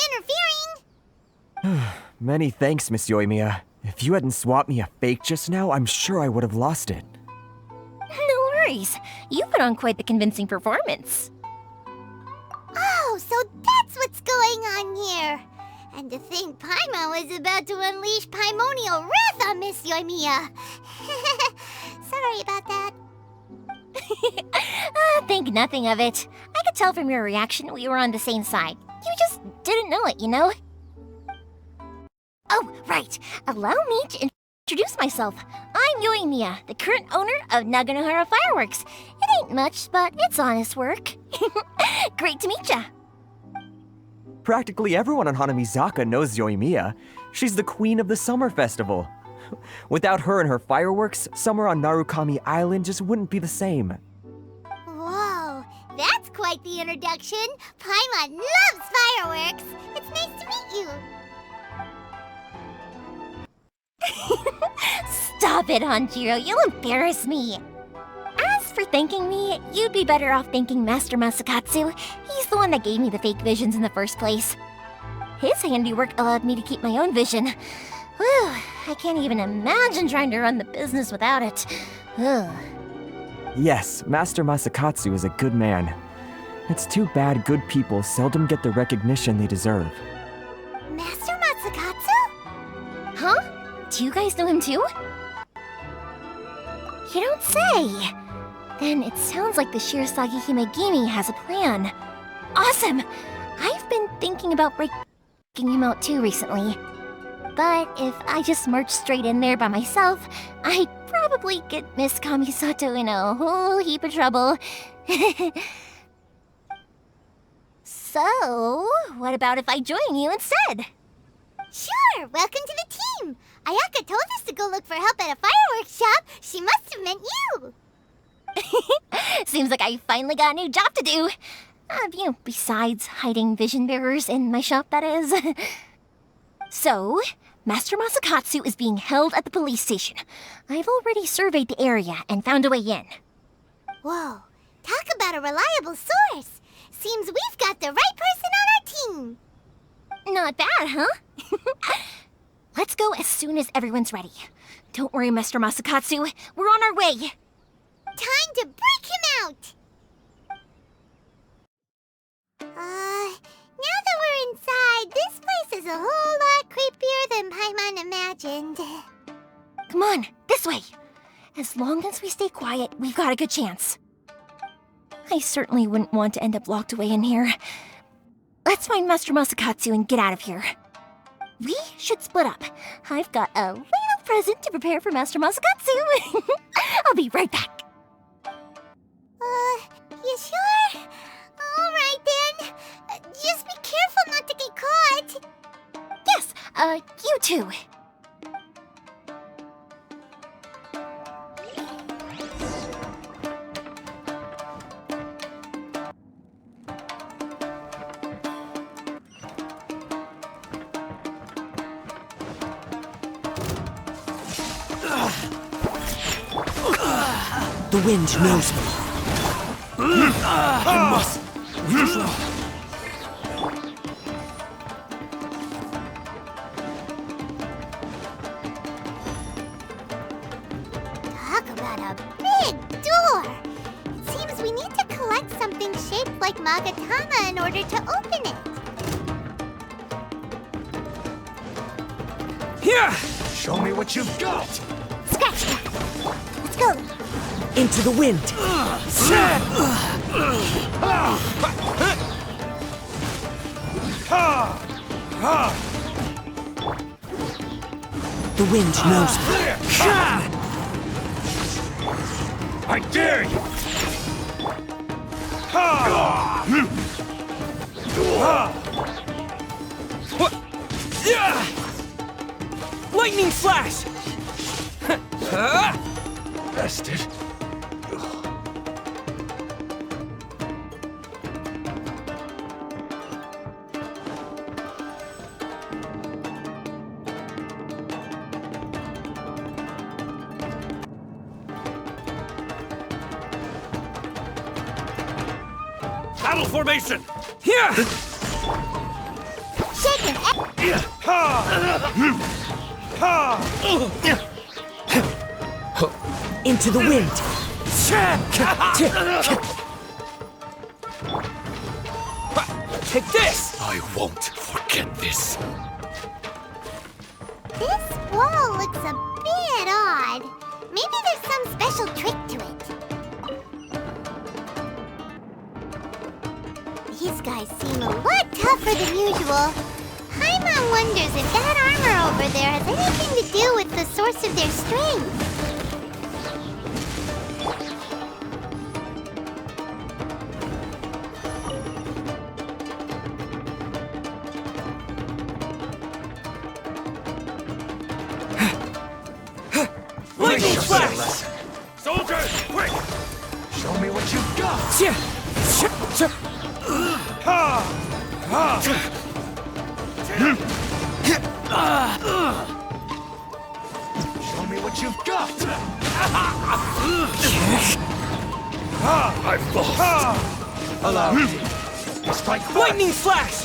interfering. Many thanks, Miss Yoimiya. If you hadn't swapped me a fake just now, I'm sure I would have lost it. No worries. You put on quite the convincing performance. Oh, so that's what's going on here. And to think Paimon was about to unleash Paimonial wrath on Miss Yoimiya. Sorry about that. Think nothing of it. I could tell from your reaction we were on the same side. You just didn't know it, you know? Oh, right. Allow me to introduce myself. I'm Yoimiya, the current owner of Naganohara Fireworks. It ain't much, but it's honest work. Great to meet ya. Practically everyone on Hanamizaka knows Yoimiya. She's the queen of the summer festival. Without her and her fireworks, summer on Narukami Island just wouldn't be the same. Whoa, that's quite the introduction. Paimon loves fireworks. It's nice to meet you. Stop it, Hanjiro. You'll embarrass me. As for thanking me, you'd be better off thanking Master Masakatsu. He's the one that gave me the fake visions in the first place. His handiwork allowed me to keep my own vision. Whew, I can't even imagine trying to run the business without it. Ugh. Yes, Master Masakatsu is a good man. It's too bad good people seldom get the recognition they deserve. Master Masakatsu? Huh? Do you guys know him too? You don't say! Then it sounds like the Shirasagi Himegimi has a plan. Awesome! I've been thinking about breaking him out too recently. But if I just marched straight in there by myself, I'd probably get Miss Kamisato in a whole heap of trouble. So, what about if I join you instead? Sure, welcome to the team. Ayaka told us to go look for help at a fireworks shop. She must have meant you. Seems like I finally got a new job to do. Besides hiding vision bearers in my shop, that is. So, Master Masakatsu is being held at the police station. I've already surveyed the area and found a way in. Whoa, talk about a reliable source. Seems we've got the right person on our team. Not bad, huh? Let's go as soon as everyone's ready. Don't worry, Master Masakatsu. We're on our way. Time to break him out! Now that we're inside, this place is a whole lot creepier than Paimon imagined. Come on, this way. As long as we stay quiet, we've got a good chance. I certainly wouldn't want to end up locked away in here. Let's find Master Masakatsu and get out of here. We should split up. I've got a little present to prepare for Master Masakatsu. I'll be right back. You sure? Alright then. Just be careful not to get caught. Yes, you too. The wind knows me. I must. Talk about a big door. It seems we need to collect something shaped like Magatama in order to open it. Here! Show me what you've got! Scratch that. Let's go. Into the wind. The wind knows me. I dare you! Lightning flash! Bested. Battle formation! Here! Shake it. Into the wind. Take this! I won't forget this. This wall looks a bit odd. Maybe there's some special trick to it. These guys seem a lot tougher than usual. Paimon wonders if that armor over there has anything to do with the source of their strength. Lightning flash! Soldiers, quick! Show me what you've got! Show me what you've got! I've lost! Allow me to strike first. Lightning flash!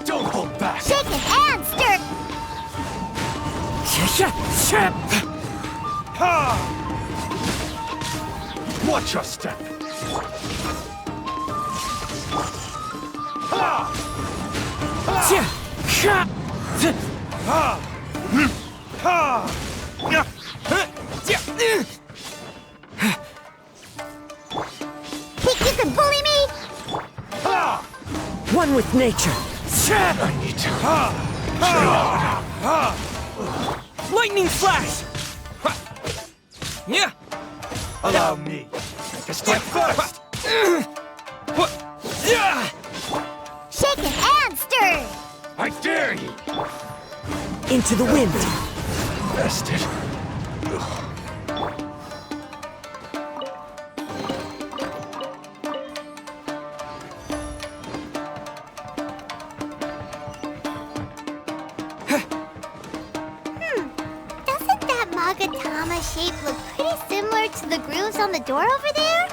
Don't hold back! Shake it and stir. Watch your step! Think you can bully me? One with nature. I need to. Lightning flash! Yeah. Allow me to strike first! Shake it and stir. I dare you! Into the wind. Bested. Doesn't that Magatama shape look pretty similar to the grooves on the door over there?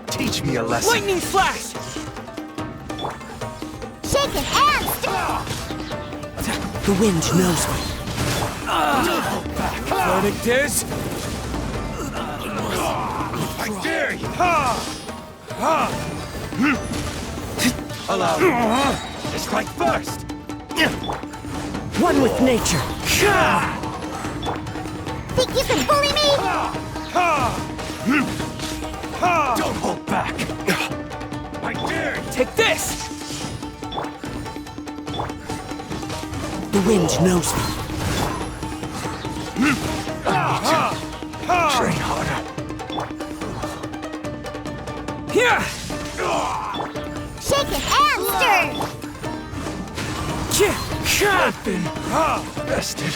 Teach me a lesson. Lightning flash! Shake it and stir. The wind knows me. Verdict is... I dare you! Allow me to strike first! One with nature! Think you can bully me? Don't hold back! I dare you! Take this! The wind knows me. Train harder. Here! Shake it and stir! I've been bested.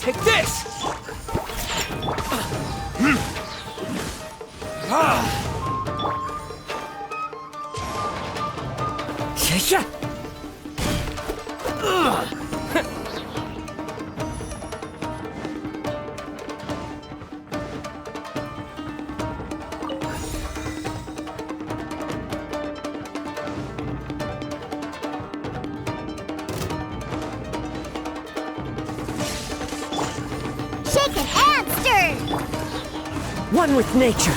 Take this! Yeah. Shake it and stir! One with nature.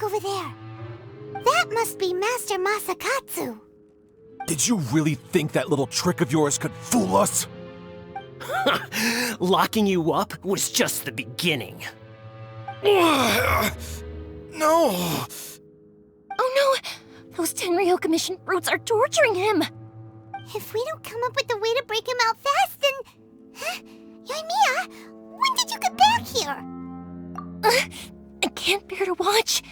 Over there. That must be Master Masakatsu. Did you really think that little trick of yours could fool us? Locking you up was just the beginning. No! Oh no! Those Tenryou Commission brutes are torturing him! If we don't come up with a way to break him out fast, then... Huh? Yoimiya, when did you get back here? I can't bear to watch.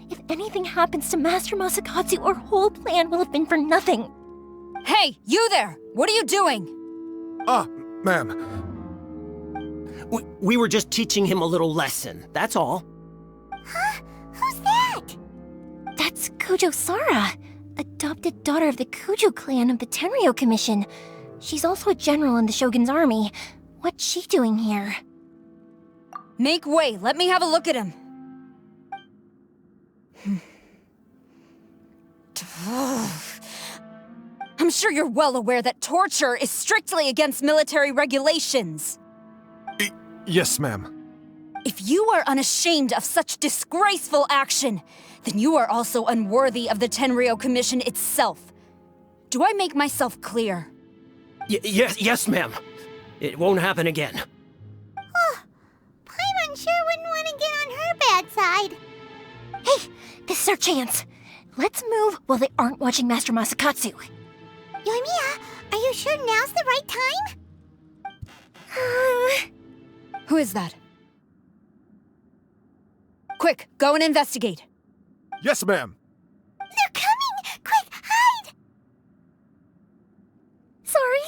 If anything happens to Master Masakatsu, our whole plan will have been for nothing. Hey, you there! What are you doing? Ma'am. We were just teaching him a little lesson, that's all. Huh? Who's that? That's Kujo Sara, adopted daughter of the Kujo clan of the Tenryou Commission. She's also a general in the Shogun's army. What's she doing here? Make way, let me have a look at him. I'm sure you're well aware that torture is strictly against military regulations. Yes, ma'am. If you are unashamed of such disgraceful action, then you are also unworthy of the Tenryou Commission itself. Do I make myself clear? Yes, ma'am. It won't happen again. Oh, Paimon sure wouldn't want to get on her bad side. Hey, this is our chance. Let's move while they aren't watching Master Masakatsu. Yoimiya, are you sure now's the right time? Who is that? Quick, go and investigate. Yes, ma'am. They're coming! Quick, hide! Sorry.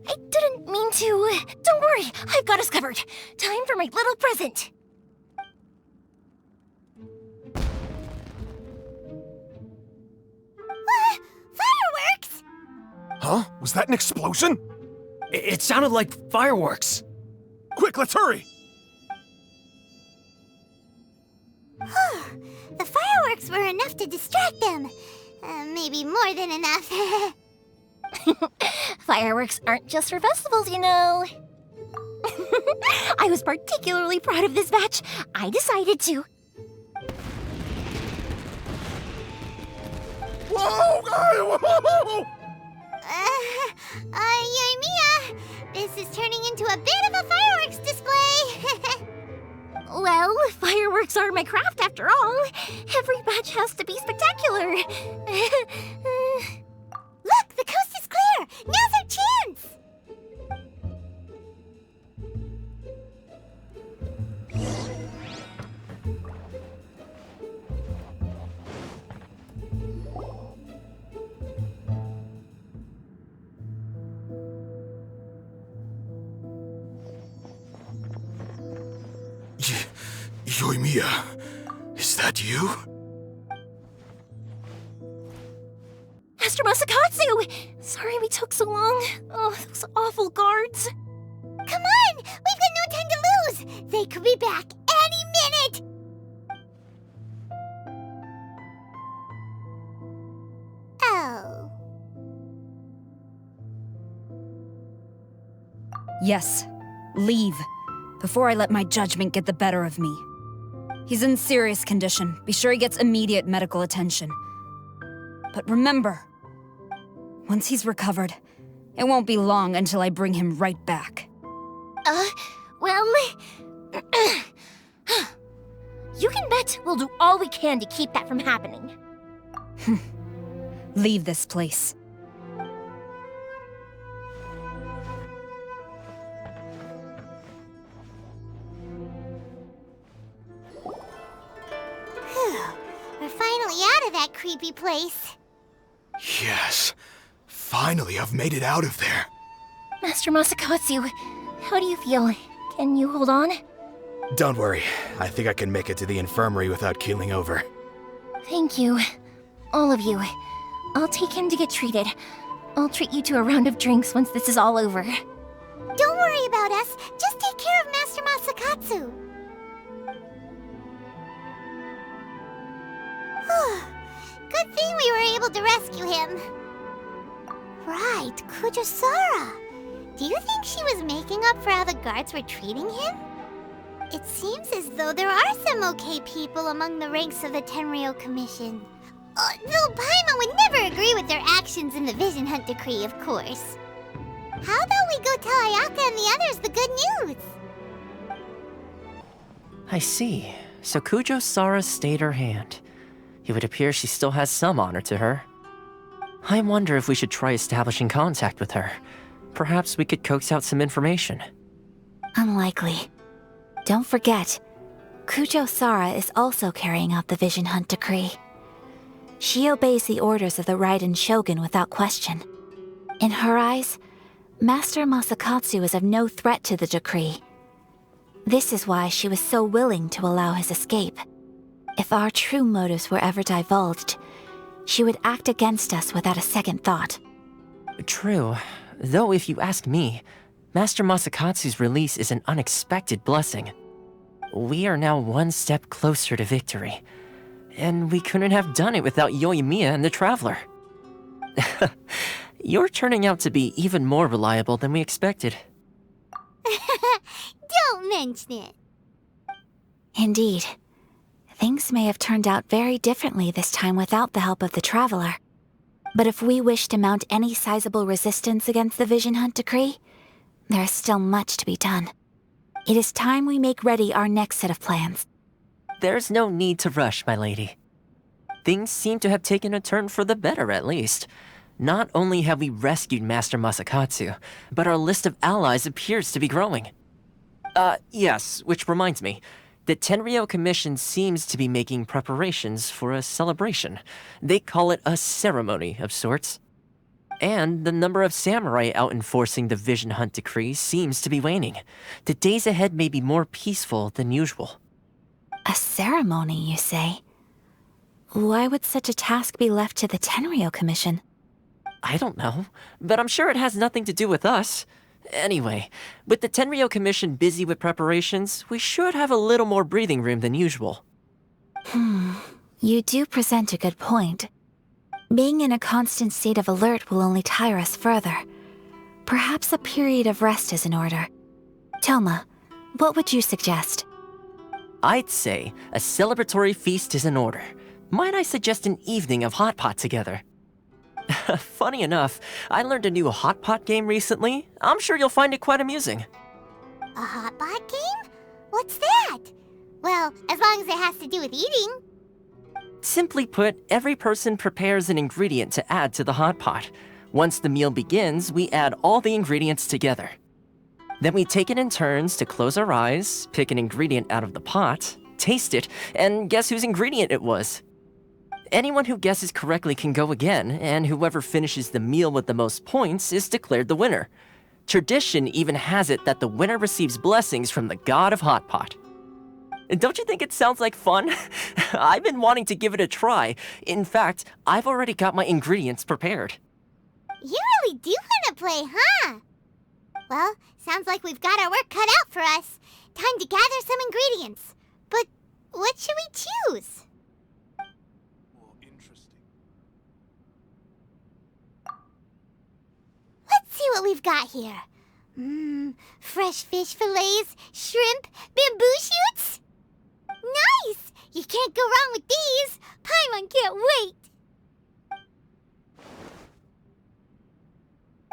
I didn't mean to. Don't worry, I've got us covered. Time for my little present. Fireworks? Huh? Was that an explosion? It sounded like fireworks. Quick, let's hurry! The fireworks were enough to distract them. Maybe more than enough. Fireworks aren't just for festivals, you know. I was particularly proud of this batch. I decided to. Whoa! Whoa! Yoimiya, this is turning into a bit of a fireworks display. Well, fireworks are my craft after all. Every batch has to be spectacular. Look, the coast is clear. Now's our chance. Yoimiya, is that you? Master Masakatsu! Sorry we took so long. Oh, those awful guards. Come on! We've got no time to lose! They could be back any minute! Oh. Yes, leave. Before I let my judgment get the better of me. He's in serious condition. Be sure he gets immediate medical attention. But remember, once he's recovered, it won't be long until I bring him right back. Well... you can bet we'll do all we can to keep that from happening. Leave this place. We're finally out of that creepy place. Yes. Finally, I've made it out of there. Master Masakatsu, how do you feel? Can you hold on? Don't worry. I think I can make it to the infirmary without keeling over. Thank you. All of you. I'll take him to get treated. I'll treat you to a round of drinks once this is all over. Don't worry about us. Just take care of Master Masakatsu. Good thing we were able to rescue him. Right, Kujosara. Do you think she was making up for how the guards were treating him? It seems as though there are some okay people among the ranks of the Tenryou Commission. Though Paimon would never agree with their actions in the Vision Hunt Decree, of course. How about we go tell Ayaka and the others the good news? I see. So Kujo-Sara stayed her hand. It would appear she still has some honor to her. I wonder if we should try establishing contact with her. Perhaps we could coax out some information. Unlikely. Don't forget, Kujo-Sara is also carrying out the Vision Hunt Decree. She obeys the orders of the Raiden Shogun without question. In her eyes, Master Masakatsu is of no threat to the decree. This is why she was so willing to allow his escape. If our true motives were ever divulged, she would act against us without a second thought. True. Though if you ask me, Master Masakatsu's release is an unexpected blessing. We are now one step closer to victory. And we couldn't have done it without Yoimiya and the Traveler. You're turning out to be even more reliable than we expected. Don't mention it. Indeed. Things may have turned out very differently this time without the help of the Traveler. But if we wish to mount any sizable resistance against the Vision Hunt Decree, there is still much to be done. It is time we make ready our next set of plans. There's no need to rush, my lady. Things seem to have taken a turn for the better, at least. Not only have we rescued Master Masakatsu, but our list of allies appears to be growing. Yes, which reminds me. The Tenryou Commission seems to be making preparations for a celebration. They call it a ceremony of sorts. And the number of samurai out enforcing the Vision Hunt Decree seems to be waning. The days ahead may be more peaceful than usual. A ceremony, you say? Why would such a task be left to the Tenryou Commission? I don't know, but I'm sure it has nothing to do with us. Anyway, with the Tenryou Commission busy with preparations, we should have a little more breathing room than usual. You do present a good point. Being in a constant state of alert will only tire us further. Perhaps a period of rest is in order. Toma, what would you suggest? I'd say a celebratory feast is in order. Might I suggest an evening of hot pot together? Funny enough, I learned a new hot pot game recently. I'm sure you'll find it quite amusing. A hot pot game? What's that? Well, as long as it has to do with eating. Simply put, every person prepares an ingredient to add to the hot pot. Once the meal begins, we add all the ingredients together. Then we take it in turns to close our eyes, pick an ingredient out of the pot, taste it, and guess whose ingredient it was. Anyone who guesses correctly can go again, and whoever finishes the meal with the most points is declared the winner. Tradition even has it that the winner receives blessings from the god of hot pot. Don't you think it sounds like fun? I've been wanting to give it a try. In fact, I've already got my ingredients prepared. You really do want to play, huh? Well, sounds like we've got our work cut out for us. Time to gather some ingredients. But what should we choose? Let's see what we've got here. Fresh fish fillets, shrimp, bamboo shoots. Nice! You can't go wrong with these. Paimon can't wait.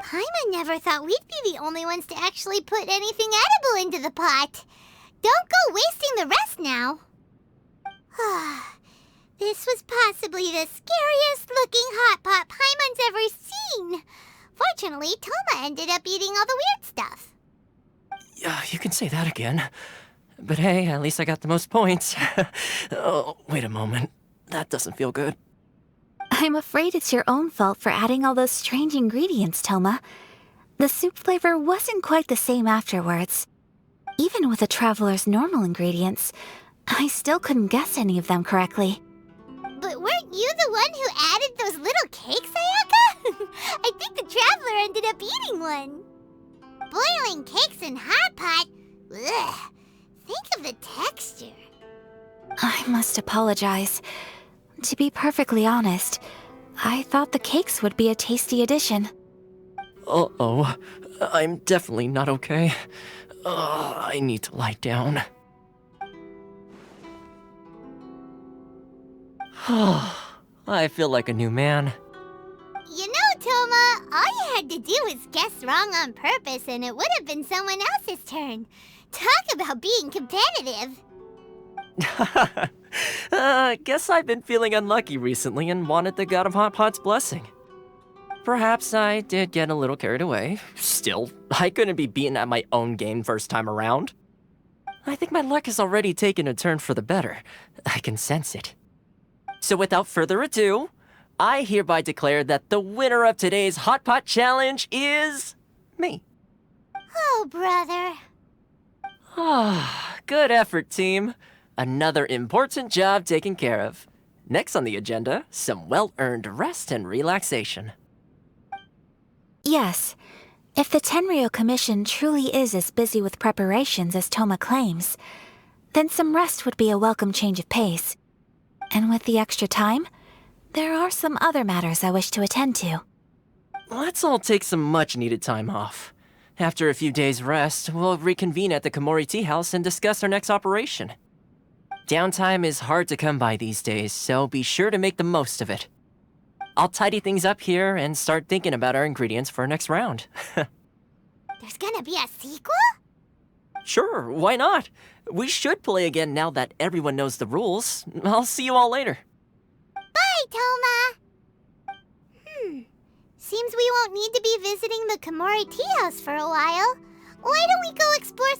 Paimon never thought we'd be the only ones to actually put anything edible into the pot. Don't go wasting the rest now. This was possibly the scariest looking hot pot Paimon's ever seen. Fortunately, Toma ended up eating all the weird stuff. Yeah, you can say that again. But hey, at least I got the most points. Oh, wait a moment. That doesn't feel good. I'm afraid it's your own fault for adding all those strange ingredients, Toma. The soup flavor wasn't quite the same afterwards. Even with the traveler's normal ingredients, I still couldn't guess any of them correctly. But weren't you the one who added those little cakes, Ayaka? I think the traveler ended up eating one. Boiling cakes in hot pot? Ugh. Think of the texture. I must apologize. To be perfectly honest, I thought the cakes would be a tasty addition. Uh-oh. I'm definitely not okay. I need to lie down. I feel like a new man. You know, Toma, all you had to do was guess wrong on purpose and it would have been someone else's turn. Talk about being competitive. Guess I've been feeling unlucky recently and wanted the god of hot pot's blessing. Perhaps I did get a little carried away. Still, I couldn't be beaten at my own game first time around. I think my luck has already taken a turn for the better. I can sense it. So without further ado, I hereby declare that the winner of today's Hot Pot Challenge is... me. Oh, brother. Good effort, team. Another important job taken care of. Next on the agenda, some well-earned rest and relaxation. Yes. If the Tenryou Commission truly is as busy with preparations as Toma claims, then some rest would be a welcome change of pace. And with the extra time, there are some other matters I wish to attend to. Let's all take some much-needed time off. After a few days' rest, we'll reconvene at the Komori Tea House and discuss our next operation. Downtime is hard to come by these days, so be sure to make the most of it. I'll tidy things up here and start thinking about our ingredients for our next round. There's gonna be a sequel? Sure, why not? We should play again now that everyone knows the rules. I'll see you all later. Bye, Toma! Seems we won't need to be visiting the Komori Tea House for a while. Why don't we go explore